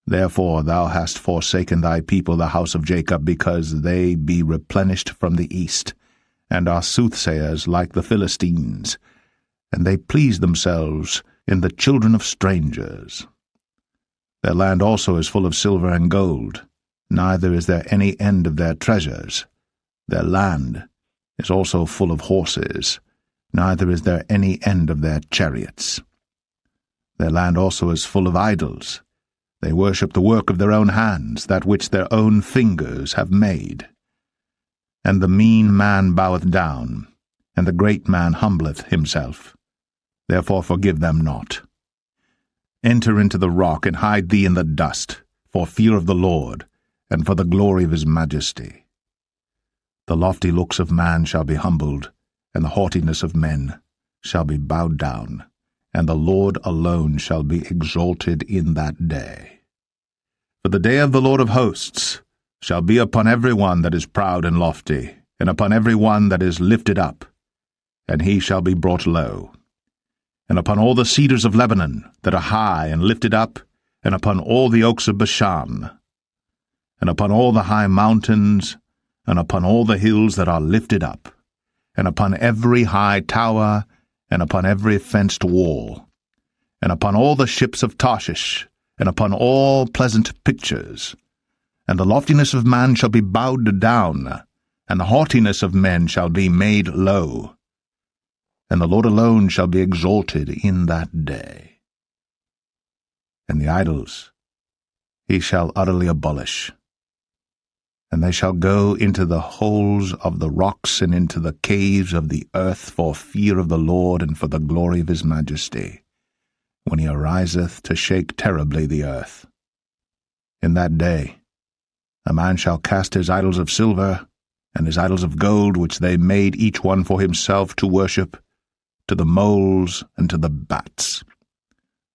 Therefore thou hast forsaken thy people, the house of Jacob, because they be replenished from the east, and are soothsayers like the Philistines, and they please themselves in the children of strangers. Their land also is full of silver and gold, neither is there any end of their treasures. Their land is also full of horses, neither is there any end of their chariots. Their land also is full of idols. They worship the work of their own hands, that which their own fingers have made. And the mean man boweth down, and the great man humbleth himself. Therefore forgive them not. Enter into the rock, and hide thee in the dust, for fear of the Lord, and for the glory of his majesty. The lofty looks of man shall be humbled, and the haughtiness of men shall be bowed down, and the Lord alone shall be exalted in that day. For the day of the Lord of hosts shall be upon every one that is proud and lofty, and upon every one that is lifted up, and he shall be brought low. And upon all the cedars of Lebanon that are high and lifted up, and upon all the oaks of Bashan, and upon all the high mountains, and upon all the hills that are lifted up, and upon every high tower, and upon every fenced wall, and upon all the ships of Tarshish, and upon all pleasant pictures. And the loftiness of man shall be bowed down, and the haughtiness of men shall be made low. And the Lord alone shall be exalted in that day. And the idols he shall utterly abolish. And they shall go into the holes of the rocks, and into the caves of the earth, for fear of the Lord, and for the glory of his majesty, when he ariseth to shake terribly the earth. In that day a man shall cast his idols of silver, and his idols of gold, which they made each one for himself to worship, to the moles and to the bats,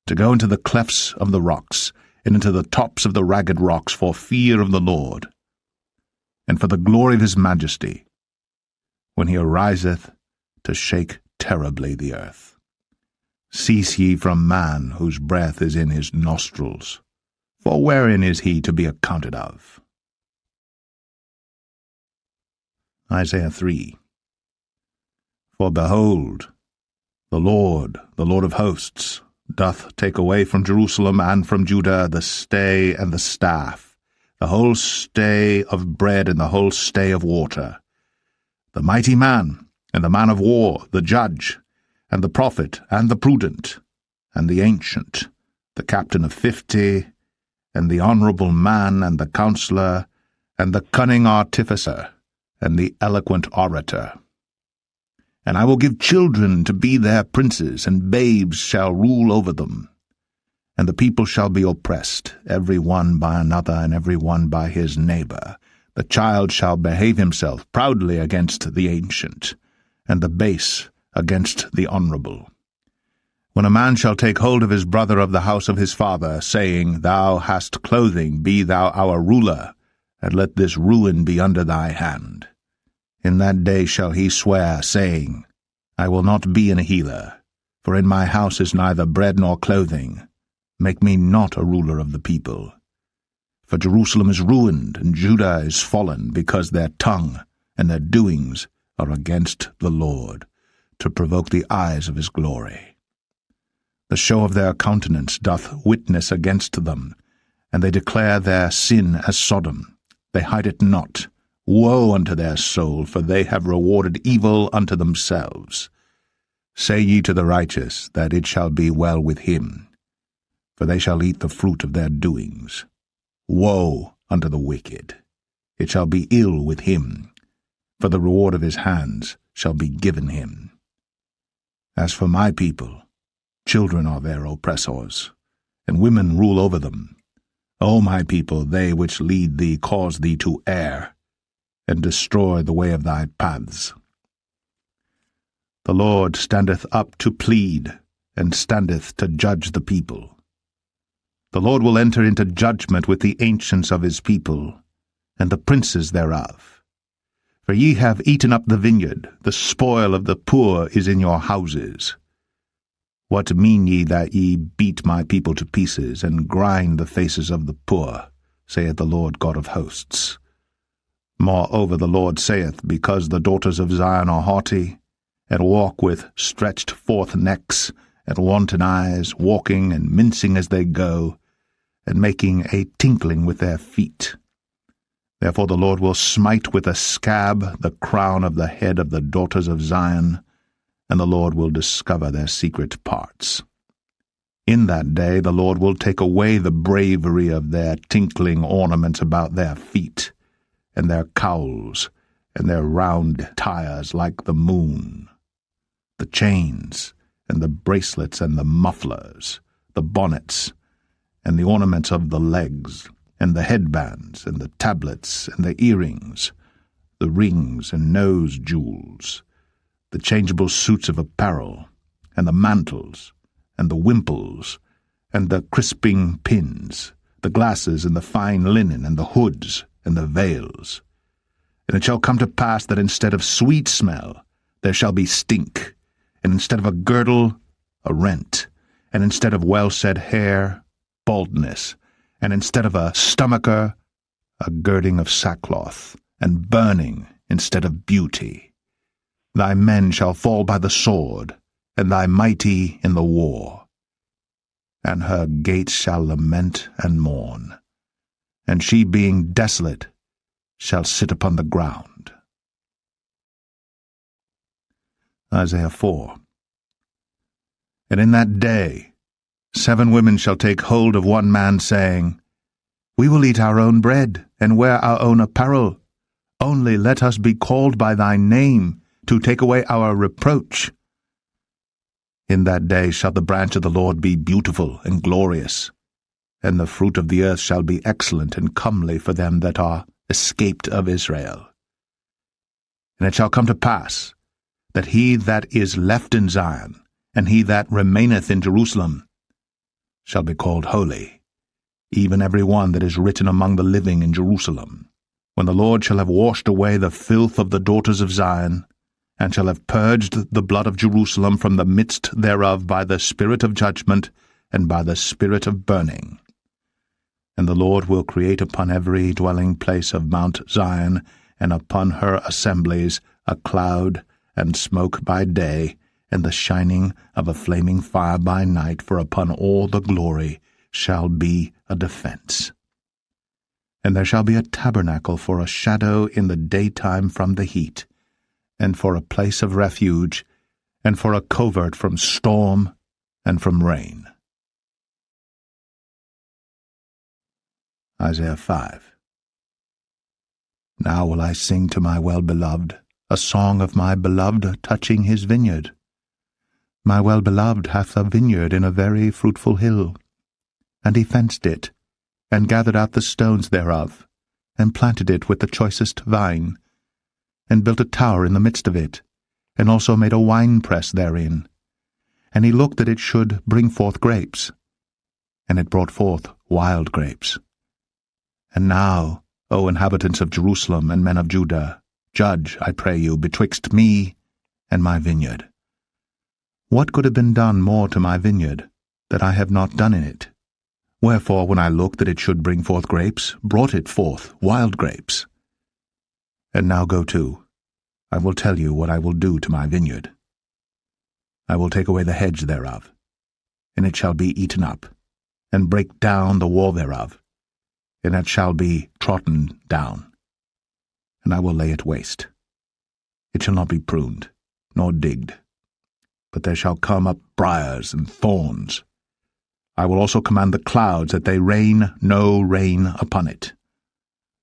to go into the clefts of the rocks, and into the tops of the ragged rocks, for fear of the Lord, and for the glory of his majesty, when he ariseth to shake terribly the earth. Cease ye from man, whose breath is in his nostrils, for wherein is he to be accounted of? Isaiah 3. For behold, the Lord of hosts, doth take away from Jerusalem and from Judah the stay and the staff, the whole stay of bread and the whole stay of water, the mighty man and the man of war, the judge, and the prophet, and the prudent, and the ancient, the captain of 50, and the honorable man, and the counselor, and the cunning artificer, and the eloquent orator. And I will give children to be their princes, and babes shall rule over them. And the people shall be oppressed, every one by another, and every one by his neighbor. The child shall behave himself proudly against the ancient, and the base against the honorable. When a man shall take hold of his brother of the house of his father, saying, Thou hast clothing, be thou our ruler, and let this ruin be under thy hand. In that day shall he swear, saying, I will not be an healer, for in my house is neither bread nor clothing. Make me not a ruler of the people. For Jerusalem is ruined, and Judah is fallen, because their tongue and their doings are against the Lord, to provoke the eyes of his glory. The show of their countenance doth witness against them, and they declare their sin as Sodom. They hide it not. Woe unto their soul, for they have rewarded evil unto themselves. Say ye to the righteous, that it shall be well with him, for they shall eat the fruit of their doings. Woe unto the wicked! It shall be ill with him, for the reward of his hands shall be given him. As for my people, children are their oppressors, and women rule over them. O my people, they which lead thee cause thee to err, and destroy the way of thy paths. The Lord standeth up to plead, and standeth to judge the people. The Lord will enter into judgment with the ancients of his people, and the princes thereof. For ye have eaten up the vineyard, the spoil of the poor is in your houses. What mean ye that ye beat my people to pieces, and grind the faces of the poor, saith the Lord God of hosts? Moreover the Lord saith, Because the daughters of Zion are haughty, and walk with stretched forth necks, and wanton eyes, walking and mincing as they go, and making a tinkling with their feet. Therefore the Lord will smite with a scab the crown of the head of the daughters of Zion, and the Lord will discover their secret parts. In that day the Lord will take away the bravery of their tinkling ornaments about their feet, and their cowls, and their round tires like the moon, the chains, and the bracelets, and the mufflers, the bonnets, and the ornaments of the legs, and the headbands, and the tablets, and the earrings, the rings and nose jewels, the changeable suits of apparel, and the mantles, and the wimples, and the crisping pins, the glasses, and the fine linen, and the hoods, and the veils. And it shall come to pass that instead of sweet smell there shall be stink, and instead of a girdle, a rent, and instead of well-set hair, baldness, and instead of a stomacher, a girding of sackcloth, and burning instead of beauty. Thy men shall fall by the sword, and thy mighty in the war. And her gates shall lament and mourn, and she being desolate shall sit upon the ground. Isaiah 4. And in that day 7 women shall take hold of one man, saying, We will eat our own bread, and wear our own apparel. Only let us be called by thy name, to take away our reproach. In that day shall the branch of the Lord be beautiful and glorious, and the fruit of the earth shall be excellent and comely for them that are escaped of Israel. And it shall come to pass, that he that is left in Zion, and he that remaineth in Jerusalem, shall be called holy, even every one that is written among the living in Jerusalem, when the Lord shall have washed away the filth of the daughters of Zion, and shall have purged the blood of Jerusalem from the midst thereof by the spirit of judgment, and by the spirit of burning. And the Lord will create upon every dwelling place of Mount Zion, and upon her assemblies, a cloud and smoke by day, and the shining of a flaming fire by night, for upon all the glory shall be a defense. And there shall be a tabernacle for a shadow in the daytime from the heat, and for a place of refuge, and for a covert from storm and from rain. Isaiah 5. Now will I sing to my well-beloved a song of my beloved touching his vineyard. My well-beloved hath a vineyard in a very fruitful hill, and he fenced it, and gathered out the stones thereof, and planted it with the choicest vine, and built a tower in the midst of it, and also made a winepress therein. And he looked that it should bring forth grapes, and it brought forth wild grapes. And now, O inhabitants of Jerusalem and men of Judah, judge, I pray you, betwixt me and my vineyard. What could have been done more to my vineyard, that I have not done in it? Wherefore, when I looked that it should bring forth grapes, brought it forth wild grapes. And now go to, I will tell you what I will do to my vineyard. I will take away the hedge thereof, and it shall be eaten up, and break down the wall thereof, and it shall be trodden down, and I will lay it waste. It shall not be pruned, nor digged, but there shall come up briars and thorns. I will also command the clouds that they rain no rain upon it.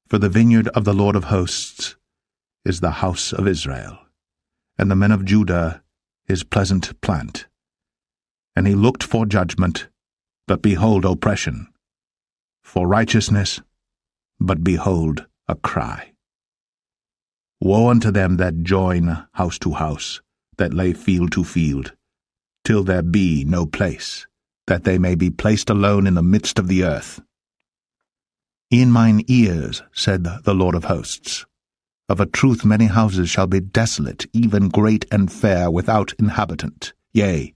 For the vineyard of the Lord of hosts is the house of Israel, and the men of Judah his pleasant plant. And he looked for judgment, but behold oppression, for righteousness, but behold a cry. Woe unto them that join house to house, that lay field to field, till there be no place, that they may be placed alone in the midst of the earth. In mine ears, said the Lord of hosts, of a truth many houses shall be desolate, even great and fair, without inhabitant. Yea,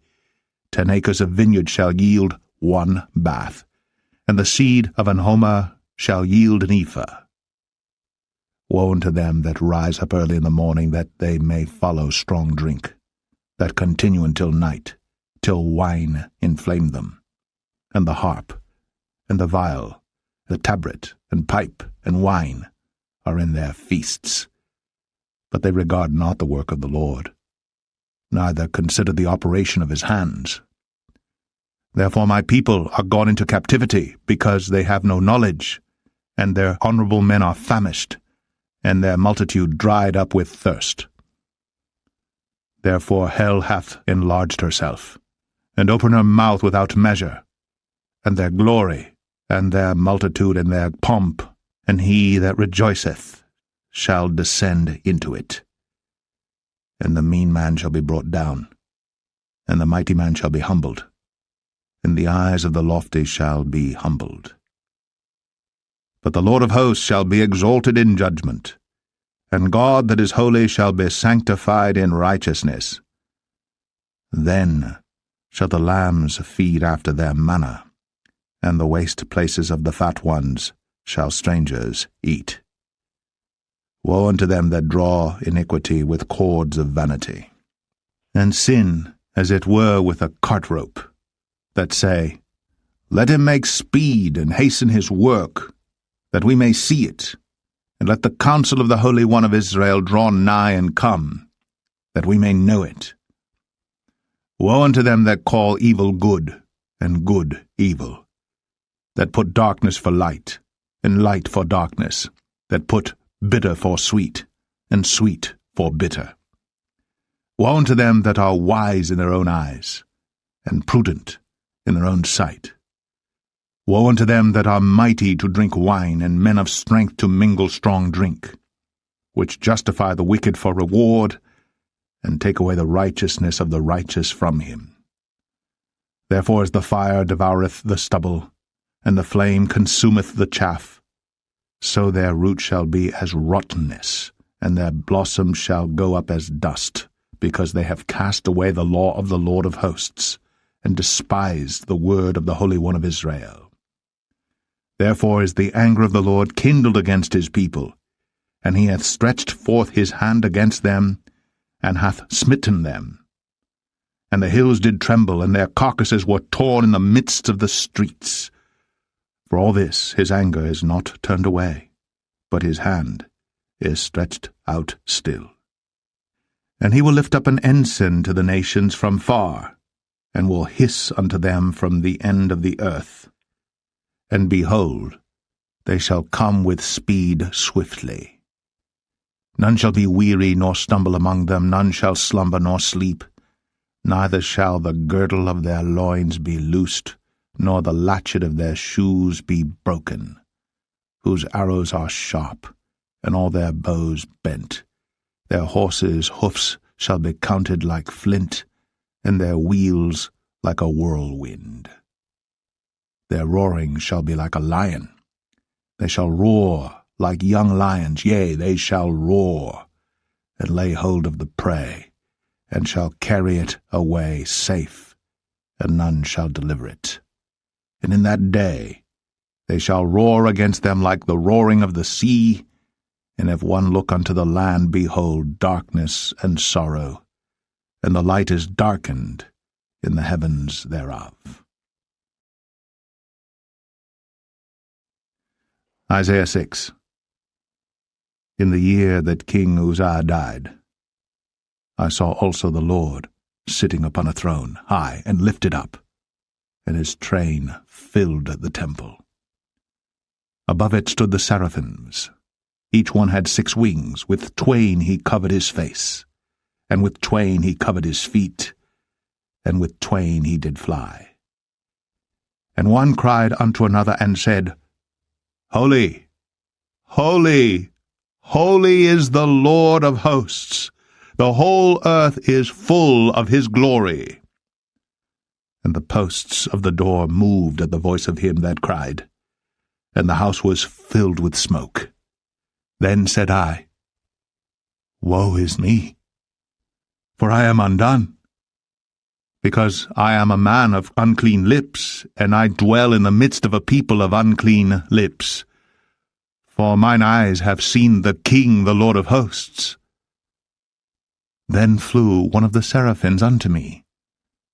10 acres of vineyard shall yield 1 bath, and the seed of an homer shall yield an ephah. Woe unto them that rise up early in the morning, that they may follow strong drink, that continue until night, till wine inflame them, and the harp, and the viol, the tabret, and pipe, and wine are in their feasts. But they regard not the work of the Lord, neither consider the operation of his hands. Therefore my people are gone into captivity, because they have no knowledge, and their honorable men are famished, and their multitude dried up with thirst. Therefore hell hath enlarged herself, and opened her mouth without measure, and their glory, and their multitude, and their pomp, and he that rejoiceth shall descend into it. And the mean man shall be brought down, and the mighty man shall be humbled, and the eyes of the lofty shall be humbled. But the Lord of hosts shall be exalted in judgment, and God that is holy shall be sanctified in righteousness. Then shall the lambs feed after their manner, and the waste places of the fat ones shall strangers eat. Woe unto them that draw iniquity with cords of vanity, and sin as it were with a cart rope, that say, Let him make speed and hasten his work, that we may see it, and let the counsel of the Holy One of Israel draw nigh and come, that we may know it. Woe unto them that call evil good, and good evil, that put darkness for light, and light for darkness, that put bitter for sweet, and sweet for bitter. Woe unto them that are wise in their own eyes, and prudent in their own sight. Woe unto them that are mighty to drink wine, and men of strength to mingle strong drink, which justify the wicked for reward, and take away the righteousness of the righteous from him. Therefore as the fire devoureth the stubble, and the flame consumeth the chaff, so their root shall be as rottenness, and their blossom shall go up as dust, because they have cast away the law of the Lord of hosts, and despised the word of the Holy One of Israel. Therefore is the anger of the Lord kindled against his people, and he hath stretched forth his hand against them, and hath smitten them. And the hills did tremble, and their carcasses were torn in the midst of the streets. For all this his anger is not turned away, but his hand is stretched out still. And he will lift up an ensign to the nations from far, and will hiss unto them from the end of the earth. And behold, they shall come with speed swiftly. None shall be weary nor stumble among them, none shall slumber nor sleep. Neither shall the girdle of their loins be loosed, nor the latchet of their shoes be broken, whose arrows are sharp, and all their bows bent. Their horses' hoofs shall be counted like flint, and their wheels like a whirlwind. Their roaring shall be like a lion. They shall roar like young lions, yea, they shall roar, and lay hold of the prey, and shall carry it away safe, and none shall deliver it. And in that day they shall roar against them like the roaring of the sea, and if one look unto the land, behold, darkness and sorrow, and the light is darkened in the heavens thereof. Isaiah 6. In the year that King Uzziah died, I saw also the Lord sitting upon a throne, high and lifted up, and his train filled the temple. Above it stood the seraphims. Each one had 6 wings. With twain he covered his face, and with twain he covered his feet, and with twain he did fly. And one cried unto another and said, Holy, holy, holy is the Lord of hosts. The whole earth is full of his glory. And the posts of the door moved at the voice of him that cried, and the house was filled with smoke. Then said I, Woe is me, for I am undone, because I am a man of unclean lips, and I dwell in the midst of a people of unclean lips. For mine eyes have seen the King, the Lord of hosts. Then flew one of the seraphims unto me,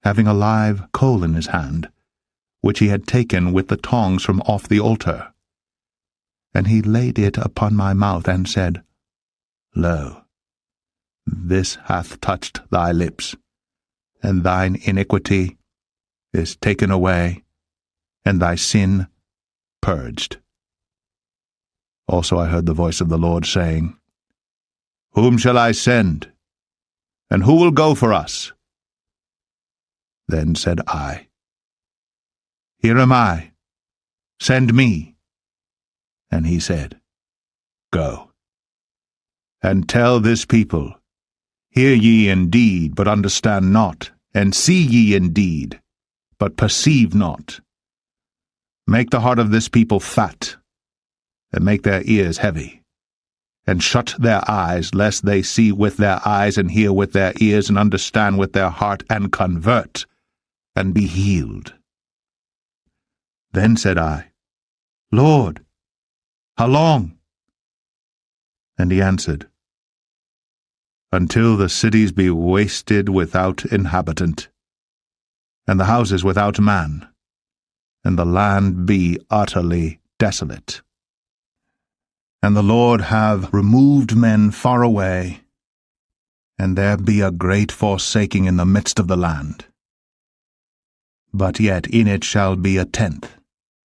having a live coal in his hand, which he had taken with the tongs from off the altar. And he laid it upon my mouth, and said, Lo, this hath touched thy lips, and thine iniquity is taken away, and thy sin purged. Also I heard the voice of the Lord saying, Whom shall I send? And who will go for us? Then said I, Here am I, send me. And he said, Go, and tell this people, Hear ye indeed, but understand not, and see ye indeed, but perceive not. Make the heart of this people fat, and make their ears heavy, and shut their eyes, lest they see with their eyes, and hear with their ears, and understand with their heart, and convert, and be healed. Then said I, Lord, how long? And he answered, Until the cities be wasted without inhabitant, and the houses without man, and the land be utterly desolate. And the Lord have removed men far away, and there be a great forsaking in the midst of the land. But yet in it shall be a tenth,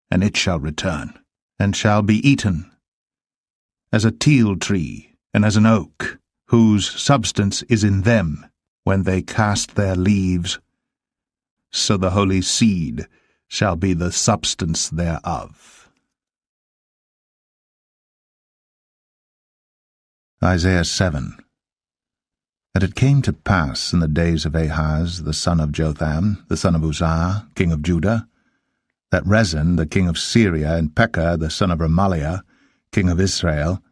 and it shall return, and shall be eaten, as a teil tree, and as an oak, whose substance is in them, when they cast their leaves, so the holy seed shall be the substance thereof. Isaiah 7. And it came to pass in the days of Ahaz, the son of Jotham, the son of Uzziah, king of Judah, that Rezin, the king of Syria, and Pekah, the son of Remaliah, king of Israel,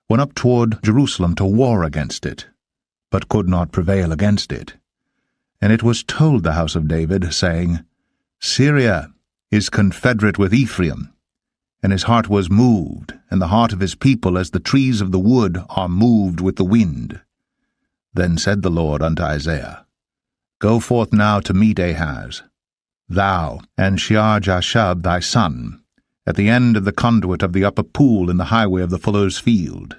went up toward Jerusalem to war against it, but could not prevail against it. And it was told the house of David, saying, Syria is confederate with Ephraim, and his heart was moved, and the heart of his people as the trees of the wood are moved with the wind. Then said the Lord unto Isaiah, Go forth now to meet Ahaz, thou and Shear-Jashub thy son, at the end of the conduit of the upper pool in the highway of the fuller's field,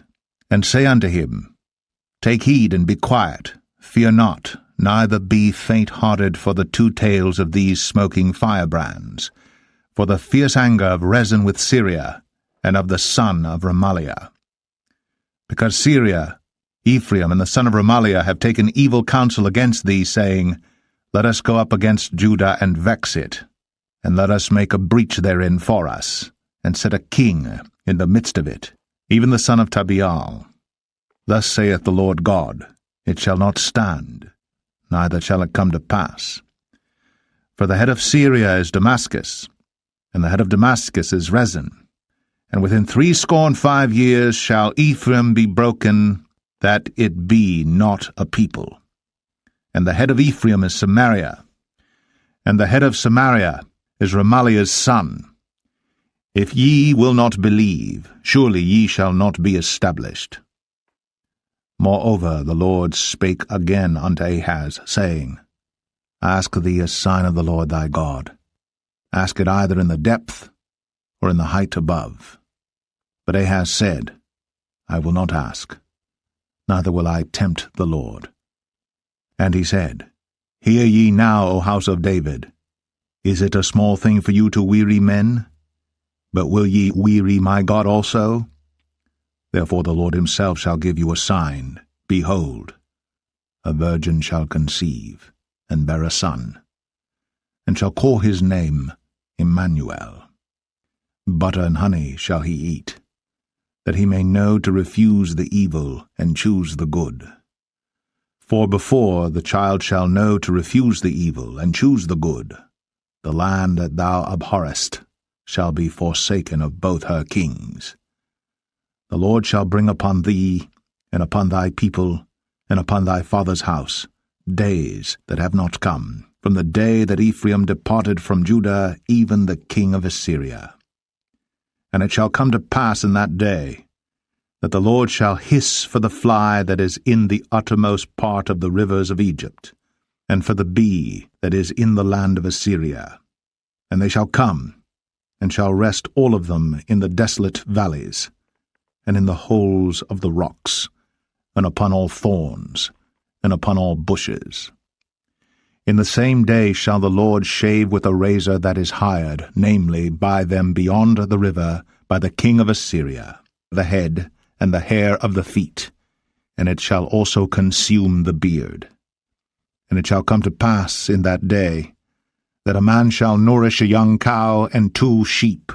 and say unto him, Take heed and be quiet, Fear not, neither be faint-hearted for the 2 tails of these smoking firebrands, for the fierce anger of Rezin with Syria, and of the son of Remaliah. Because Syria, Ephraim, and the son of Remaliah have taken evil counsel against thee, saying, Let us go up against Judah and vex it, and let us make a breach therein for us, and set a king in the midst of it, even the son of Tabeal. Thus saith the Lord God, It shall not stand, neither shall it come to pass. For the head of Syria is Damascus, and the head of Damascus is Rezin. And within 65 years shall Ephraim be broken, that it be not a people. And the head of Ephraim is Samaria, and the head of Samaria is Remaliah's son. If ye will not believe, surely ye shall not be established. Moreover, the Lord spake again unto Ahaz, saying, Ask thee a sign of the Lord thy God. Ask it either in the depth or in the height above. But Ahaz said, I will not ask, neither will I tempt the Lord. And he said, Hear ye now, O house of David. Is it a small thing for you to weary men? But will ye weary my God also? Therefore the Lord himself shall give you a sign. Behold, a virgin shall conceive, and bear a son, and shall call his name Emmanuel. Butter and honey shall he eat, that he may know to refuse the evil and choose the good. For before the child shall know to refuse the evil and choose the good, the land that thou abhorrest shall be forsaken of both her kings. The Lord shall bring upon thee, and upon thy people, and upon thy father's house, days that have not come, from the day that Ephraim departed from Judah, even the king of Assyria. And it shall come to pass in that day, that the Lord shall hiss for the fly that is in the uttermost part of the rivers of Egypt, and for the bee that is in the land of Assyria. And they shall come, and shall rest all of them in the desolate valleys, and in the holes of the rocks, and upon all thorns, and upon all bushes. In the same day shall the Lord shave with a razor that is hired, namely, by them beyond the river, by the king of Assyria, the head and the hair of the feet, and it shall also consume the beard. And it shall come to pass in that day, that a man shall nourish a young cow and 2 sheep.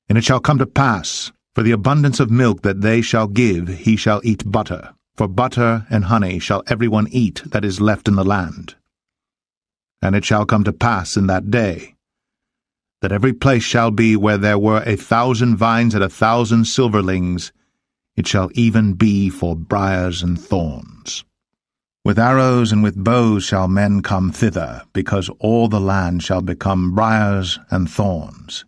And it shall come to pass, for the abundance of milk that they shall give, he shall eat butter. For butter and honey shall every one eat that is left in the land. And it shall come to pass in that day, that every place shall be where there were 1,000 vines and 1,000 silverlings, it shall even be for briars and thorns. With arrows and with bows shall men come thither, because all the land shall become briars and thorns.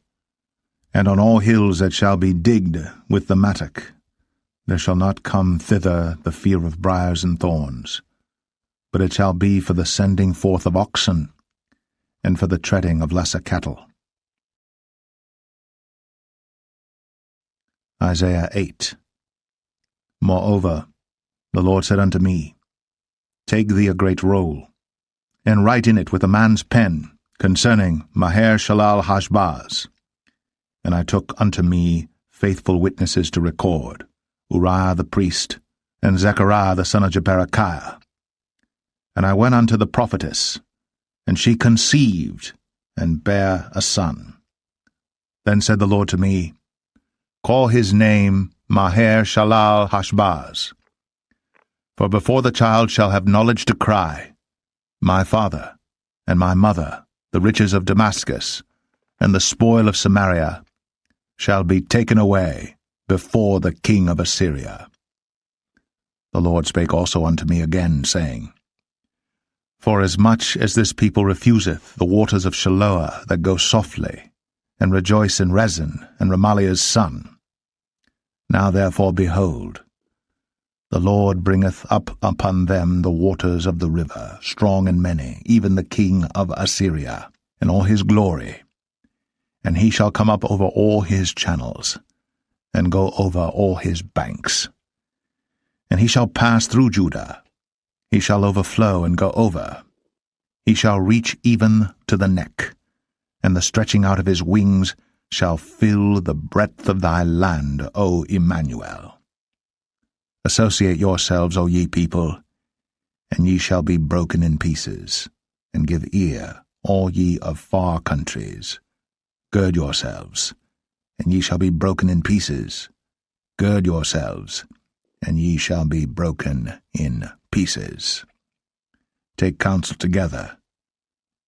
And on all hills that shall be digged with the mattock, there shall not come thither the fear of briars and thorns, but it shall be for the sending forth of oxen, and for the treading of lesser cattle. Isaiah 8. Moreover, the Lord said unto me, Take thee a great roll, and write in it with a man's pen, concerning Maher-shalal-Hashbaz. And I took unto me faithful witnesses to record, Uriah the priest, and Zechariah the son of Jeberechiah. And I went unto the prophetess, and she conceived, and bare a son. Then said the Lord to me, Call his name Maher-shalal-Hashbaz. For before the child shall have knowledge to cry, My father, and my mother, the riches of Damascus, and the spoil of Samaria, shall be taken away before the king of Assyria. The Lord spake also unto me again, saying, Forasmuch as this people refuseth the waters of Shiloah that go softly, and rejoice in Rezin and Remaliah's son, now therefore, behold, the Lord bringeth up upon them the waters of the river, strong and many, even the king of Assyria, and all his glory. And he shall come up over all his channels, and go over all his banks. And he shall pass through Judah, He shall overflow and go over. He shall reach even to the neck, and the stretching out of his wings shall fill the breadth of thy land, O Emmanuel. Associate yourselves, O ye people, and ye shall be broken in pieces, and give ear, all ye of far countries. Gird yourselves, and ye shall be broken in pieces. Gird yourselves, and ye shall be broken in pieces. Take counsel together,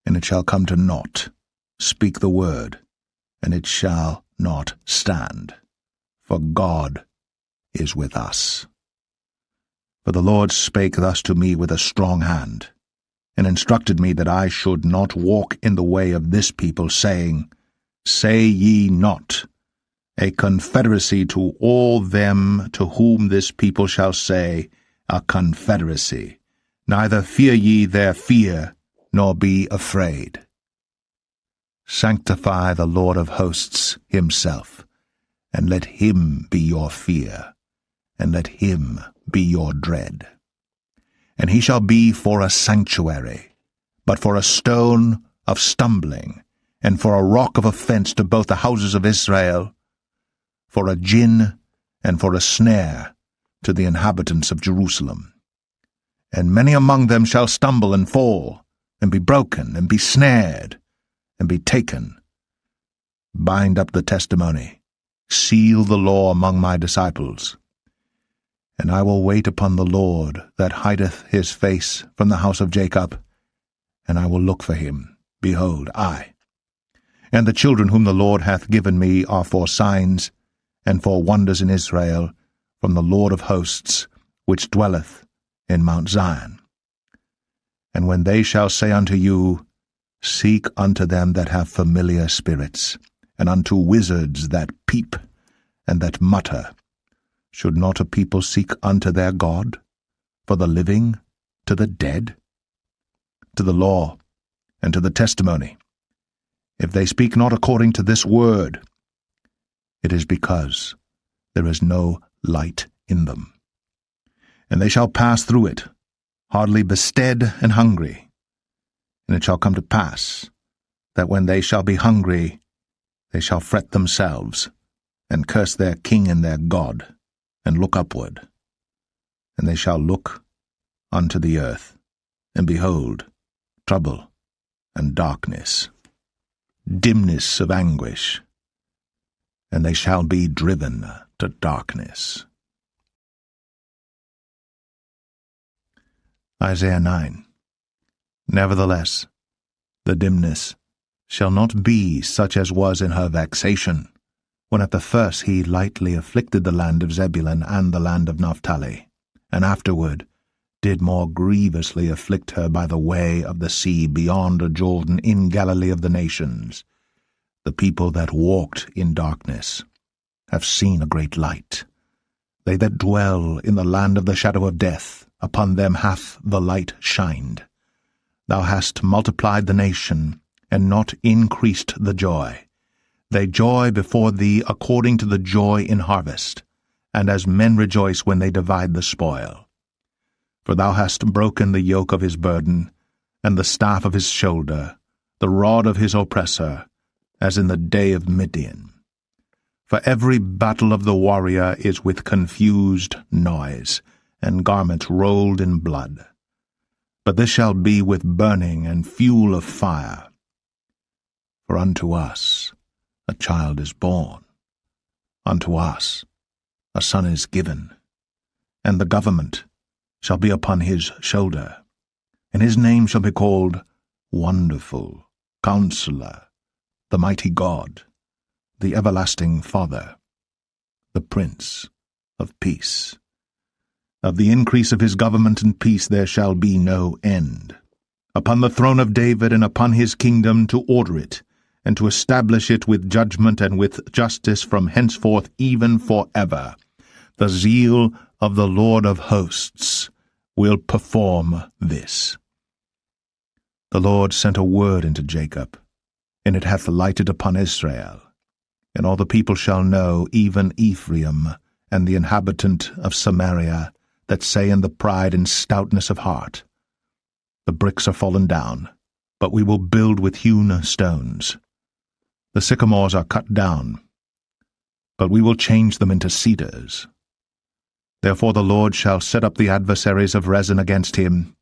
and it shall come to naught. Speak the word, and it shall not stand. For God is with us. For the Lord spake thus to me with a strong hand, and instructed me that I should not walk in the way of this people, saying, Say ye not, a confederacy to all them to whom this people shall say, a confederacy. Neither fear ye their fear, nor be afraid. Sanctify the Lord of hosts himself, and let him be your fear, and let him be your dread. And he shall be for a sanctuary, but for a stone of stumbling, and for a rock of offense to both the houses of Israel, for a gin and for a snare to the inhabitants of Jerusalem. And many among them shall stumble and fall, and be broken, and be snared, and be taken. Bind up the testimony, seal the law among my disciples. And I will wait upon the Lord that hideth his face from the house of Jacob, and I will look for him. Behold, I. And the children whom the Lord hath given me are for signs and for wonders in Israel, from the Lord of hosts, which dwelleth in Mount Zion. And when they shall say unto you, Seek unto them that have familiar spirits, and unto wizards that peep, and that mutter, should not a people seek unto their God, for the living to the dead? To the law and to the testimony, if they speak not according to this word, it is because there is no light in them. And they shall pass through it, hardly bestead and hungry. And it shall come to pass, that when they shall be hungry, they shall fret themselves, and curse their king and their God, and look upward. And they shall look unto the earth, and behold, trouble and darkness, dimness of anguish, and they shall be driven to darkness. Isaiah 9. Nevertheless, the dimness shall not be such as was in her vexation, when at the first he lightly afflicted the land of Zebulun and the land of Naphtali, and afterward did more grievously afflict her by the way of the sea beyond Jordan in Galilee of the nations. The people that walked in darkness have seen a great light. They that dwell in the land of the shadow of death, upon them hath the light shined. Thou hast multiplied the nation, and not increased the joy. They joy before thee according to the joy in harvest, and as men rejoice when they divide the spoil. For thou hast broken the yoke of his burden, and the staff of his shoulder, the rod of his oppressor, as in the day of Midian. For every battle of the warrior is with confused noise, and garments rolled in blood. But this shall be with burning and fuel of fire. For unto us a child is born, unto us a son is given, and the government shall be upon his shoulder, and his name shall be called Wonderful, Counselor, the Mighty God, the Everlasting Father, the Prince of Peace. Of the increase of his government and peace there shall be no end, upon the throne of David and upon his kingdom, to order it, and to establish it with judgment and with justice from henceforth even forever. The zeal of the Lord of hosts will perform this. The Lord sent a word into Jacob, and it hath lighted upon Israel. And all the people shall know, even Ephraim, and the inhabitant of Samaria, that say in the pride and stoutness of heart, The bricks are fallen down, but we will build with hewn stones. The sycamores are cut down, but we will change them into cedars. Therefore the Lord shall set up the adversaries of Rezin against him,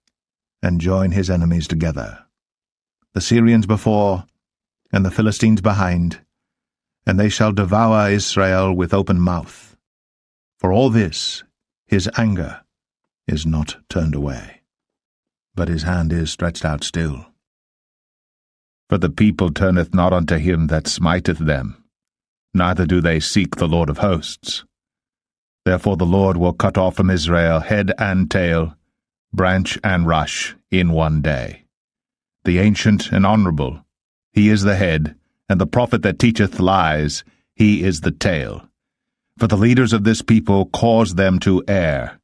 and join his enemies together, the Syrians before, and the Philistines behind, and they shall devour Israel with open mouth. For all this his anger is not turned away, but his hand is stretched out still. For the people turneth not unto him that smiteth them, neither do they seek the Lord of hosts. Therefore the Lord will cut off from Israel head and tail, branch and rush, in one day. The ancient and honorable, he is the head, and the prophet that teacheth lies, he is the tail. For the leaders of this people cause them to err,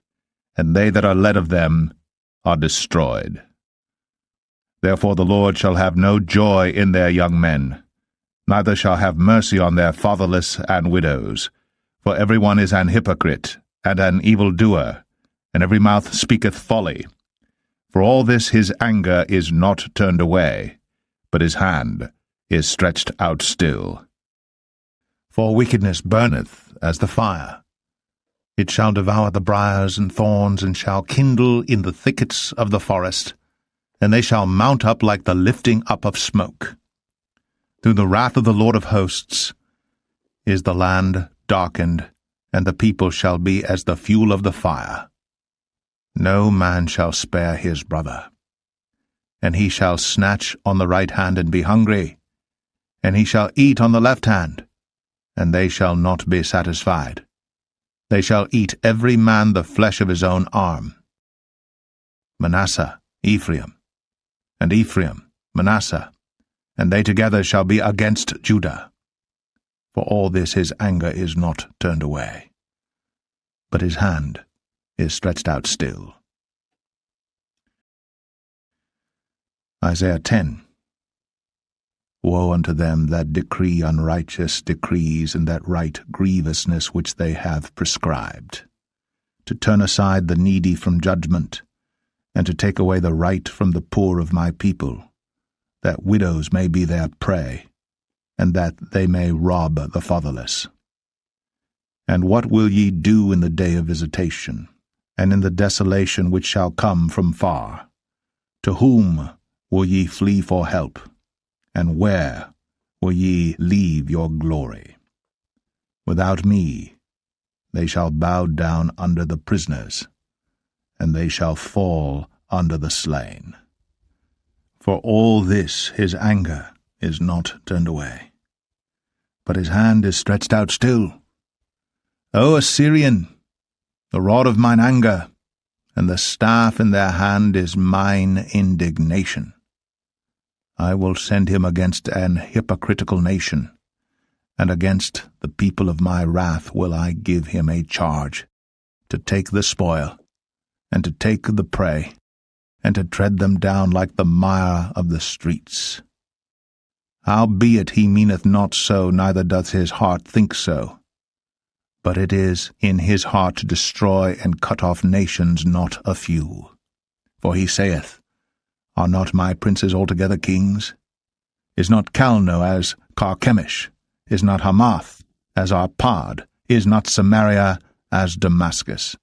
and they that are led of them are destroyed. Therefore the Lord shall have no joy in their young men, neither shall have mercy on their fatherless and widows. For every one is an hypocrite, and an evildoer, and every mouth speaketh folly. For all this his anger is not turned away, but his hand is stretched out still. For wickedness burneth as the fire. It shall devour the briars and thorns, and shall kindle in the thickets of the forest, and they shall mount up like the lifting up of smoke. Through the wrath of the Lord of hosts is the land darkened, and the people shall be as the fuel of the fire. No man shall spare his brother. And he shall snatch on the right hand and be hungry, and he shall eat on the left hand, and they shall not be satisfied. They shall eat every man the flesh of his own arm. Manasseh, Ephraim, and Ephraim, Manasseh, and they together shall be against Judah. For all this his anger is not turned away, but his hand is stretched out still. Isaiah 10. Woe unto them that decree unrighteous decrees, and that write grievousness which they have prescribed, to turn aside the needy from judgment, and to take away the right from the poor of my people, that widows may be their prey, and that they may rob the fatherless. And what will ye do in the day of visitation, and in the desolation which shall come from far? To whom will ye flee for help, and where will ye leave your glory? Without me they shall bow down under the prisoners, and they shall fall under the slain. For all this his anger is not turned away, but his hand is stretched out still. O Assyrian, the rod of mine anger, and the staff in their hand is mine indignation. I will send him against an hypocritical nation, and against the people of my wrath will I give him a charge, to take the spoil, and to take the prey, and to tread them down like the mire of the streets. Howbeit he meaneth not so, neither doth his heart think so. But it is in his heart to destroy and cut off nations, not a few. For he saith, Are not my princes altogether kings? Is not Calno as Carchemish? Is not Hamath as Arpad? Is not Samaria as Damascus?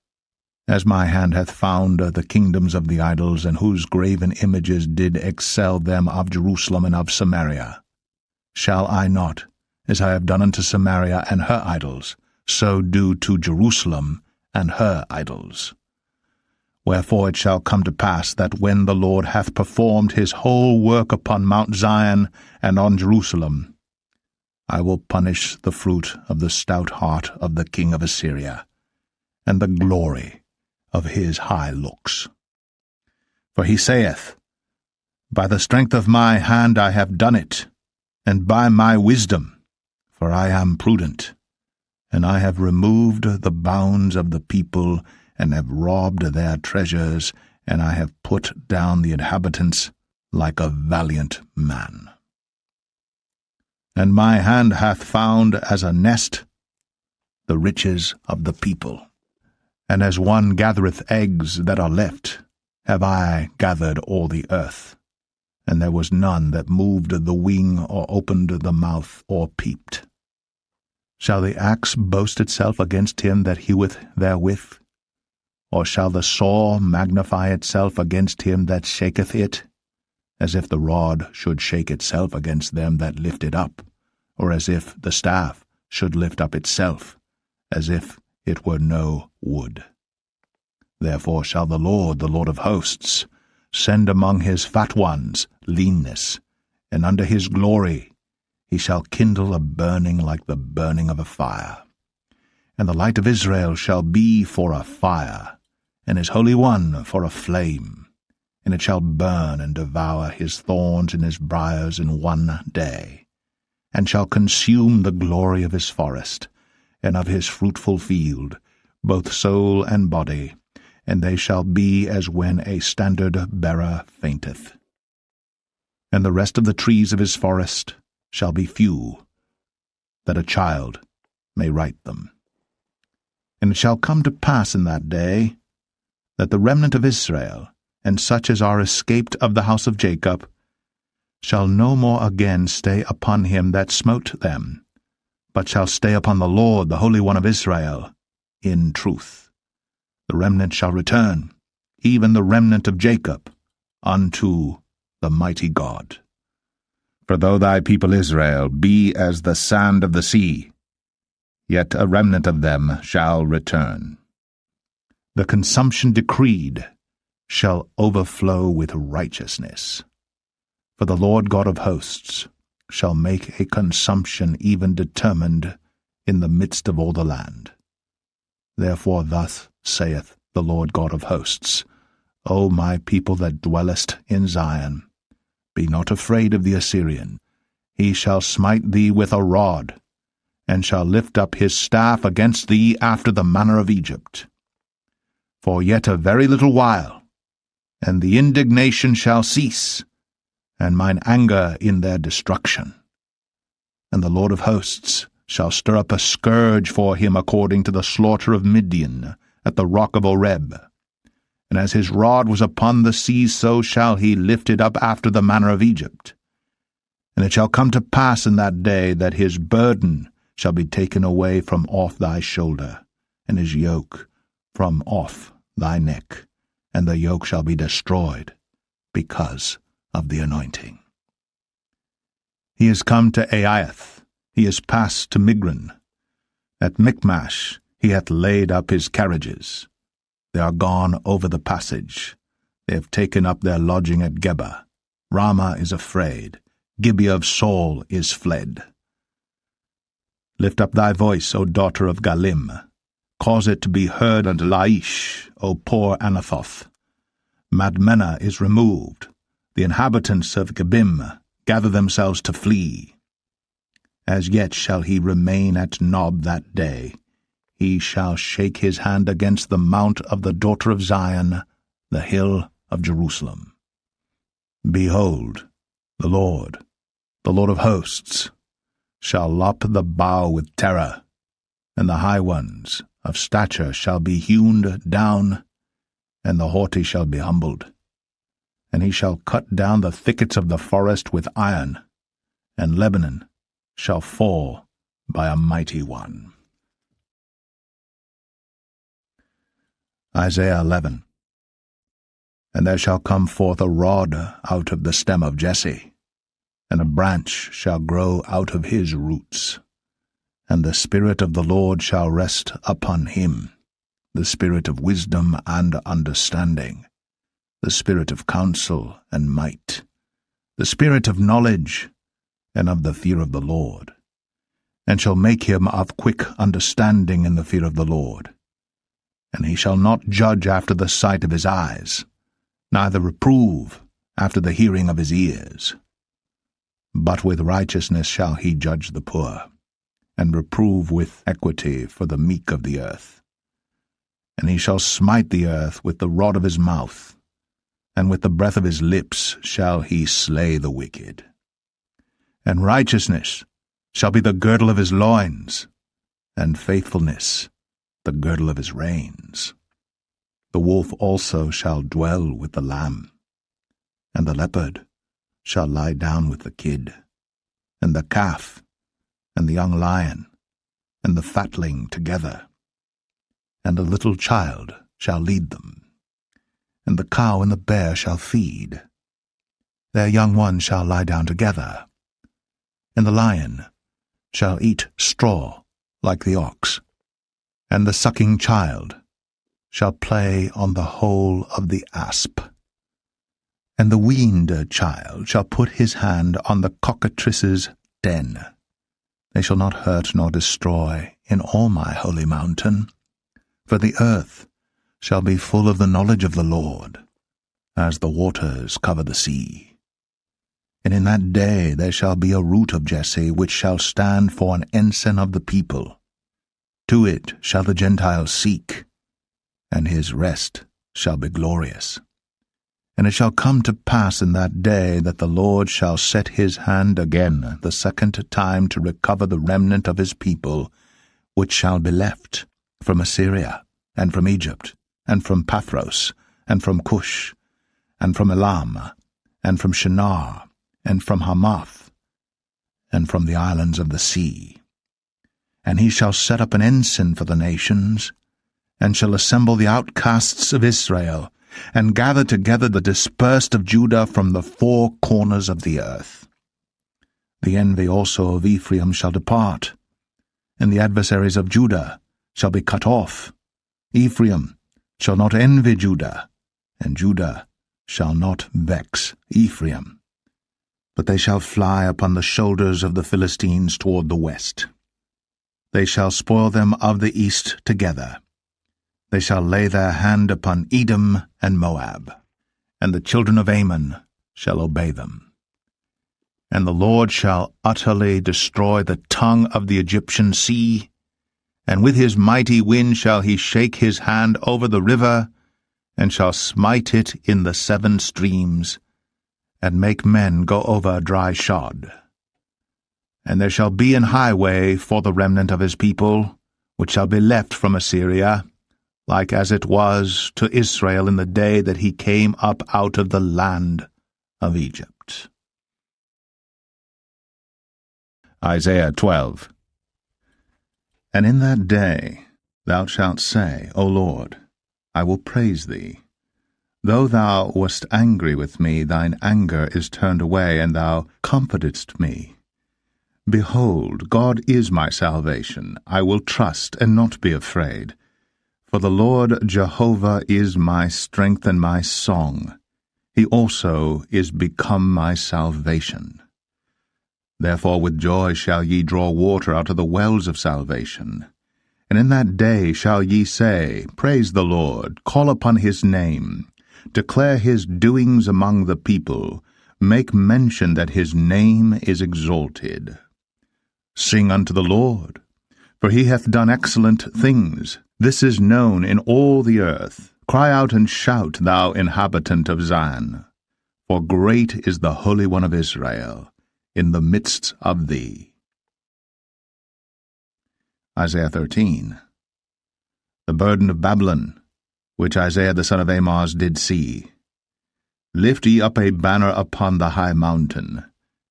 As my hand hath found the kingdoms of the idols, and whose graven images did excel them of Jerusalem and of Samaria, shall I not, as I have done unto Samaria and her idols, so do to Jerusalem and her idols? Wherefore it shall come to pass that when the Lord hath performed his whole work upon Mount Zion and on Jerusalem, I will punish the fruit of the stout heart of the king of Assyria, and the glory of his high looks. For he saith, By the strength of my hand I have done it, and by my wisdom, for I am prudent, and I have removed the bounds of the people, and have robbed their treasures, and I have put down the inhabitants like a valiant man. And my hand hath found as a nest the riches of the people, And as one gathereth eggs that are left, have I gathered all the earth. And there was none that moved the wing, or opened the mouth, or peeped. Shall the axe boast itself against him that heweth therewith? Or shall the saw magnify itself against him that shaketh it? As if the rod should shake itself against them that lift it up, or as if the staff should lift up itself, as if it were no wood. Therefore shall the Lord of hosts, send among his fat ones leanness, and under his glory he shall kindle a burning like the burning of a fire. And the light of Israel shall be for a fire, and his Holy One for a flame, and it shall burn and devour his thorns and his briars in one day, and shall consume the glory of his forest, and of his fruitful field, both soul and body, and they shall be as when a standard-bearer fainteth. And the rest of the trees of his forest shall be few, that a child may write them. And it shall come to pass in that day, that the remnant of Israel, and such as are escaped of the house of Jacob, shall no more again stay upon him that smote them, but shall stay upon the Lord, the Holy One of Israel, in truth. The remnant shall return, even the remnant of Jacob, unto the mighty God. For though thy people Israel be as the sand of the sea, yet a remnant of them shall return. The consumption decreed shall overflow with righteousness. For the Lord God of hosts shall make a consumption even determined in the midst of all the land. Therefore thus saith the Lord God of hosts, O my people that dwellest in Zion, be not afraid of the Assyrian. He shall smite thee with a rod, and shall lift up his staff against thee after the manner of Egypt. For yet a very little while, and the indignation shall cease, and mine anger in their destruction. And the Lord of hosts shall stir up a scourge for him according to the slaughter of Midian at the rock of Oreb. And as his rod was upon the sea, so shall he lift it up after the manner of Egypt. And it shall come to pass in that day that his burden shall be taken away from off thy shoulder, and his yoke from off thy neck, and the yoke shall be destroyed because of the anointing. He is come to Aiath, he is passed to Migron. At Michmash he hath laid up his carriages. They are gone over the passage. They have taken up their lodging at Geba. Ramah is afraid. Gibeah of Saul is fled. Lift up thy voice, O daughter of Galim. Cause it to be heard unto Laish, O poor Anathoth. Madmenah is removed. The inhabitants of Gebim gather themselves to flee. As yet shall he remain at Nob that day. He shall shake his hand against the mount of the daughter of Zion, the hill of Jerusalem. Behold, the Lord of hosts, shall lop the bough with terror, and the high ones of stature shall be hewn down, and the haughty shall be humbled. And he shall cut down the thickets of the forest with iron, and Lebanon shall fall by a mighty one. Isaiah 11. And there shall come forth a rod out of the stem of Jesse, and a branch shall grow out of his roots. And the Spirit of the Lord shall rest upon him, the Spirit of wisdom and understanding, the Spirit of counsel and might, the Spirit of knowledge and of the fear of the Lord, and shall make him of quick understanding in the fear of the Lord. And he shall not judge after the sight of his eyes, neither reprove after the hearing of his ears. But with righteousness shall he judge the poor, and reprove with equity for the meek of the earth. And he shall smite the earth with the rod of his mouth, and with the breath of his lips shall he slay the wicked. And righteousness shall be the girdle of his loins, and faithfulness the girdle of his reins. The wolf also shall dwell with the lamb, and the leopard shall lie down with the kid, and the calf, and the young lion, and the fatling together. And a little child shall lead them, and the cow and the bear shall feed. Their young ones shall lie down together, and the lion shall eat straw like the ox, and the sucking child shall play on the hole of the asp, and the weaned child shall put his hand on the cockatrice's den. They shall not hurt nor destroy in all my holy mountain, for the earth shall be full of the knowledge of the Lord, as the waters cover the sea. And in that day there shall be a root of Jesse, which shall stand for an ensign of the people. To it shall the Gentiles seek, and his rest shall be glorious. And it shall come to pass in that day that the Lord shall set his hand again the second time to recover the remnant of his people, which shall be left from Assyria, and from Egypt, and from Pathros, and from Cush, and from Elam, and from Shinar, and from Hamath, and from the islands of the sea. And he shall set up an ensign for the nations, and shall assemble the outcasts of Israel, and gather together the dispersed of Judah from the four corners of the earth. The envy also of Ephraim shall depart, and the adversaries of Judah shall be cut off. Ephraim shall not envy Judah, and Judah shall not vex Ephraim. But they shall fly upon the shoulders of the Philistines toward the west. They shall spoil them of the east together. They shall lay their hand upon Edom and Moab, and the children of Ammon shall obey them. And the Lord shall utterly destroy the tongue of the Egyptian sea, and with his mighty wind shall he shake his hand over the river, and shall smite it in the 7 streams, and make men go over dry shod. And there shall be an highway for the remnant of his people, which shall be left from Assyria, like as it was to Israel in the day that he came up out of the land of Egypt. Isaiah 12. And in that day thou shalt say, O Lord, I will praise thee. Though thou wast angry with me, thine anger is turned away, and thou comfortedst me. Behold, God is my salvation. I will trust and not be afraid. For the Lord Jehovah is my strength and my song. He also is become my salvation. Therefore with joy shall ye draw water out of the wells of salvation. And in that day shall ye say, Praise the Lord, call upon his name, declare his doings among the people, make mention that his name is exalted. Sing unto the Lord, for he hath done excellent things. This is known in all the earth. Cry out and shout, thou inhabitant of Zion. For great is the Holy One of Israel in the midst of thee. Isaiah 13. The burden of Babylon, which Isaiah the son of Amoz did see. Lift ye up a banner upon the high mountain.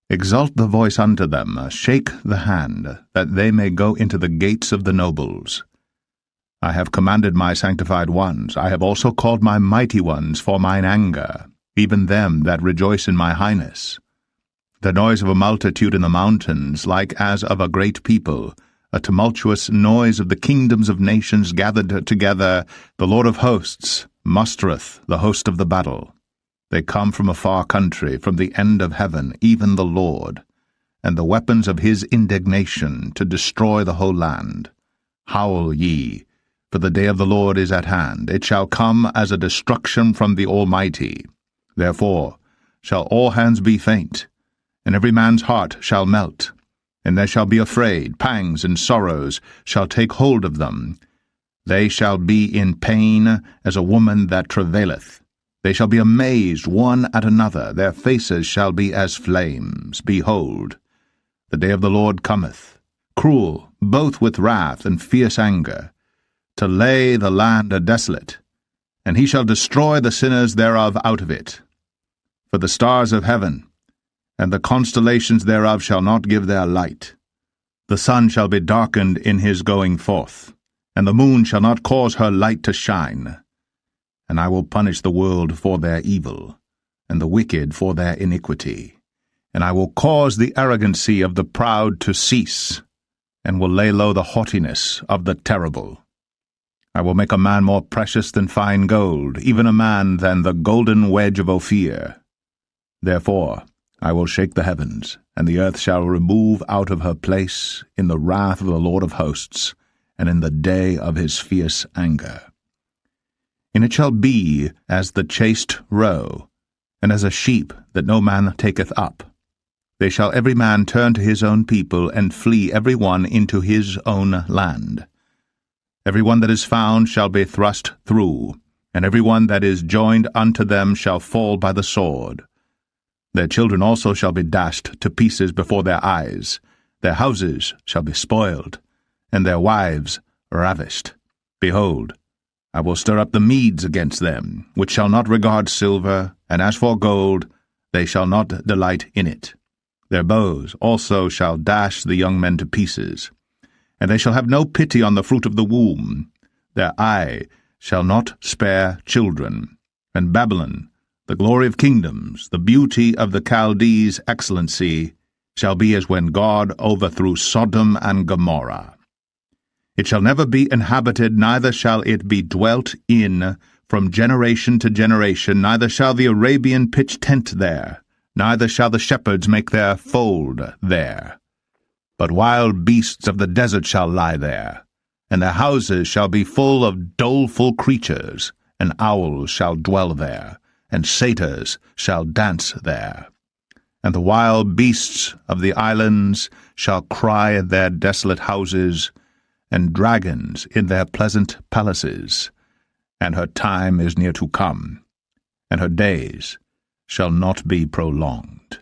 Exalt the voice unto them, shake the hand, that they may go into the gates of the nobles. I have commanded my sanctified ones, I have also called my mighty ones for mine anger, even them that rejoice in my highness. The noise of a multitude in the mountains, like as of a great people, a tumultuous noise of the kingdoms of nations gathered together, the Lord of hosts mustereth the host of the battle. They come from a far country, from the end of heaven, even the Lord, and the weapons of his indignation to destroy the whole land. Howl ye, for the day of the Lord is at hand. It shall come as a destruction from the Almighty. Therefore shall all hands be faint, and every man's heart shall melt. And they shall be afraid, pangs and sorrows shall take hold of them. They shall be in pain as a woman that travaileth. They shall be amazed one at another, their faces shall be as flames. Behold, the day of the Lord cometh, cruel, both with wrath and fierce anger, to lay the land desolate, and he shall destroy the sinners thereof out of it. For the stars of heaven and the constellations thereof shall not give their light. The sun shall be darkened in his going forth, and the moon shall not cause her light to shine. And I will punish the world for their evil, and the wicked for their iniquity. And I will cause the arrogancy of the proud to cease, and will lay low the haughtiness of the terrible. I will make a man more precious than fine gold, even a man than the golden wedge of Ophir. Therefore I will shake the heavens, and the earth shall remove out of her place in the wrath of the Lord of hosts, and in the day of his fierce anger. And it shall be as the chaste roe, and as a sheep that no man taketh up. They shall every man turn to his own people, and flee every one into his own land. Every one that is found shall be thrust through, and every one that is joined unto them shall fall by the sword. Their children also shall be dashed to pieces before their eyes. Their houses shall be spoiled, and their wives ravished. Behold, I will stir up the Medes against them, which shall not regard silver, and as for gold, they shall not delight in it. Their bows also shall dash the young men to pieces. And they shall have no pity on the fruit of the womb. Their eye shall not spare children. And Babylon, the glory of kingdoms, the beauty of the Chaldees' excellency, shall be as when God overthrew Sodom and Gomorrah. It shall never be inhabited, neither shall it be dwelt in from generation to generation, neither shall the Arabian pitch tent there, neither shall the shepherds make their fold there. But wild beasts of the desert shall lie there, and their houses shall be full of doleful creatures, and owls shall dwell there, and satyrs shall dance there. And the wild beasts of the islands shall cry in their desolate houses, and dragons in their pleasant palaces. And her time is near to come, and her days shall not be prolonged.